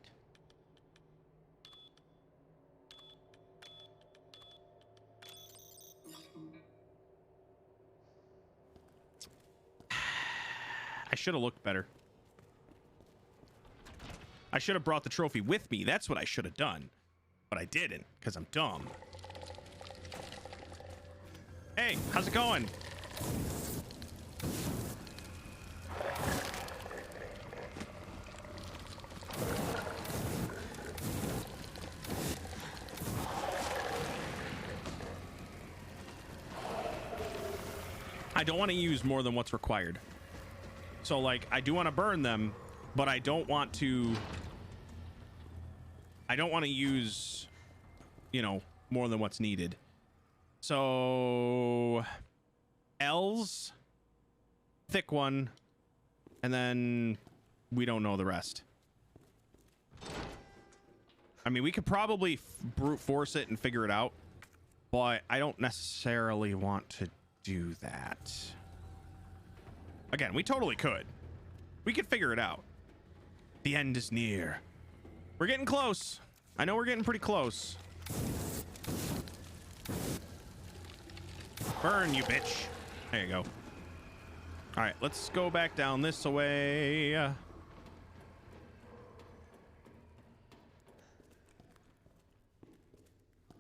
I should have looked better. I should have brought the trophy with me. That's what I should have done. But I didn't, because I'm dumb. Hey, how's it going? I don't want to use more than what's required. So, like, I do want to burn them, but I don't want to use, you know, more than what's needed. So, L's, thick one, and then we don't know the rest. I mean, we could probably brute force it and figure it out, but I don't necessarily want to do that. Again, we totally could. We could figure it out. The end is near. We're getting close. I know we're getting pretty close. Burn, you bitch. There you go. All right, let's go back down this way.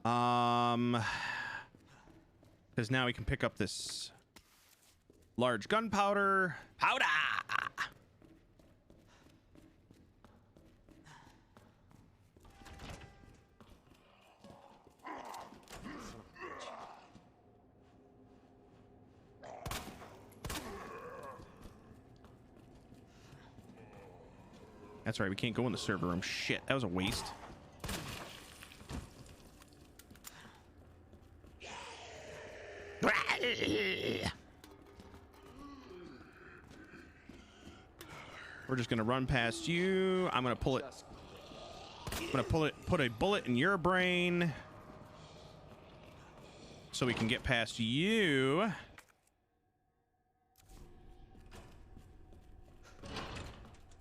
Because now we can pick up this large gunpowder. Powder! That's right, we can't go in the server room. Shit, that was a waste. We're just gonna run past you. I'm gonna pull it. I'm gonna put a bullet in your brain so we can get past you.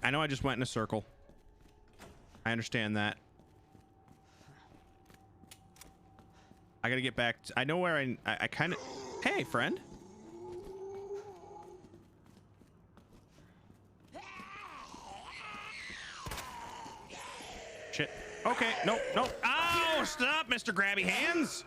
I know I just went in a circle. I understand that. I gotta get back. I know where I kind of... Hey, friend. Shit. Okay. Nope. Nope. Oh, stop, Mr. Grabby Hands.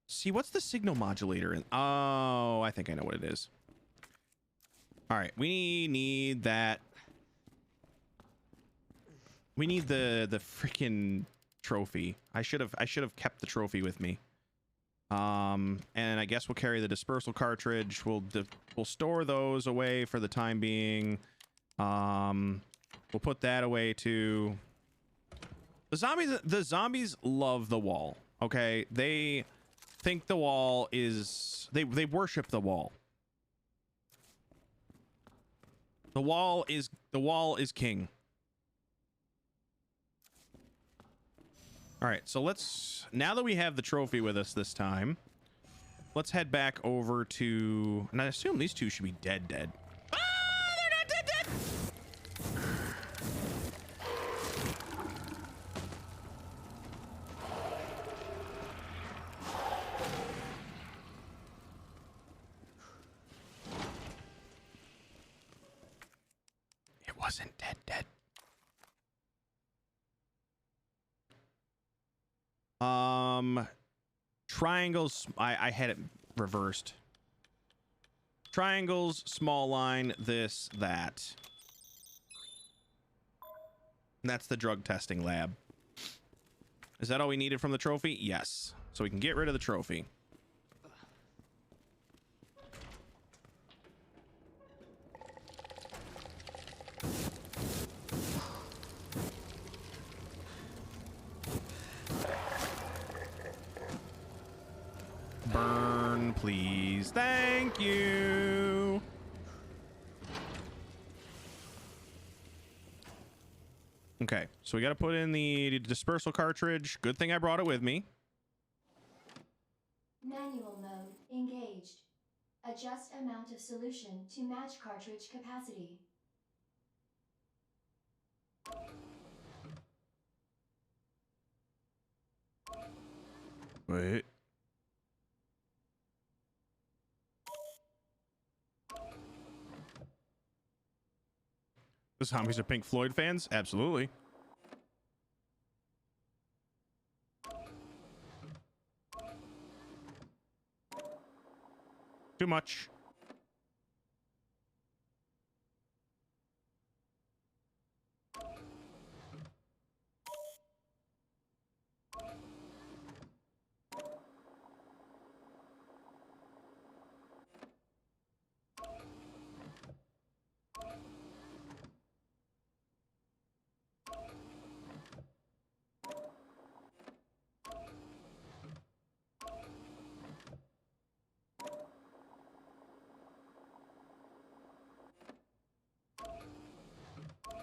See, what's the signal modulator in? Oh, I think I know what it is. All right, we need that. We need the freaking trophy. I should have kept the trophy with me. And I guess we'll carry the dispersal cartridge. We'll store those away for the time being. We'll put that away too. The zombies love the wall. Okay, they think the wall is they worship the wall. The wall is king. All right, so let's, now that we have the trophy with us this time, let's head back over to, and I assume these two should be dead. Ah, they're not dead. It wasn't dead. Triangles, I had it reversed. Triangles, small line, this, that. And that's the drug testing lab. Is that all we needed from the trophy? Yes. So we can get rid of the trophy. Burn, please. Thank you. Okay, so we got to put in the dispersal cartridge. Good thing I brought it with me. Manual mode engaged. Adjust amount of solution to match cartridge capacity. Wait. The zombies are Pink Floyd fans? Absolutely. Too much.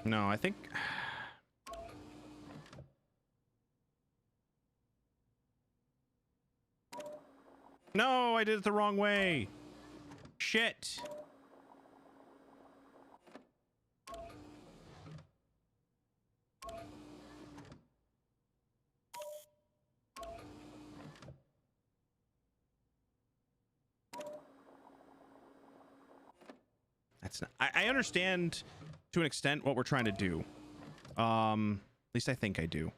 No, I think... No, I did it the wrong way. Shit. That's not... I understand to an extent what we're trying to do. At least I think I do.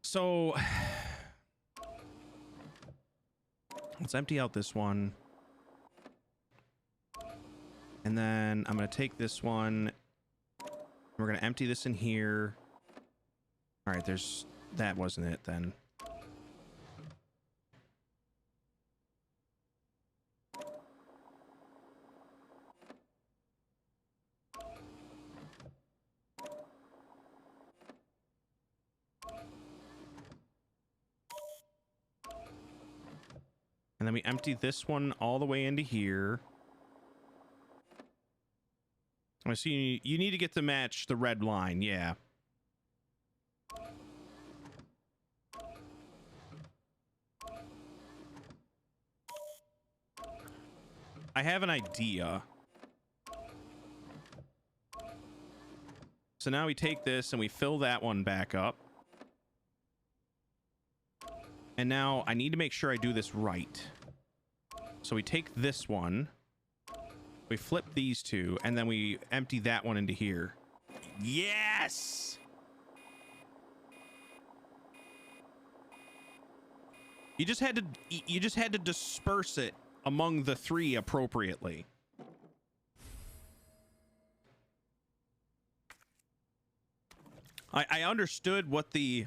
So let's empty out this one. And then I'm going to take this one. We're going to empty this in here. All right, there's... That wasn't it then. And then we empty this one all the way into here. I see you need to get to match the red line. Yeah. I have an idea. So now we take this and we fill that one back up. And now I need to make sure I do this right. So we take this one, we flip these two, and then we empty that one into here. Yes! You just had to disperse it among the three appropriately. I understood what the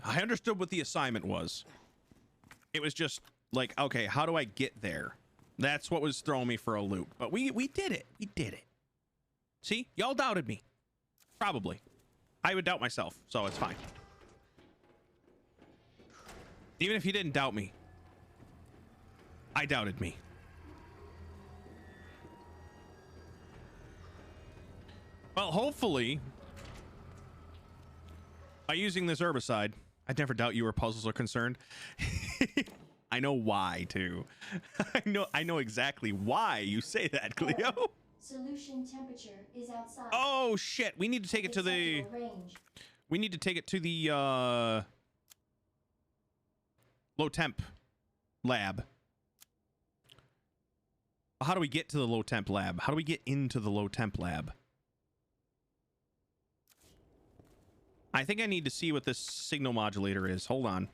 assignment was. It was just like, okay, how do I get there? That's what was throwing me for a loop. But we did it. We did it. See? Y'all doubted me. Probably. I would doubt myself, so it's fine. Even if you didn't doubt me, I doubted me. Well, hopefully, by using this herbicide, I'd never doubt you where puzzles are concerned. I know why, too. I know exactly why you say that, Cleo. Solution temperature is outside. Oh shit! We need to take it to the. Range. We need to take it to the low temp lab. How do we get to the low temp lab? How do we get into the low temp lab? I think I need to see what this signal modulator is. Hold on.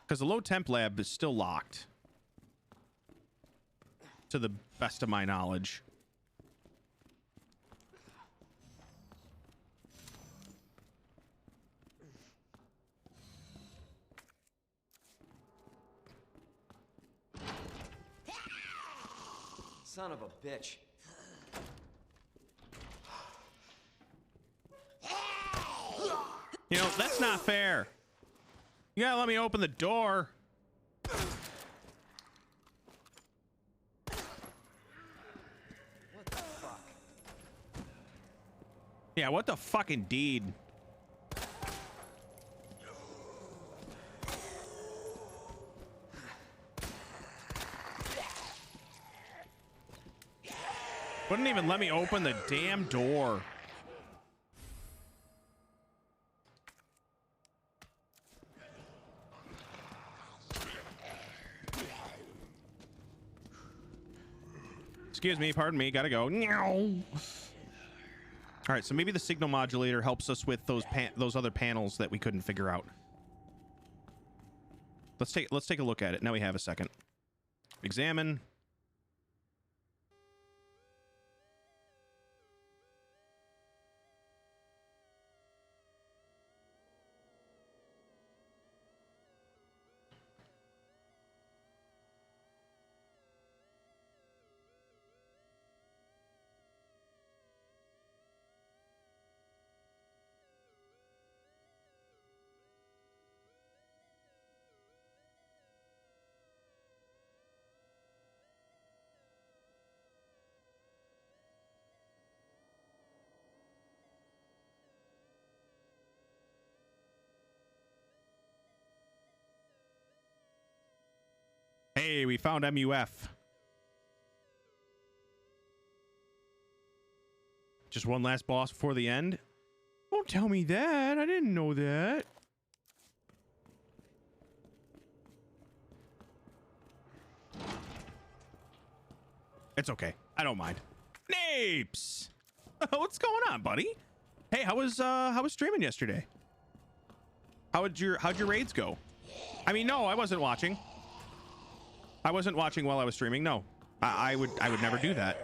Because the low temp lab is still locked. To the best of my knowledge. Son of a bitch. You know, that's not fair. You gotta let me open the door. What the fuck? Yeah, what the fuck indeed. Wouldn't even let me open the damn door. Excuse me, pardon me, gotta go. All right, so maybe the signal modulator helps us with those other panels that we couldn't figure out. Let's take a look at it. Now we have a second. Examine. Hey, we found MUF. Just one last boss before the end? Don't tell me that. I didn't know that. It's okay. I don't mind. Napes! What's going on, buddy? Hey, how was streaming yesterday? How'd your raids go? I mean, no, I wasn't watching. I wasn't watching while I was streaming. No, I would never do that.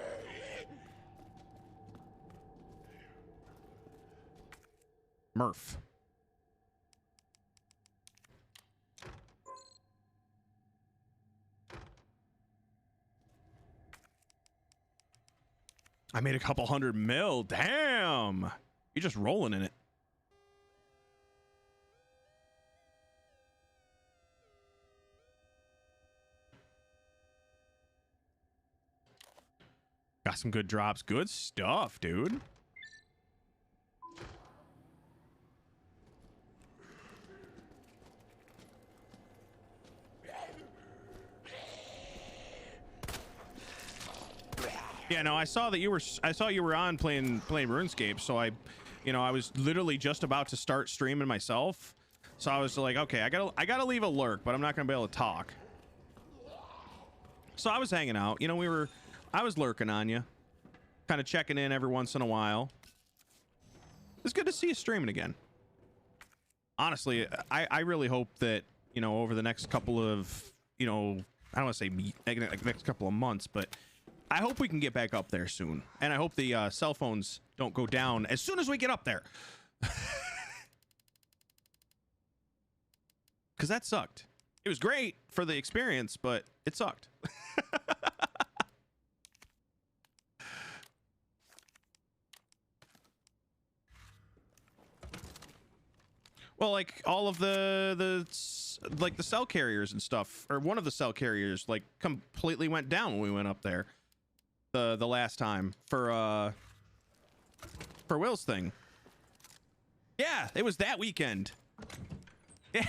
Murph. I made a couple $100 mil. Damn. You're just rolling in it. Got some good drops. Good stuff, dude. Yeah, no, I saw that you were. I saw you were on playing RuneScape, so I was literally just about to start streaming myself. So I was like, okay, I gotta leave a lurk, but I'm not gonna be able to talk. So I was hanging out. You know, I was lurking on you, kind of checking in every once in a while. It's good to see you streaming again. Honestly, I really hope that, you know, over the next couple of, you know, I don't want to say next couple of months, but I hope we can get back up there soon. And I hope the cell phones don't go down as soon as we get up there. Because that sucked. It was great for the experience, but it sucked. Well, like all of the cell carriers and stuff, or one of the cell carriers, like completely went down when we went up there the last time for Will's thing. Yeah, it was that weekend. Yeah.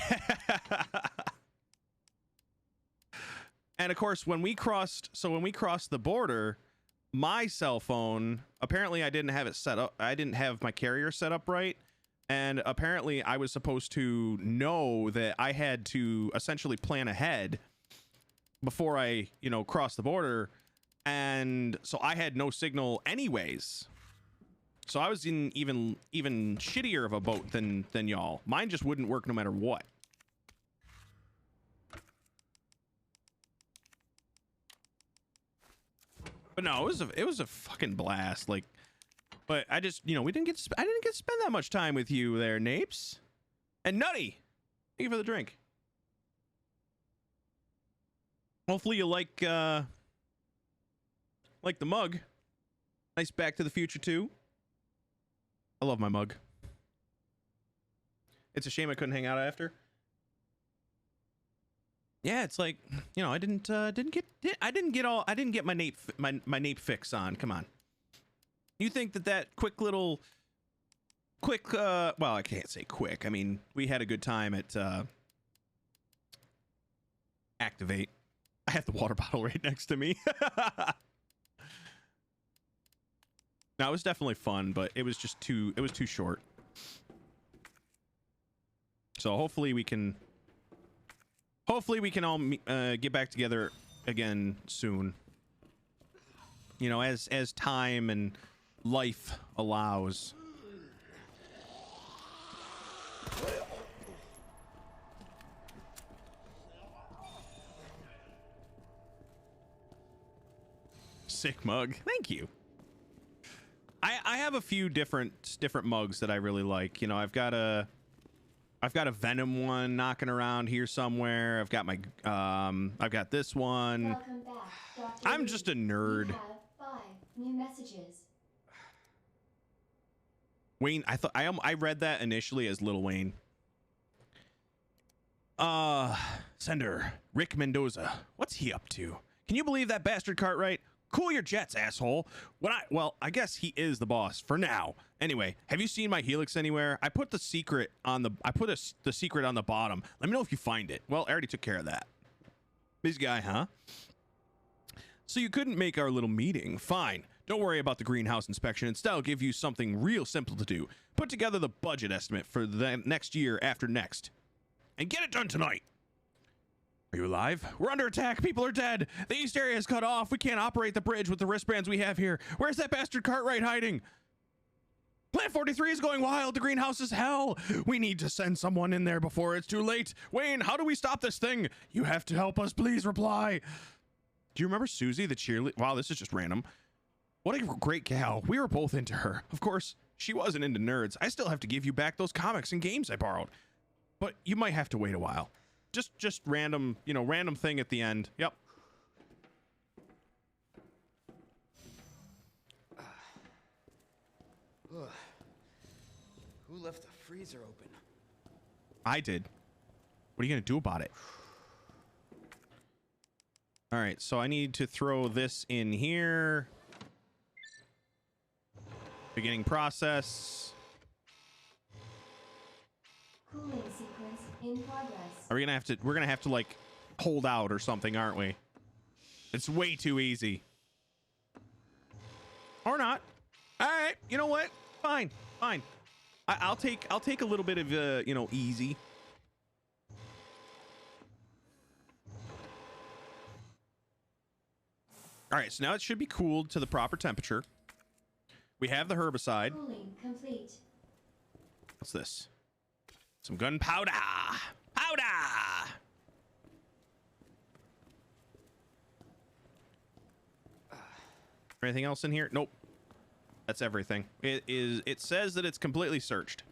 And of course, when we crossed the border, my cell phone, apparently I didn't have it set up. I didn't have my carrier set up right. And apparently I was supposed to know that I had to essentially plan ahead before I, you know, crossed the border. And so I had no signal anyways. So I was in even shittier of a boat than y'all. Mine just wouldn't work no matter what. But no, it was a fucking blast. Like, but I just, you know, I didn't get to spend that much time with you there, Napes. And Nutty, thank you for the drink. Hopefully you like the mug. Nice Back to the Future 2. I love my mug. It's a shame I couldn't hang out after. Yeah, it's like, you know, I didn't get my nape fix on. Come on. You think that quick, well, I can't say quick. I mean, we had a good time at Activate. I have the water bottle right next to me. No, it was definitely fun, but it was too short. So hopefully we can all get back together again soon. You know, as time and life allows. Sick mug. Thank you. I have a few different mugs that I really like. You know, I've got a Venom one knocking around here somewhere. I've got my I've got this one. Welcome back, Dr. I'm just a nerd. You have 5 new messages. Wayne, I read that initially as Lil Wayne. Sender Rick Mendoza. What's he up to? Can you believe that bastard Cartwright? Cool your jets, asshole. Well, I guess he is the boss for now. Anyway, have you seen my Helix anywhere? I put the secret on the secret on the bottom. Let me know if you find it. Well, I already took care of that. Busy guy, huh? So you couldn't make our little meeting. Fine. Don't worry about the greenhouse inspection. Instead, I'll give you something real simple to do. Put together the budget estimate for the next year after next. And get it done tonight. Are you alive? We're under attack. People are dead. The east area is cut off. We can't operate the bridge with the wristbands we have here. Where's that bastard Cartwright hiding? Plant 43 is going wild. The greenhouse is hell. We need to send someone in there before it's too late. Wayne, how do we stop this thing? You have to help us. Please reply. Do you remember Susie, the cheerleader? Wow, this is just random. What a great gal. We were both into her. Of course, she wasn't into nerds. I still have to give you back those comics and games I borrowed. But you might have to wait a while. Just random, you know, random thing at the end. Yep. Who left the freezer open? I did. What are you going to do about it? All right, so I need to throw this in here. Beginning process. Cooling sequence in progress. Are we gonna have to? We're gonna have to like hold out or something, aren't we? It's way too easy. Or not. All right. You know what? Fine. Fine. I'll take a little bit of you know, easy. All right, so now it should be cooled to the proper temperature. We have the herbicide. Cooling complete. What's this? Some gunpowder. Powder. Anything else in here? Nope. That's everything. It says that it's completely searched.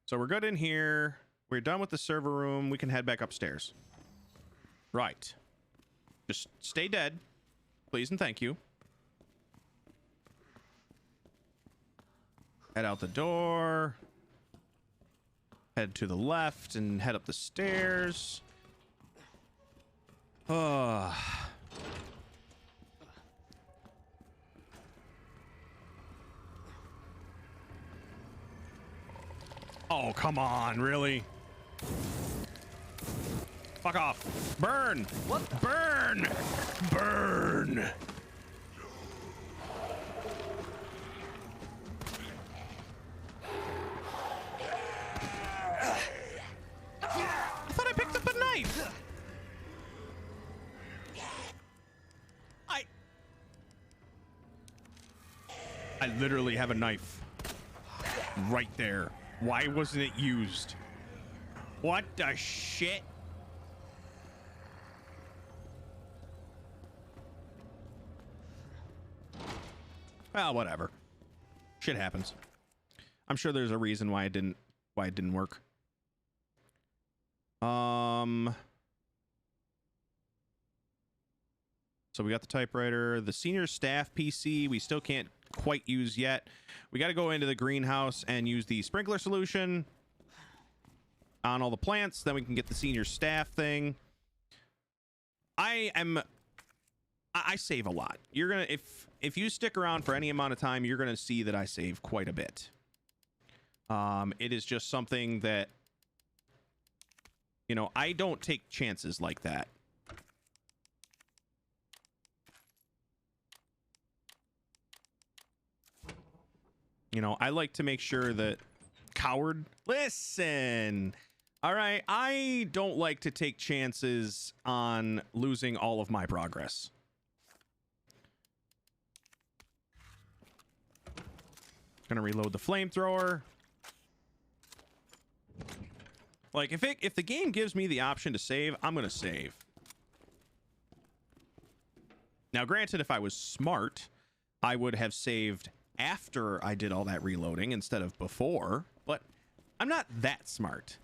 So we're good in here. We're done with the server room. We can head back upstairs. Right. Just stay dead, please and thank you. Head out the door. Head to the left and head up the stairs. Oh, come on, really? Fuck off. Burn! What? Burn! Burn! I thought I picked up a knife! I literally have a knife right there. Why wasn't it used? What the shit? Well, whatever. Shit happens. I'm sure there's a reason why it didn't work. So we got the typewriter, the senior staff PC we still can't quite use yet. We got to go into the greenhouse and use the sprinkler solution on all the plants, then we can get the senior staff thing. I save a lot. You're gonna, if you stick around for any amount of time, you're gonna see that I save quite a bit. It is just something that, you know, I don't take chances like that. You know, I like to make sure that coward. Listen. All right. I don't like to take chances on losing all of my progress. Gonna reload the flamethrower. Like if the game gives me the option to save, I'm gonna save. Now, granted, if I was smart, I would have saved after I did all that reloading instead of before, but I'm not that smart.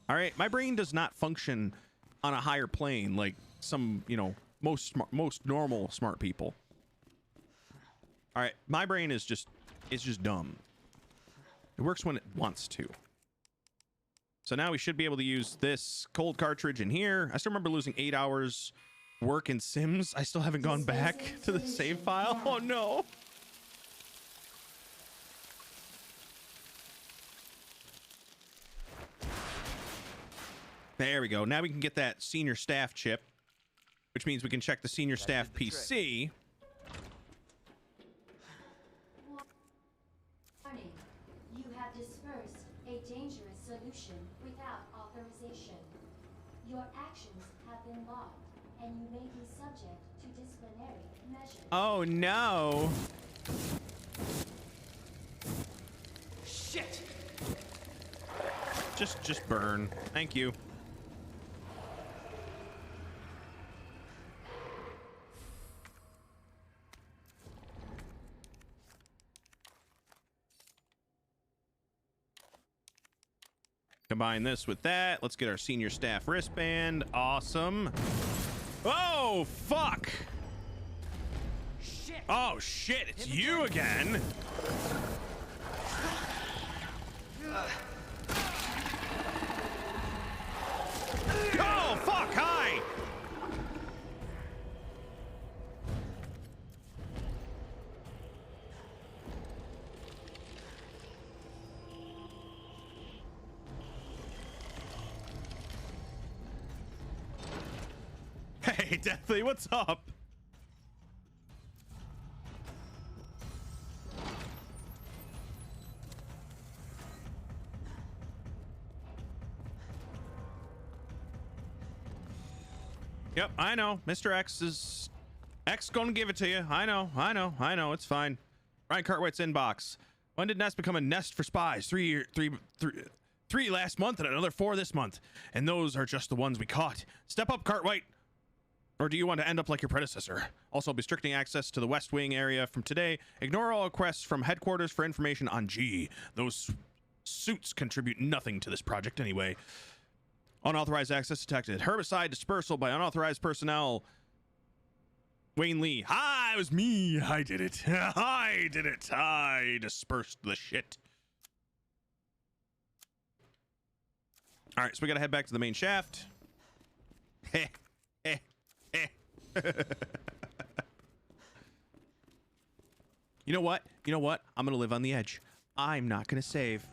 All right, my brain does not function on a higher plane like some, you know, most normal smart people. All right, my brain is just dumb. It works when it wants to. So now we should be able to use this cold cartridge in here. I still remember losing 8 hours work in Sims. I still haven't gone back to the save file. Oh no. There we go. Now we can get that senior staff chip, which means we can check the senior staff PC. Warning. You have dispersed a dangerous solution without authorization. Your actions have been logged, and you may be subject to disciplinary measures. Oh no. Shit! Just burn. Thank you. Combine this with that. Let's get our senior staff wristband. Awesome. Oh, fuck. Shit! Oh, shit. It's you again. Oh, fuck. Hi. Hey, Deathly, what's up? Yep, I know. Mr. X gonna give it to you. I know. It's fine. Ryan Cartwright's inbox. When did Nest become a nest for spies? Three last month and another 4 this month. And those are just the ones we caught. Step up, Cartwright. Or do you want to end up like your predecessor? Also, restricting access to the West Wing area from today. Ignore all requests from headquarters for information on G. Those suits contribute nothing to this project anyway. Unauthorized access detected. Herbicide dispersal by unauthorized personnel. Wayne Lee. Hi, it was me. I did it. I dispersed the shit. All right, so we got to head back to the main shaft. You know what? I'm going to live on the edge. I'm not going to save.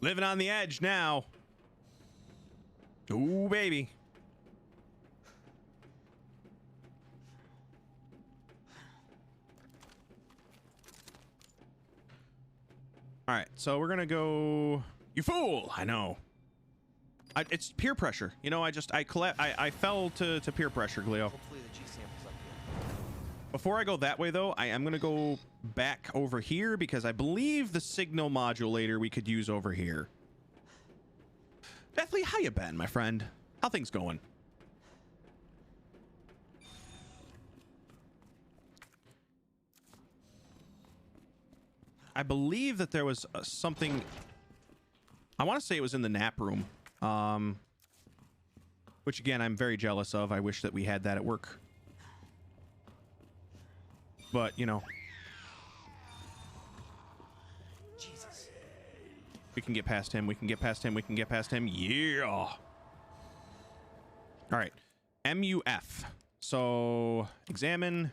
Living on the edge now. Ooh, baby. All right, so we're gonna go. You fool! I know. It's peer pressure. You know, I fell to peer pressure, Gleo. Hopefully the G sample's up here. Before I go that way, though, I am gonna go back over here because I believe the signal modulator we could use over here. Deathly, how you been, my friend? How things going? I believe that there was something. I want to say it was in the nap room, which again I'm very jealous of. I wish that we had that at work, but you know, Jesus. we can get past him. We can get past him. We can get past him. Yeah. All right, MUF. So examine.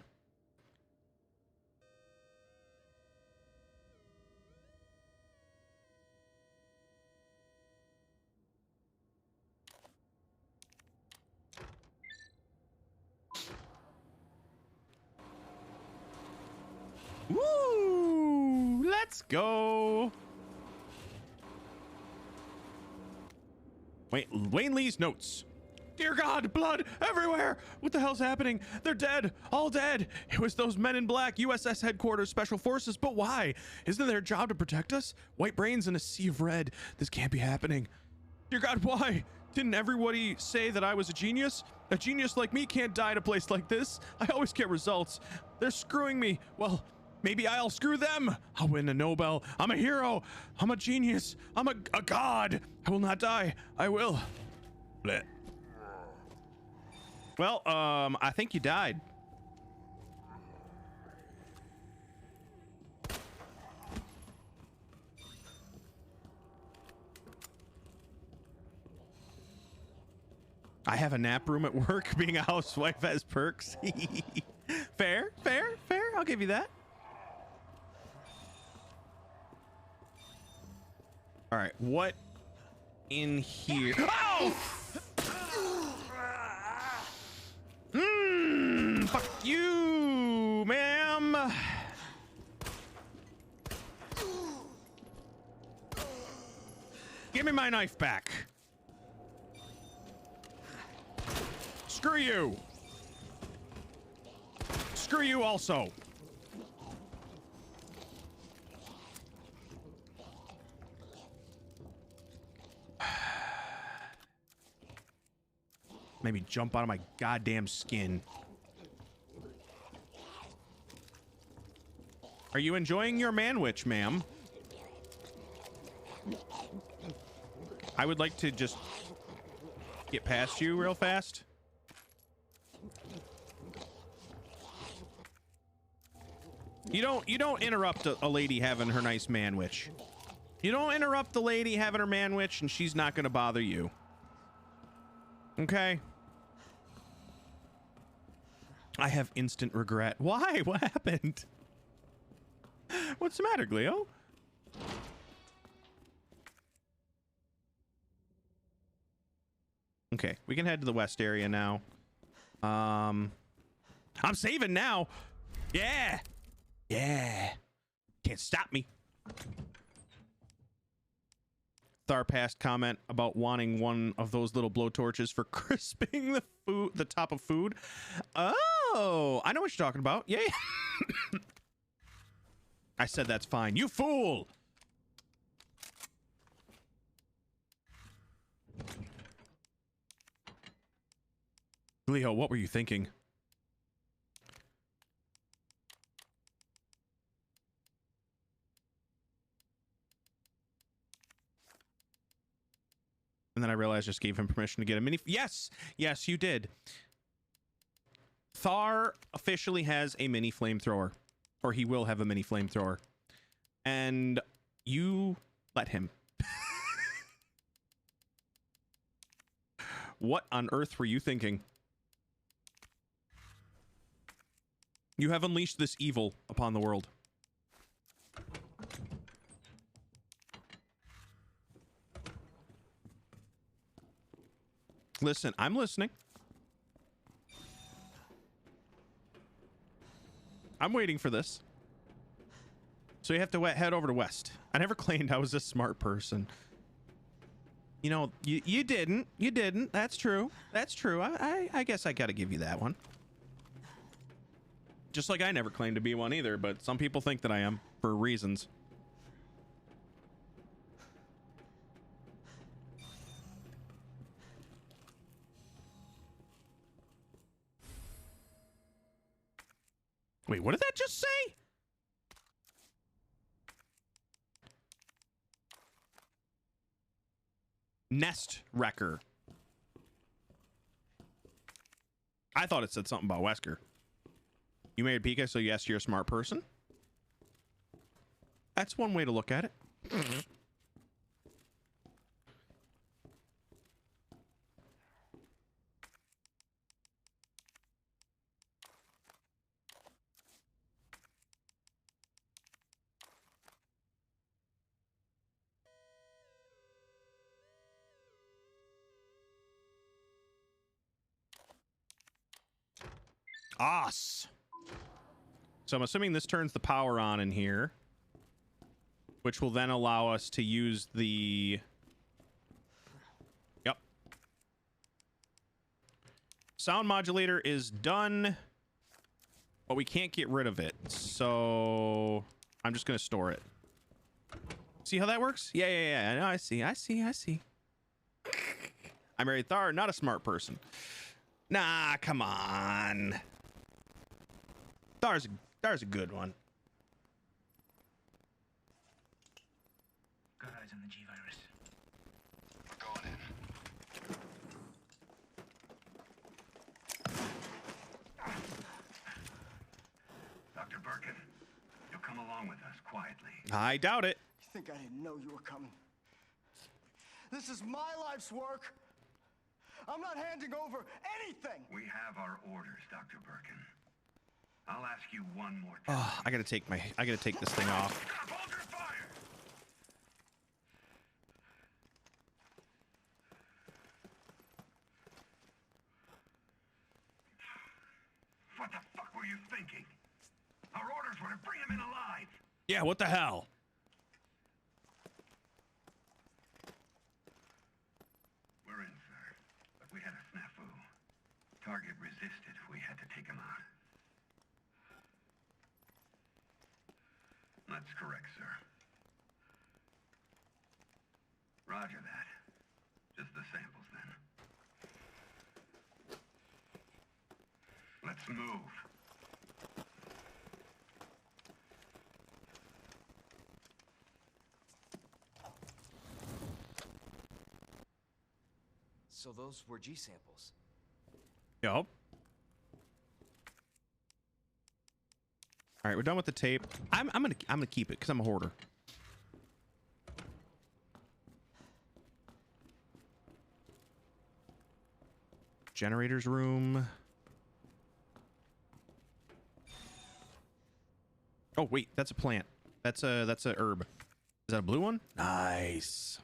Woo! Let's go. Wait, Wayne Lee's notes. Dear God, blood everywhere. What the hell's happening? They're dead. All dead. It was those men in black, USS headquarters, special forces. But why? Isn't it their job to protect us? White brains in a sea of red. This can't be happening. Dear God, why? Didn't everybody say that I was a genius? A genius like me can't die at a place like this. I always get results. They're screwing me. Well, maybe I'll screw them. I'll win a Nobel. I'm a hero. I'm a genius. I'm a god. I will not die. I will. Blech. Well, I think you died. I have a nap room at work. Being a housewife has perks. Fair. I'll give you that. All right, what in here? Oh! Fuck you, ma'am. Give me my knife back. Screw you. Screw you also. Maybe jump out of my goddamn skin. Are you enjoying your manwich, ma'am? I would like to just get past you real fast. You don't interrupt a lady having her nice manwich. You don't interrupt the lady having her manwich, and she's not gonna bother you. Okay. I have instant regret. Why? What happened? What's the matter, Gleo? Okay, we can head to the west area now. I'm saving now. Yeah. Yeah. Can't stop me. Thar passed comment about wanting one of those little blowtorches for crisping the top of food. Oh, I know what you're talking about. Yeah. I said that's fine. You fool! Leo, what were you thinking? And then I realized I just gave him permission to get a mini. Yes, yes, you did. Thar officially has a mini flamethrower, or he will have a mini flamethrower, and you let him. What on earth were you thinking? You have unleashed this evil upon the world. Listen, I'm listening. I'm waiting for this. So you have to head over to West. I never claimed I was a smart person. You know, you didn't. You didn't. That's true. That's true. I guess I got to give you that one. Just like I never claimed to be one either, but some people think that I am for reasons. Wait, what did that just say? Nest wrecker. I thought it said something about Wesker. You married Pika, so yes, you're a smart person. That's one way to look at it. Us. So I'm assuming this turns the power on in here, which will then allow us to use the... Yep. Sound modulator is done, but we can't get rid of it. So I'm just going to store it. See how that works? Yeah. I know, I see. I married Thar, not a smart person. Nah, come on. Thar's a good one. Got eyes on the G-Virus. We're going in. Dr. Birkin, you'll come along with us quietly. I doubt it. You think I didn't know you were coming? This is my life's work. I'm not handing over anything. We have our orders, Dr. Birkin. I'll ask you one more time. Oh, I gotta take this thing off. Stop! Hold your fire! What the fuck were you thinking? Our orders were to bring him in alive. Yeah, what the hell? We're in, sir. But we had a snafu. Target resisted. We had to take him out. That's correct, sir. Roger that. Just the samples, then. Let's move. So those were G samples. Yup. All right, we're done with the tape. I'm gonna keep it because I'm a hoarder. Generators room. Oh wait, that's a plant. That's a herb. Is that a blue one? Nice.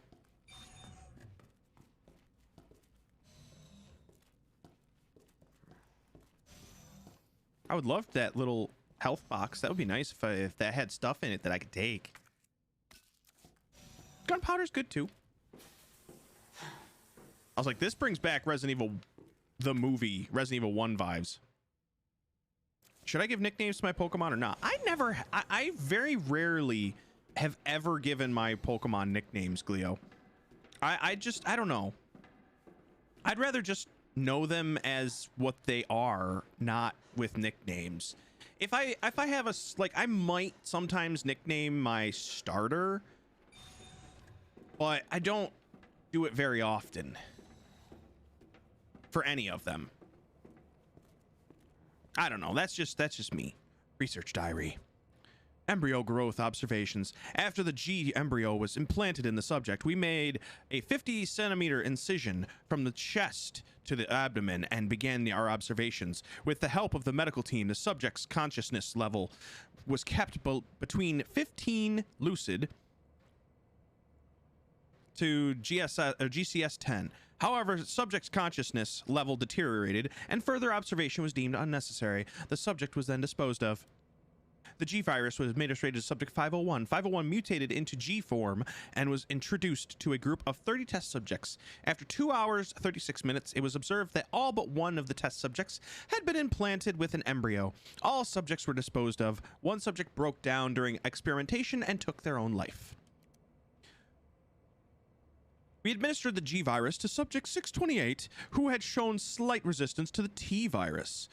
I would love that little health box. That would be nice if that had stuff in it that I could take. Gunpowder's good too. was like, this brings back Resident Evil, the movie, Resident Evil 1 vibes. Should I give nicknames to my Pokemon or not? I very rarely have ever given my Pokemon nicknames, Gleo. I don't know. I'd rather just know them as what they are, not with nicknames. If I have a, like, I might sometimes nickname my starter, but I don't do it very often for any of them. I don't know. That's just me. Research diary. Embryo growth observations. After the G embryo was implanted in the subject, we made a 50-centimeter incision from the chest to the abdomen and began our observations. With the help of the medical team, the subject's consciousness level was kept between 15 lucid to GCS 10. However, subject's consciousness level deteriorated and further observation was deemed unnecessary. The subject was then disposed of. The G virus was administered to subject 501. 501 mutated into G form and was introduced to a group of 30 test subjects. After 2 hours, 36 minutes, it was observed that all but one of the test subjects had been implanted with an embryo. All subjects were disposed of. One subject broke down during experimentation and took their own life. We administered the G virus to subject 628, who had shown slight resistance to the T virus.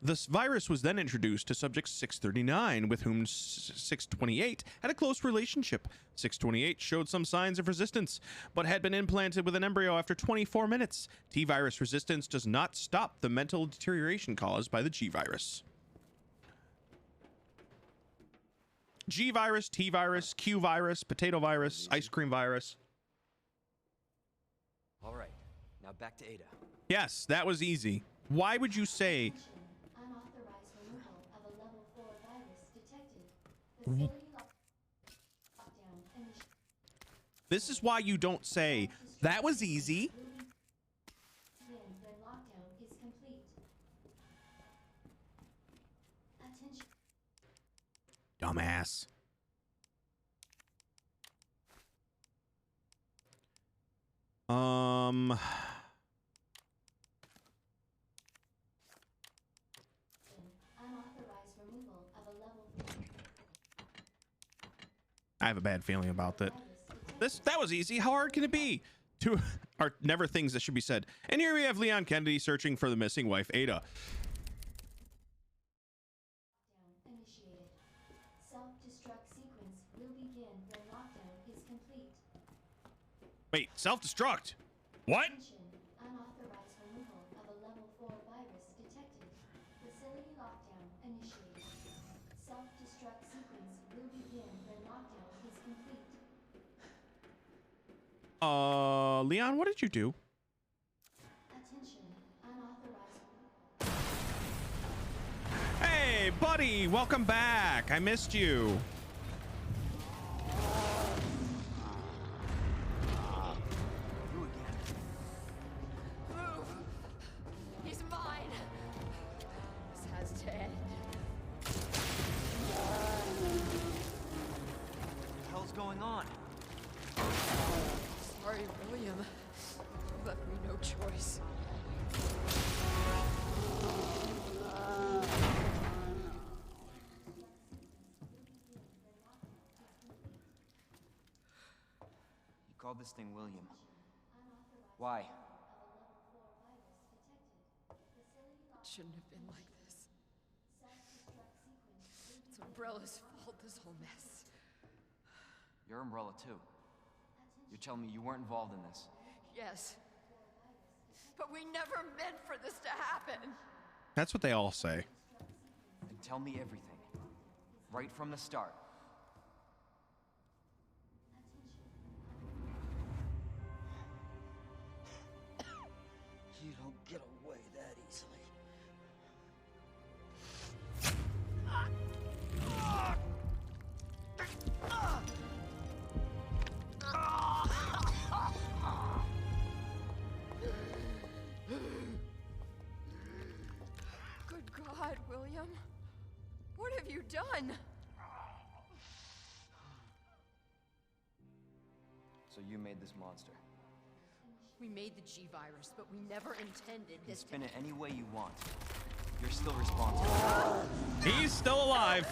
This virus was then introduced to subject 639, with whom 628 had a close relationship. 628 showed some signs of resistance, but had been implanted with an embryo after 24 minutes. T virus resistance does not stop the mental deterioration caused by the G virus. G virus, T virus, Q virus, potato virus, ice cream virus. All right, now back to Ada. Yes, that was easy. Why would you say... Unauthorized removal of a level 4 virus detected. Facility lockdown initiated. This is why you don't say, that was easy. When lockdown is complete. Attention. Dumbass. Unauthorized removal of a level 4 I have a bad feeling about that. That was easy. How hard can it be? Two are never things that should be said. And here we have Leon Kennedy searching for the missing wife, Ada. initiated. Self-destruct sequence will begin when lockdown is complete. Wait, self-destruct? What? Attention. Unauthorized removal of a level 4 virus detected. Facility lockdown initiated. Self-destruct sequence will begin when lockdown is complete. Leon, what did you do? Attention. Unauthorized. Hey, buddy, welcome back. I missed you. Move! He's mine! This has to end. What the hell's going on? Sorry, William. You left me no choice. You called this thing William. Why? It shouldn't have been like this. It's Umbrella's fault, this whole mess. You're Umbrella too. You're telling me you weren't involved in this? Yes. But we never meant for this to happen. That's what they all say. Then tell me everything. Right from the start. You don't get away that easily. Good God, William. What have you done? So you made this monster. We made the G-Virus, but we never intended You can this spin it any way you want. You're still responsible. He's still alive.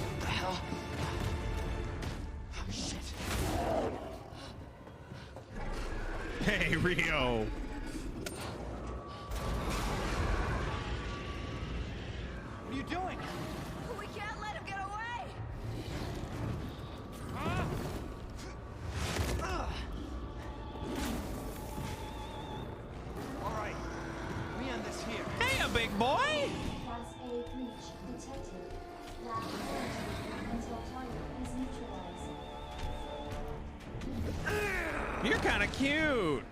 What the hell? Oh, shit. Hey, Rio. What are you doing? We can't let him get away! All right. We end this here. Hey, a big boy. Class A breach detected. Lab quarantine until target is neutralized. You're kind of cute.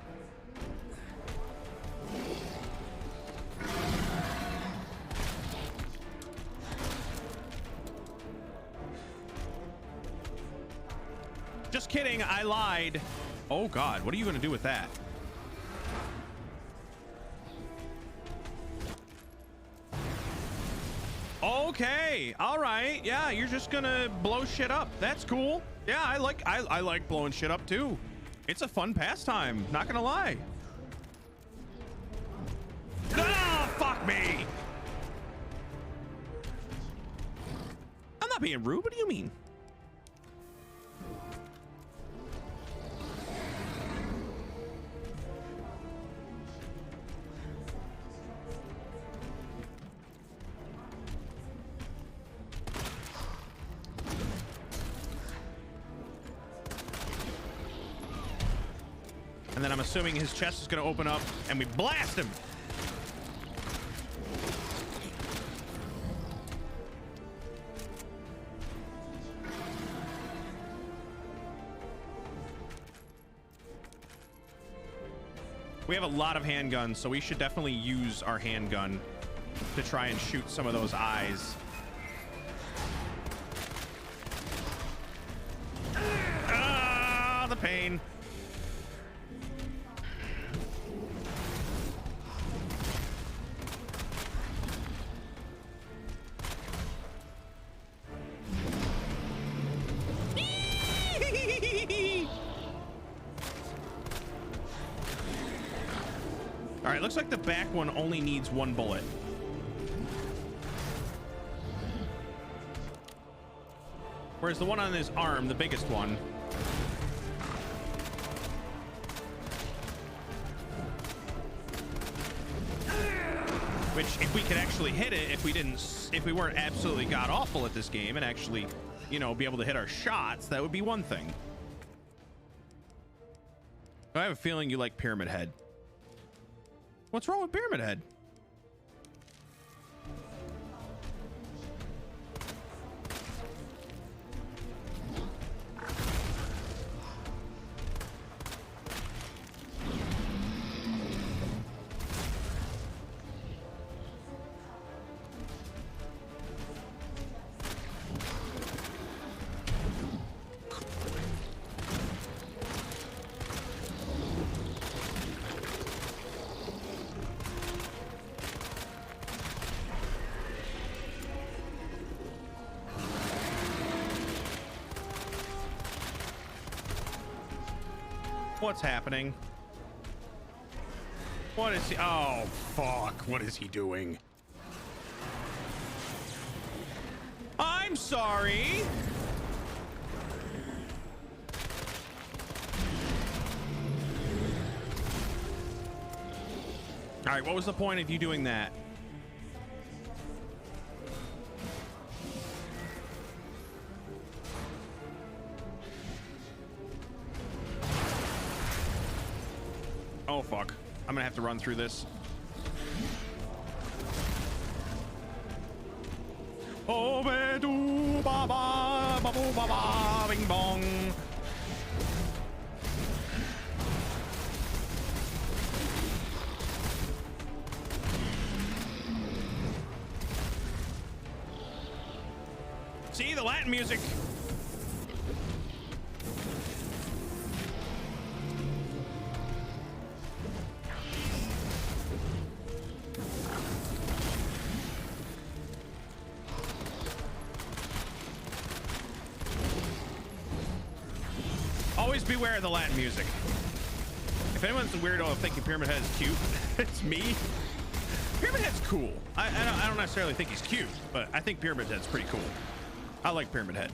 Just kidding, I lied. Oh God, what are you gonna do with that? Okay, all right. Yeah, you're just gonna blow shit up. That's cool. Yeah, I like blowing shit up too. It's a fun pastime, not gonna lie. Ah, fuck me. I'm not being rude. What do you mean? And then I'm assuming his chest is going to open up and we blast him. We have a lot of handguns, so we should definitely use our handgun to try and shoot some of those eyes. Ah, the pain. All right, looks like the back one only needs one bullet. Whereas the one on his arm, the biggest one, which if we could actually hit it, if we weren't absolutely god awful at this game and actually, you know, be able to hit our shots, that would be one thing. I have a feeling you like Pyramid Head. What's wrong with Pyramid Head? What's happening? What is he? Oh, fuck. What is he doing? I'm sorry. All right, what was the point of you doing that? Oh, fuck. I'm gonna have to run through this. Oh, be-do, ba-ba, ba-boo, ba-ba, bing bong. See the Latin music. Always beware of the Latin music. If anyone's a weirdo of thinking Pyramid Head is cute, it's me. Pyramid Head's cool. I don't necessarily think he's cute, but I think Pyramid Head's pretty cool. I like Pyramid Head.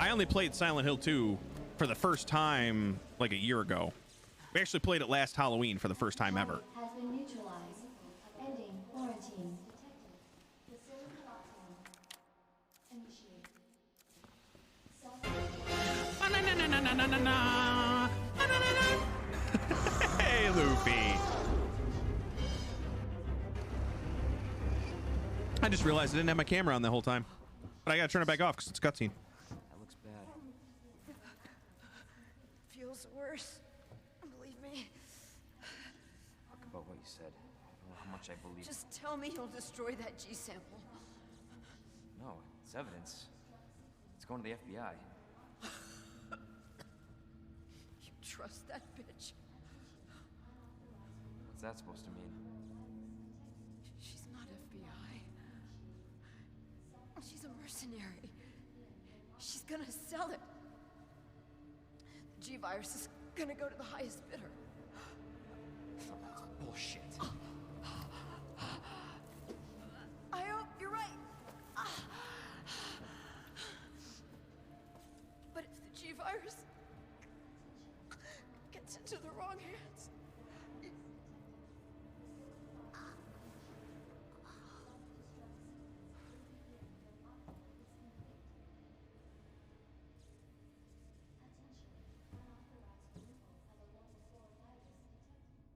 I only played Silent Hill 2 for the first time like a year ago. We actually played it last Halloween for the first time ever. Has been neutralized. Ending quarantine. Facility lockdown. Initiate. Hey, Luffy. I just realized I didn't have my camera on the whole time, but I gotta turn it back off because it's a cutscene. That looks bad. Feels worse. Believe me. Talk about what you said. I don't know how much I believe. Just tell me you'll destroy that G sample. No, it's evidence. It's going to the FBI. You trust that bitch? What's that supposed to mean? She's not FBI. She's a mercenary. She's gonna sell it. The G-Virus is gonna go to the highest bidder. Bullshit. I hope you're right. But if the G-Virus gets into the wrong hands...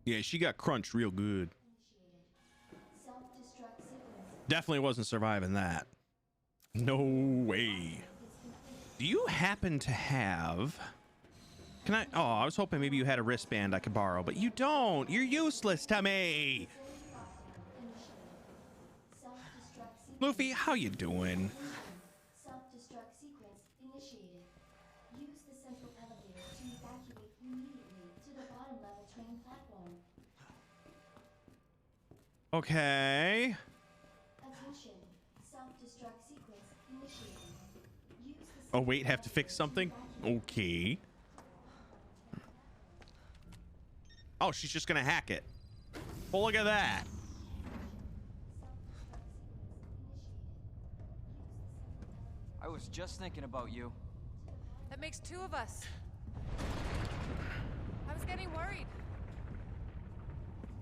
Yeah, she got crunched real good. Self-destruct sequence. Definitely wasn't surviving that. No way. Do you happen to have... Can I... Oh, I was hoping maybe you had a wristband I could borrow, but you don't. You're useless to me. Self-destruct sequence. Luffy, how you doing? Self-destruct sequence initiated. Use the central elevator to evacuate immediately to the bottom level train platform. Okay. Attention. Self-destruct sequence initiated. Use the Oh, wait, have to fix something? Okay. Oh, she's just gonna hack it. Well, look at that. I was just thinking about you. That makes two of us. I was getting worried.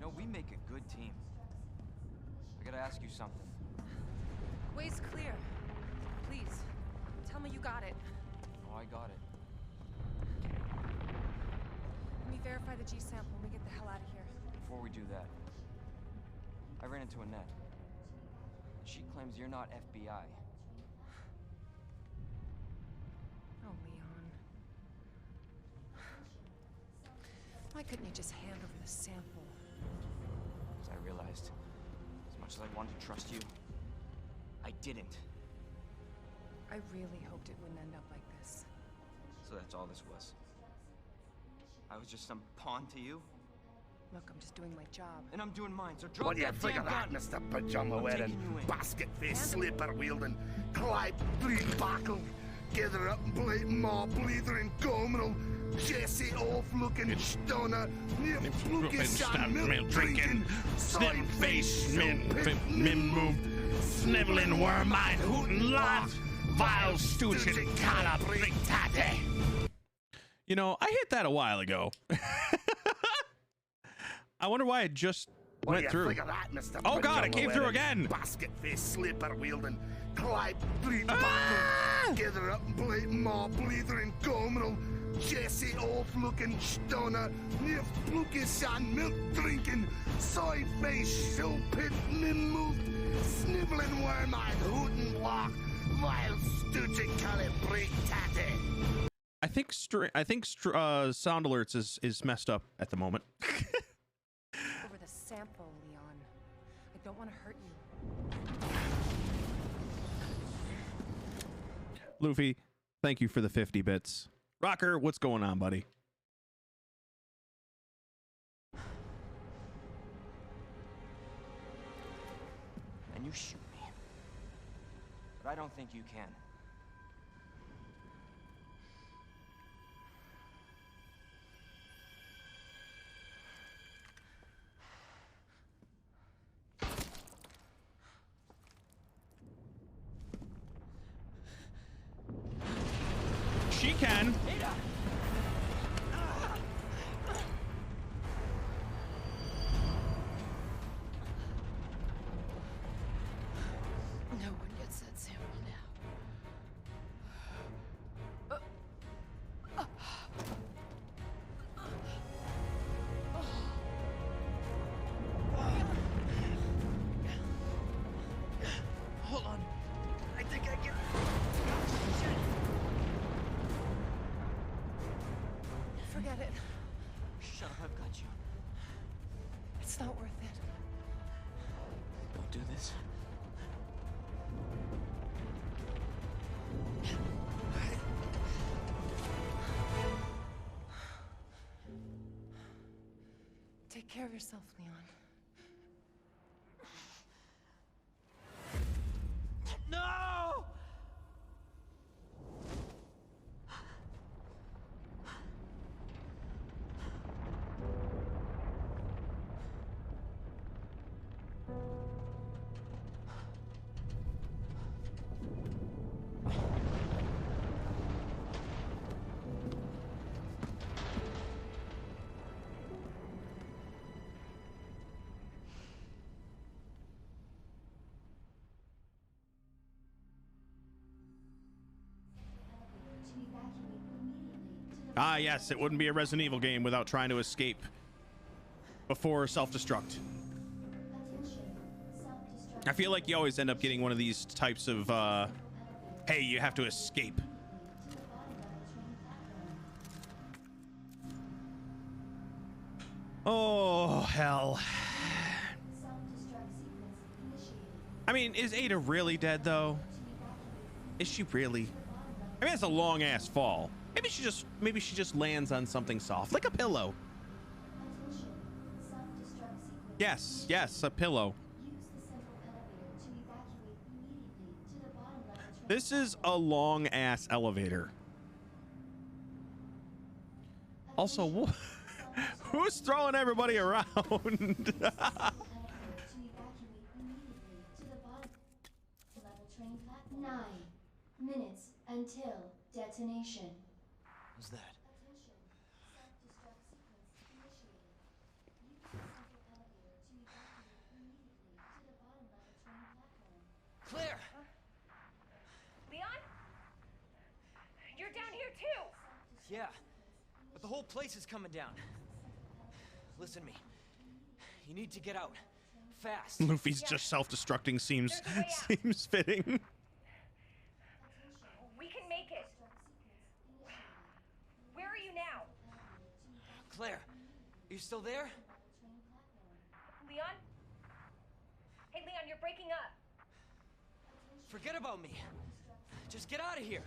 No, we make a good team. I gotta ask you something. Way's clear. Please, tell me you got it. Oh, I got it. Let me verify the G sample and we get the hell out of here. Before we do that, I ran into Annette. She claims you're not FBI. Oh, Leon. Why couldn't you just hand over the sample? As I realized, as much as I wanted to trust you, I didn't. I really hoped it wouldn't end up like this. So that's all this was. I was just some pawn to you, Look, I'm just doing my job. and I'm doing mine, so drop What do you that figure damn that, gun! Mr. Pajama I'm wearing, taking you in. basket face slipper wielding, Clyde Green Buckle, gather up and bleed more blithering gomerel, Jesse off looking stunner, near fluky sun milk drinking, side face min moved, sniveling worm-eyed hooting lot, vile stooging collar brick tatty. You know, I hit that a while ago. I wonder why it just What do went you through. figure that, Mr. Oh God, it Pajama came through wearing, again. Basket face slipper wielding, Clyde Green Buckle, Ah! gather up and bleed more blithering gomerel, Jesse off looking stunner, near fluky sun milk drinking, side face show pit min moved, sniveling worm-eyed hooting block, vile stooging collar brick tatty. I think sound alerts is messed up at the moment. Over the sample, Leon. I don't want to hurt you. Luffy, thank you for the 50 bits. Rocker, what's going on, buddy? And you shoot me. But I don't think you can. She can. No one gets that sample now. Hold on. I think I can. Forget it. Shut up, I've got you. It's not worth it. Don't do this. Take care of yourself, Leon. No! Ah, yes, it wouldn't be a Resident Evil game without trying to escape before self-destruct. I feel like you always end up getting one of these types of, hey, you have to escape. Oh, hell. I mean, is Ada really dead, though? Is she really? I mean, it's a long-ass fall. Maybe she just lands on something soft, like a pillow. Yes, a pillow. This is a long-ass elevator. Also, who's throwing everybody around? 9 minutes until detonation. What's that? Claire! Leon? You're down here too! Yeah, but the whole place is coming down. Listen to me. You need to get out. Fast. Luffy's just self-destructing seems fitting. We can make it. Where are you now? Claire, you still there? Leon? Hey, Leon, you're breaking up. Forget about me. Just get out of here.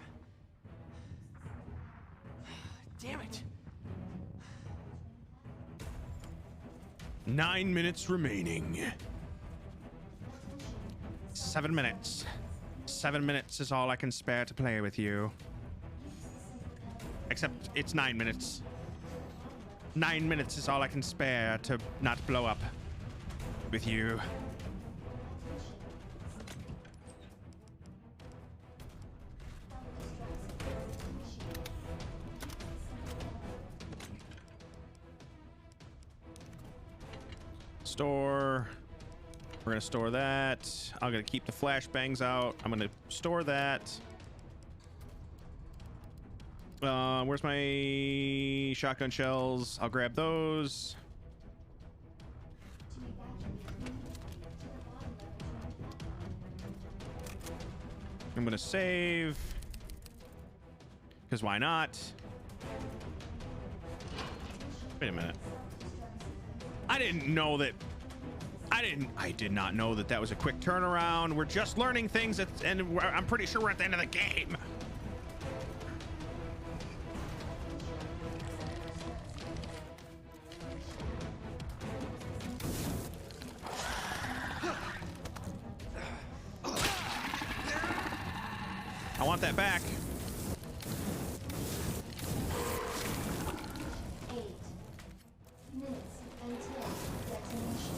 Damn it. 9 minutes remaining. 7 minutes. 7 minutes is all I can spare to play with you. Except it's 9 minutes. 9 minutes is all I can spare to not blow up with you. Store. We're gonna store that. I'm gonna keep the flashbangs out. I'm gonna store that. Where's my shotgun shells? I'll grab those. I'm gonna save. Because why not? Wait a minute. I did not know that was a quick turnaround. We're just learning things, and I'm pretty sure we're at the end of the game. want that back. 8 minutes until detonation.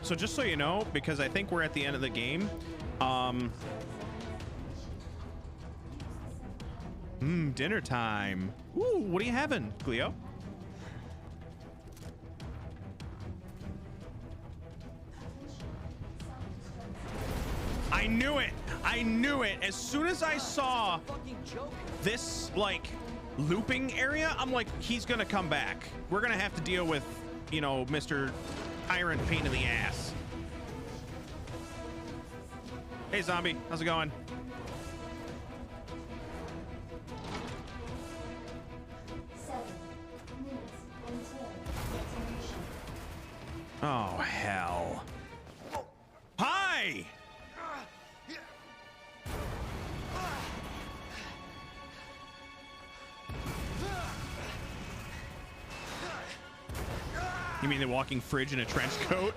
So just so you know, because I think we're at the end of the game, dinner time. Ooh, what are you having, Cleo? I knew it. I knew it. As soon as I saw this, like, looping area, I'm like, he's gonna come back. We're gonna have to deal with, you know, Mr. Tyrant pain in the ass. Hey, zombie. How's it going? Oh, hell. Hi! You mean the walking fridge in a trench coat?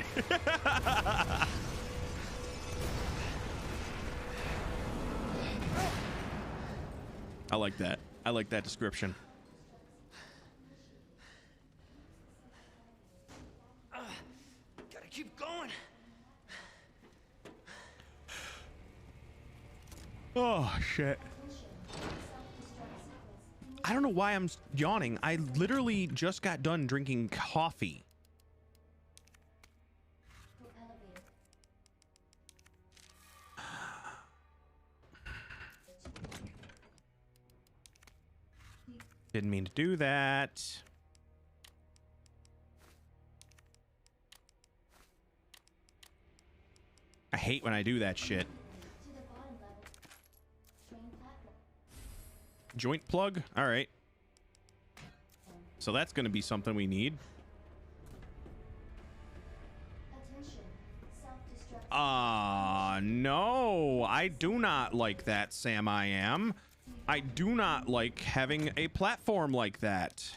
I like that. I like that description. Gotta keep going. Oh, shit. I don't know why I'm yawning. I literally just got done drinking coffee. Didn't mean to do that. I hate when I do that shit. Joint plug? All right. So that's going to be something we need. No. I do not like that, Sam I am. I do not like having a platform like that.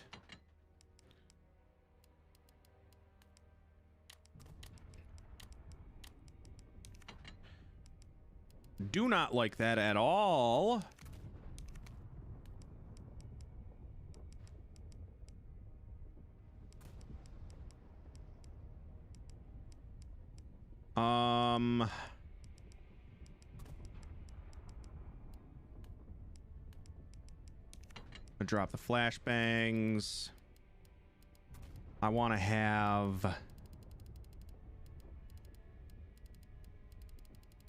Do not like that at all. Drop the flashbangs. I want to have...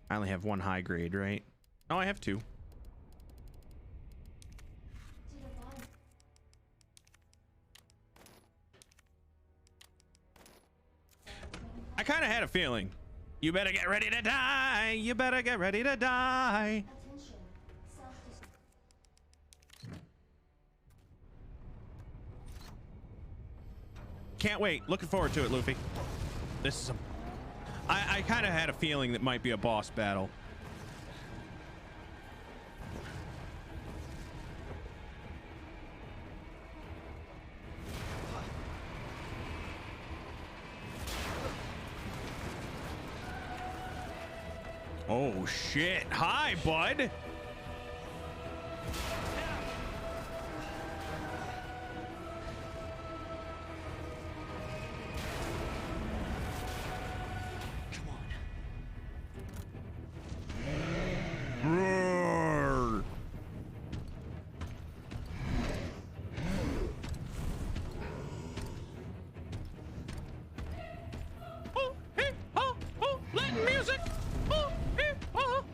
I only have one high grade, right? Oh, I have two. I kind of had a feeling. You better get ready to die. You better get ready to die. Can't wait. Looking forward to it, Luffy. This is a... I kind of had a feeling that might be a boss battle. Oh, shit. Hi, bud. Roar. Oh, hey, oh, oh, Latin music. Oh, hey, oh.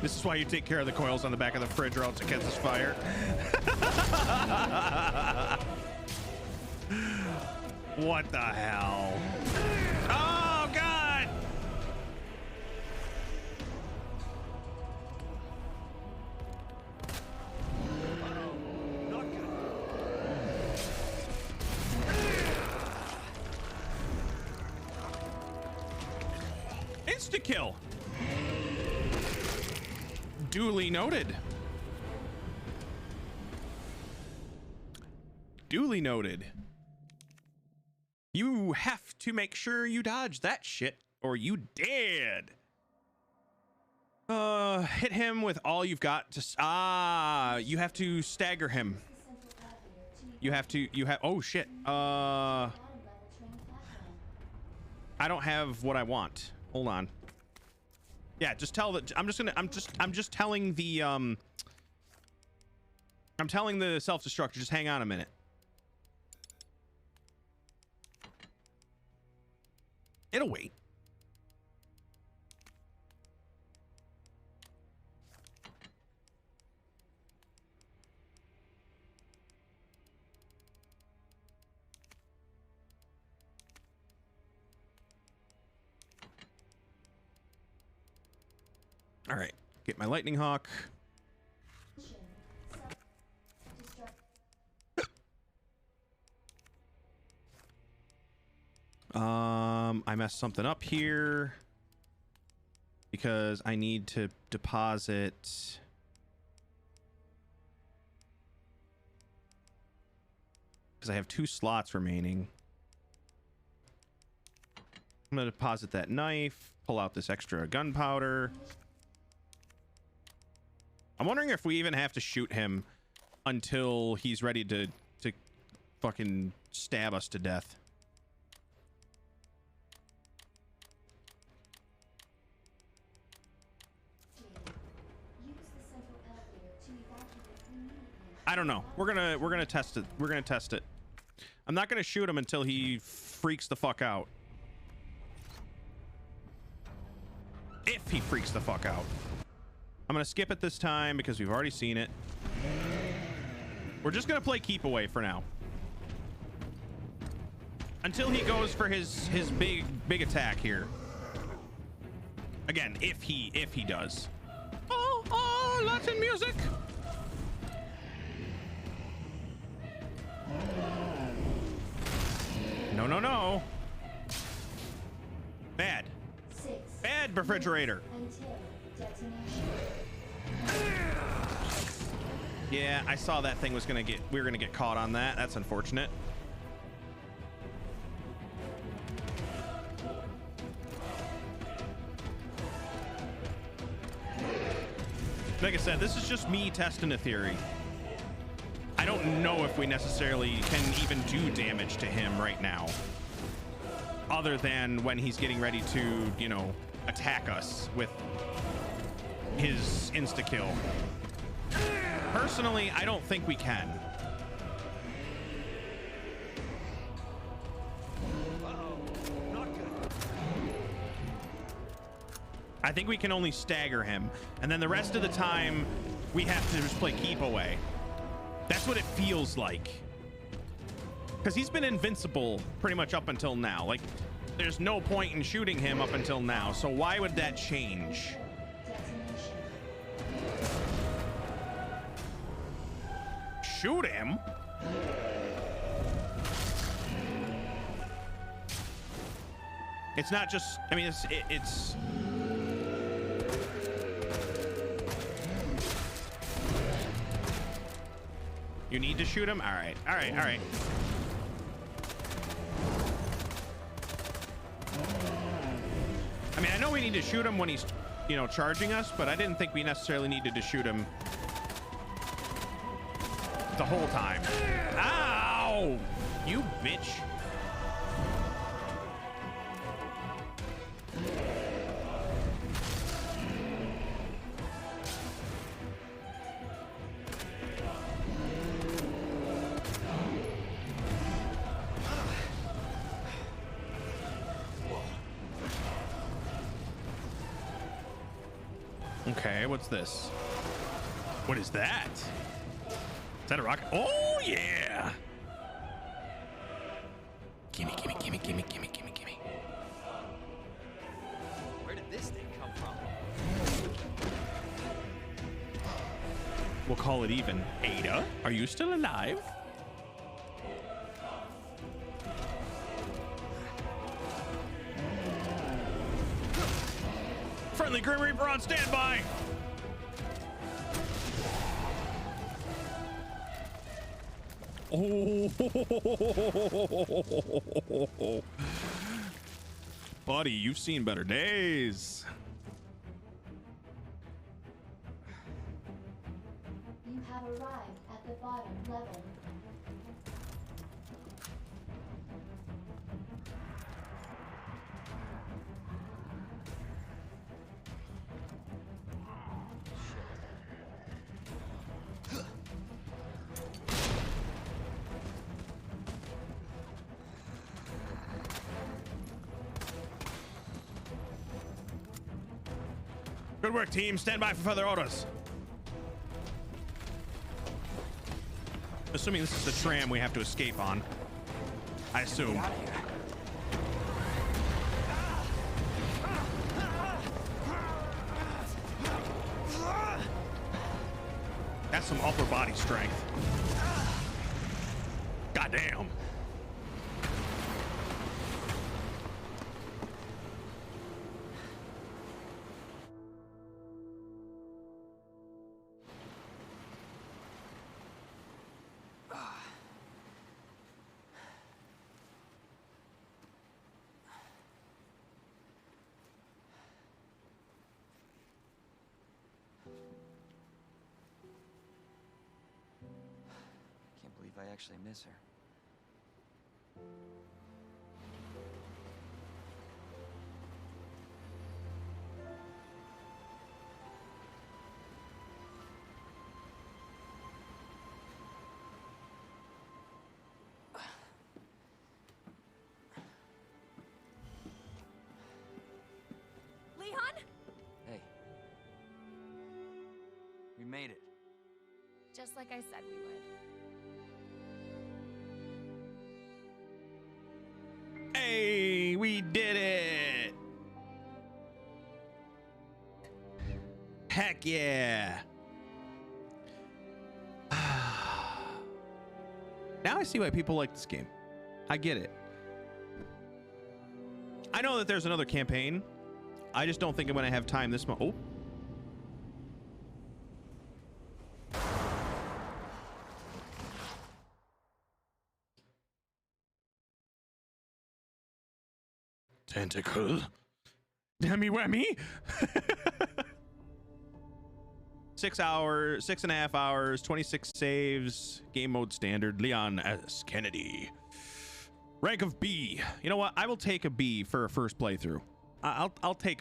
This is why you take care of the coils on the back of the fridge or else it catches fire. What the hell? Oh, God! Insta-kill. Duly noted. Duly noted. You have to make sure you dodge that shit or you dead. Hit him with all you've got to you have to stagger him. You have oh shit. I don't have what I want. Hold on. Yeah, just tell that I'm just telling the I'm telling the self-destructor, just hang on a minute. It'll wait. All right, get my lightning hawk. I messed something up here because I need to deposit because I have 2 slots remaining. I'm gonna deposit that knife, pull out this extra gunpowder. I'm wondering if we even have to shoot him until he's ready to fucking stab us to death. I don't know. We're gonna test it. We're gonna test it. I'm not gonna shoot him until he freaks the fuck out. If he freaks the fuck out. I'm gonna skip it this time because we've already seen it. We're just gonna play keep away for now. Until he goes for his big attack here. Again, if he does. Oh, Latin music. No. Bad. Bad refrigerator. Yeah, I saw that thing we were gonna get caught on that. That's unfortunate. Like I said, this is just me testing a theory. I don't know if we necessarily can even do damage to him right now. Other than when he's getting ready to, you know, attack us with his insta-kill. Personally, I don't think we can. I think we can only stagger him. And then the rest of the time, we have to just play keep away. That's what it feels like. Because he's been invincible pretty much up until now. Like, there's no point in shooting him up until now. So why would that change? Shoot him? It's not just, I mean, it's you need to shoot him? All right. I mean, I know we need to shoot him when he's, you know, charging us, but I didn't think we necessarily needed to shoot him the whole time. Ow! You bitch. Okay, what's this? What is that? Is that a rocket? Oh yeah! Gimme, gimme, gimme, gimme, gimme, gimme, gimme. Where did this thing come from? We'll call it even. Ada, are you still alive? Friendly Grim Reaper on standby. Oh, buddy, you've seen better days. You have arrived at the bottom level. Good work, team. Stand by for further orders. Assuming this is the tram we have to escape on. I assume. Get out of here. That's some upper body strength. Goddamn. Can't believe I actually miss her. Leon? Hey. We made it. Just like I said we would. Hey, we did it. Heck yeah. Now I see why people like this game. I get it. I know that there's another campaign. I just don't think I'm going to have time this month. Oh. Tentacle. Dammy whammy. 6 hours, 6.5 hours, 26 saves, game mode standard. Leon S. Kennedy. Rank of B. You know what? I will take a B for a first playthrough. I'll take a